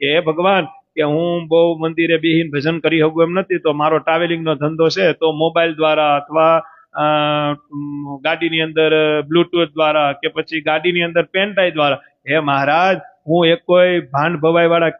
Speaker 1: કે ભગવાન કે હું બહુ મંદિરે બેહીને ભજન કરી શકું એમ નથી, તો મારો ટ્રાવેલિંગનો ધંધો છે, તો મોબાઈલ દ્વારા અથવા ગાડીની અંદર બ્લુટૂથ દ્વારા કે પછી ગાડીની અંદર પેનડ્રાઈવ દ્વારા, હે મહારાજ હું એક કોઈ ભાંડ ભવાઈ વાળા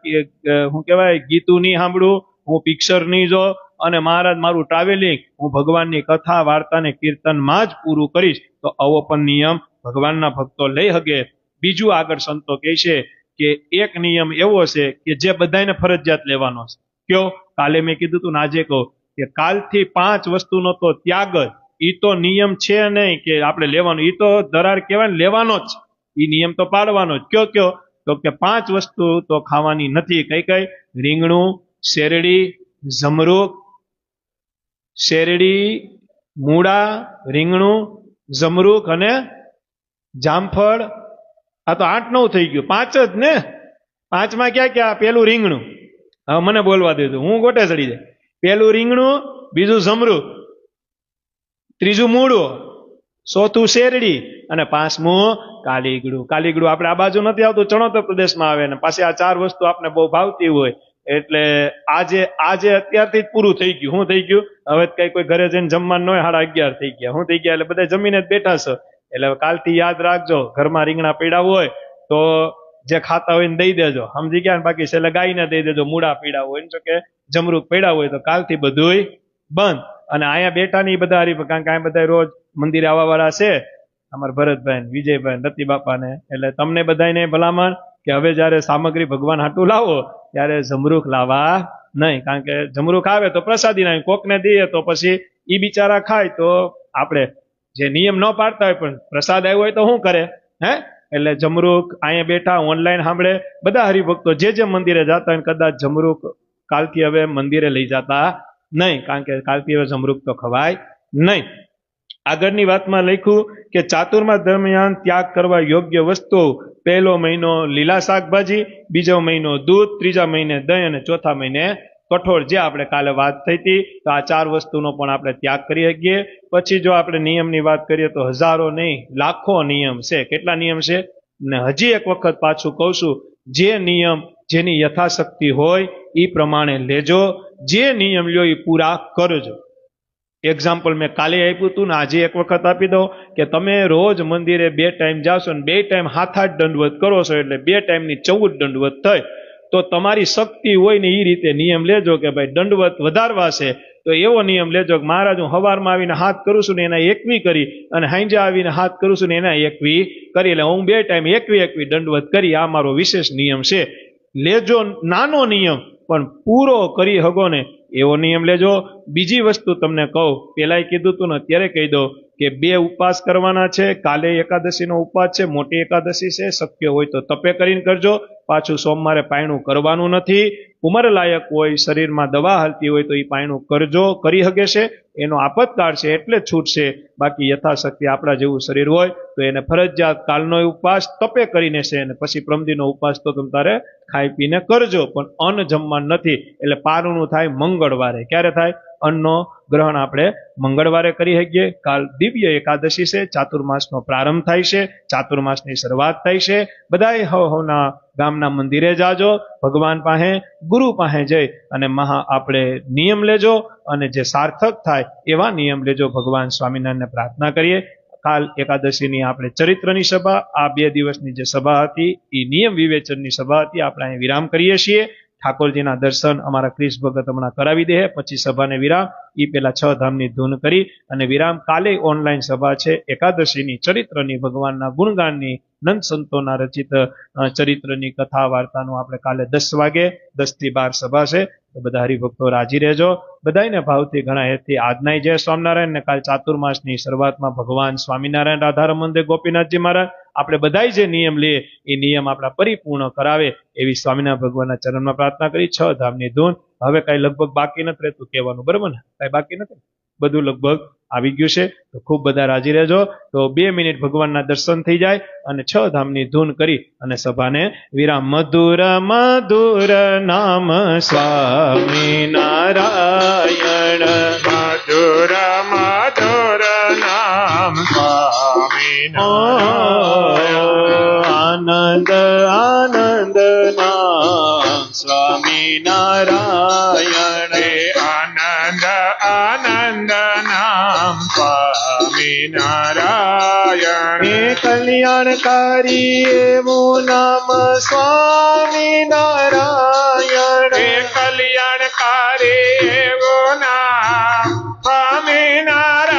Speaker 1: શું કહેવાય ગીતું નહીં સાંભળું, હું પિક્ચર નહીં જો, અને મહારાજ મારું ટ્રાવેલિંગ હું ભગવાનની કથા વાર્તા ને કીર્તનમાં જ પૂરું કરીશ. તો આવો પણ નિયમ ભગવાનના ભક્તો લઈ શકે. બીજું આગળ સંતો કહે છે કે એક નિયમ એવો છે કે જે બધાને ફરજિયાત લેવાનો છે. કયો? કાલે મેં કીધું તું ને આજે કહું કે કાલથી 5 વસ્તુનો તો ત્યાગ જ. ઈ તો નિયમ છે નહીં કે આપણે લેવાનો, ઈ તો દરાર કહેવાય ને, લેવાનો જ. ઈ નિયમ તો પાડવાનો જ. કયો? તો કે 5 વસ્તુ તો ખાવાની નથી. કઈ કઈ? રીંગણું, શેરડી, જમરૂખ, શેરડી, મૂળા, રીંગણું, જમરૂખ અને જામફળ. આ તો 8-9 થઈ ગયું. 5 જ ને. 5માં ક્યાં? પેલું રીંગણું. હવે મને બોલવા દેજો, હું ગોટે ચડી જાય. પેલું રીંગણું, બીજું જમરૂખ, ત્રીજું મૂળું, ચોથું શેરડી અને 5મું કાલીગડું. કાલીગડું આપણે આ બાજુ નથી આવતું, ચણોતર પ્રદેશમાં આવે ને પાછી આ 4 વસ્તુ આપણે બહુ ભાવતી હોય. એટલે આજે અત્યારથી જ પૂરું થઈ ગયું. શું થઈ ગયું? હવે કઈ કોઈ ઘરે જઈને જમવાનું હોય, 11:30 થઈ ગયા. શું થઈ ગયા? એટલે બધા જમીને જ બેઠા છો. એટલે કાલથી યાદ રાખજો, ઘરમાં રીંગણા પીડા હોય તો જે ખાતા હોય ને દઈ દેજો, સમજી ગયા ને? બાકી છેલ્લે ગાયને દઈ દેજો. મૂળા પીડા હોય ને કે જમરૂખ પીડા હોય તો કાલથી બધુંય બંધ. અને અહીંયા બેઠા ની બધા હરીફ, કારણ કે અહીંયા બધા રોજ મંદિરે આવવા વાળા છે, અમારા ભરતભાઈ, વિજયભાઈ, રતિ બાપા ને. એટલે તમને બધાને ભલામણ કે હવે જયારે સામગ્રી ભગવાન હાટું લાવો ત્યારે જમરૂખ લાવવા નહીં. કારણ કે જમરૂખ આવે તો પ્રસાદી ના, કોકને દઈએ તો પછી ઈ બિચારા ખાય તો આપણે જે નિયમ ન પાડતા હોય પણ પ્રસાદ આવ્યો હોય તો શું કરે? એટલે જમરૂખ અહીંયા બેઠા ઓનલાઈન સાંભળે બધા હરિભક્તો જે મંદિરે જતા હોય કદાચ જમરૂખ કાલથી હવે મંદિરે લઈ જતા નહીં. કારણ કે કાલથી હવે જમરૂખ તો ખવાય નહીં. આગળની વાતમાં લખ્યું કે ચાતુર્માસ દરમિયાન ત્યાગ કરવા યોગ્ય વસ્તુ: 1 મહિનો લીલા શાકભાજી, 2 મહિનો દૂધ, 3 મહિને દહીં અને 4 મહિને કઠોળ. જે આપણે કાલે વાત થઈ હતી, તો આ 4 વસ્તુનો પણ આપણે ત્યાગ કરી શકીએ. પછી જો આપણે નિયમની વાત કરીએ તો હજારો નહીં લાખો નિયમ છે. કેટલા નિયમ છે? ને હજી એક વખત પાછું કહું છું જે નિયમ જેની યથાશક્તિ હોય એ પ્રમાણે લેજો, જે નિયમ લ્યો એ પૂરા કરજો. એક્ઝામ્પલ મેં કાલે આપ્યું હતું ને આજે એક વખત આપી દો કે તમે રોજ મંદિરે 2 ટાઈમ જાશો ને 2 ટાઈમ 7-8 દંડવત કરો છો એટલે 2 ટાઈમની 14 દંડવત થઈ. તો તમારી શક્તિ હોય ને એ રીતે નિયમ લેજો કે ભાઈ દંડવત વધારવા છે તો એવો નિયમ લેજો કે મહારાજ હું સવારમાં આવીને હાથ કરું છું ને એના 21 કરી અને સાંજે આવીને હાથ કરું છું ને એના 21 કરી, એટલે હું 2 ટાઈમ 21 દંડવત કરી, આ મારો વિશેષ નિયમ છે. લેજો નાનો નિયમ પણ પૂરો કરી હગો ને એવો નિયમ લેજો. બીજી વસ્તુ તમને કહું, પેલાય કીધું હતું ને અત્યારે કહી દો કે 2 ઉપવાસ કરવાના છે. કાલે એકાદશીનો ઉપવાસ છે, મોટી એકાદશી છે, શક્ય હોય તો તપે કરીને કરજો. પાછું સોમવારે પાયણું કરવાનું નથી. ઉંમર લાયક હોય, શરીરમાં દવા હાલતી હોય તો એ પાયણું કરજો, કરી શકે છે. એનો આપતકાળ છે એટલે જ છૂટ છે. બાકી યથાશક્તિ આપણા જેવું શરીર હોય તો એને ફરજિયાત કાલનો ઉપવાસ તપે કરીને છે અને પછી પ્રમદીનો ઉપવાસ તો તમે તારે ખાઈ પીને કરજો, પણ અન્ન જમવાનું નથી. એટલે પારણું થાય મંગળવારે. ક્યારે થાય? અન્નનો ગ્રહણ આપણે મંગળવારે કરી શકીએ. કાલ દિવ્ય એકાદશી છે, ચાતુર્માસનો પ્રારંભ થાય છે, ચાતુર્માસની શરૂઆત થાય છે. બધાય હવના ગામના મંદિરે જાજો, ભગવાન પાસે ગુરુ પાસે જઈ અને આપણે નિયમ લેજો અને જે સાર્થક થાય એવા નિયમ લેજો. ભગવાન સ્વામિનારાયણને પ્રાર્થના કરીએ. કાલ એકાદશીની આપણે ચરિત્રની સભા, આ 2 દિવસની જે સભા હતી એ નિયમ વિવેચનની સભા હતી. આપણે અહીં વિરામ કરીએ છીએ. ઠાકોરજીના દર્શન અમારા ક્રિશ ભગત હમણાં કરાવી દે, પછી સભાને વિરામ. એ પેલા 6 ધામની ધૂન કરી અને વિરામ. કાલે ઓનલાઈન સભા છે એકાદશીની ચરિત્રની, ભગવાનના ગુણગાનની, નંદ સંતોના રચિત ચરિત્રની કથા વાર્તાનું આપણે કાલે 10 વાગે 10 થી 12 સભા છે. તો બધા હરિભક્તો રાજી રહેજો. બધાને ભાવથી ઘણા હેતથી આજનાય જય સ્વામિનારાયણ. ને કાલ ચાતુર્માસની શરૂઆતમાં ભગવાન સ્વામિનારાયણ, રાધારમણ દેવ, ગોપીનાથજી મહારાજ આપણે બધાય જે નિયમ લઈએ એ નિયમ આપણા પરિપૂર્ણ કરાવે એવી સ્વામિનારાયણ ભગવાનના ચરણમાં પ્રાર્થના કરી. 6 ધામની ધૂન. હવે કઈ લગભગ બાકી નથી રહેતું કહેવાનું, બરાબર ને? કઈ બાકી નથી, બધું લગભગ આવી ગયું છે. તો ખૂબ બધા રાજી રહેજો. તો 2 મિનિટ ભગવાનના દર્શન થઈ જાય અને 6 ધામની ધૂન કરી અને સભાને વિરામ. મધુર મધુર નામ સ્વામિનારાયણ,
Speaker 2: મધુર મધુર નામ સ્વામિનારાયણ,
Speaker 3: આનંદ આનંદ નામ સ્વામિનારાયણ,
Speaker 2: આનંદ આનંદ નામ સ્વામિનારાયણ,
Speaker 3: કલ્યાણકારી એવું નામ સ્વામિનારાયણ,
Speaker 2: કલ્યાણકારી એવું નામ સ્વામિનારાયણ,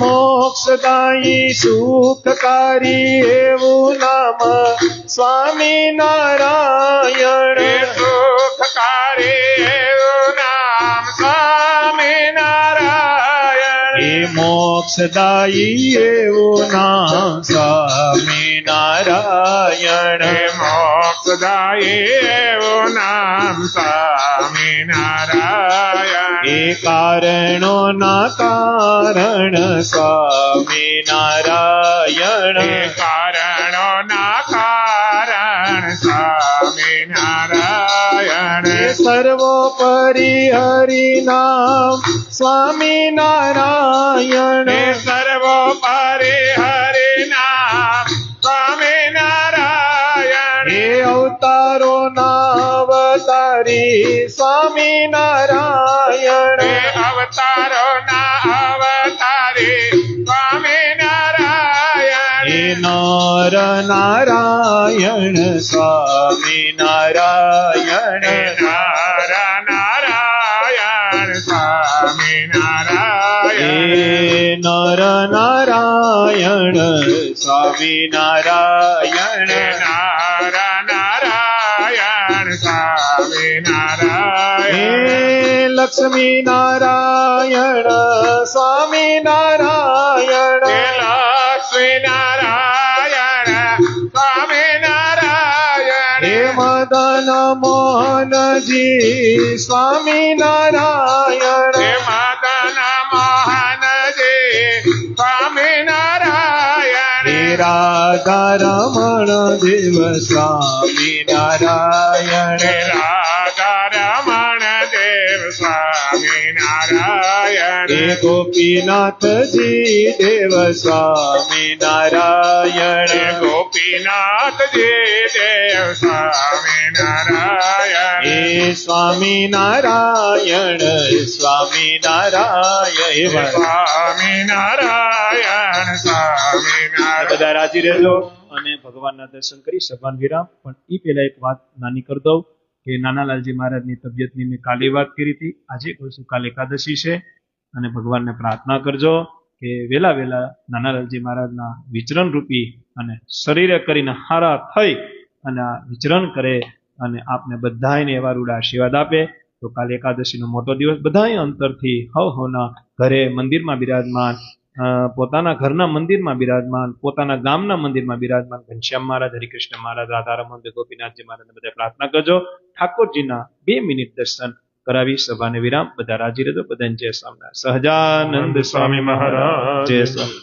Speaker 3: મોક્ષદાયી સુખકારી એવું નામ સ્વામિનારાયણ,
Speaker 2: સુખકારી એવું નામ સ્વામિનારાયણ,
Speaker 3: મોક્ષદાયી એવું નામ સ્વામિનારાયણ,
Speaker 2: મોક્ષદાયી એવું નામ સ્વામિનારાયણ,
Speaker 3: કારણો ના કારણ સ્વામિનારાયણ,
Speaker 2: કારણો ના કારણ સ્વામિનારાયણ,
Speaker 3: સર્વોપરી હરિ નામ સ્વામિનારાયણ,
Speaker 2: સર્વોપરી હરિ નામ સ્વામિનારાયણ,
Speaker 3: અવતારો ના અવતારી સ્વામિનારાયણ,
Speaker 2: અવતારો ના અવતારી સ્વામિનારાયણ,
Speaker 3: નર નારાયણ સ્વામિનારાયણ,
Speaker 2: નર નારાયણ સ્વામિનારાયણ,
Speaker 3: નર નારાયણ સ્વામિનારાયણ,
Speaker 2: નર નારાયણ સ્વામિનારાયણ,
Speaker 3: લક્ષ્મી નારાયણ સ્વામિનારાયણ,
Speaker 2: લક્ષ્મી નારાયણ સ્વામિનારાયણ,
Speaker 3: મદન મોહનજી સ્વામિનારાયણ,
Speaker 2: મદન મોહનજી સ્વામિનારાયણ,
Speaker 3: રાધા રમણ દેવ સ્વામિનારાયણ,
Speaker 2: રાધા રમણ દેવ સ્વામિનારાયણ,
Speaker 3: ગોપીનાથજી દેવ સ્વામિનારાયણ,
Speaker 2: ગોપીનાથજી દેવ સ્વામિનારાયણ
Speaker 3: હે સ્વામિનારાયણ સ્વામિનારાયણ હે મહારાજ.
Speaker 2: સ્વામિનારાયણ સ્વામિનારાયણ
Speaker 1: બધા રાજી રહેજો અને ભગવાનના દર્શન કરી સભાન વિરામ. પણ એ પહેલા એક વાત નાની કરી દઉં કે નાનાલાલજી મહારાજની તબિયતની મેં કાલે વાત કરી હતી, આજે કહું છું કાલે એકાદશી છે અને ભગવાનને પ્રાર્થના કરજો કે વેલા વેલા નાનાલાલજી મહારાજના વિચરણ રૂપી અને શરીરે કરીને હારા થઈ અને આ વિચરણ કરે અને આપને બધાને એવા રૂડા આશીર્વાદ આપે. તો કાલે એકાદશીનો મોટો દિવસ બધાય અંતરથી હવના ઘરે મંદિરમાં બિરાજમાન, પોતાના ઘરના મંદિરમાં બિરાજમાન, પોતાના ગામના મંદિરમાં બિરાજમાન ઘનશ્યામ મહારાજ, હરિકૃષ્ણ મહારાજ, રાધારમણ, ગોપીનાથજી મહારાજને બધા પ્રાર્થના કરજો. ઠાકોરજીના 2 મિનિટ દર્શન કરાવી સભાને વિરામ. બધા રાજી રહેજો. બધાને જય સ્વામિનારાયણ. સહજાનંદ સ્વામી મહારાજ જય સ્વામી.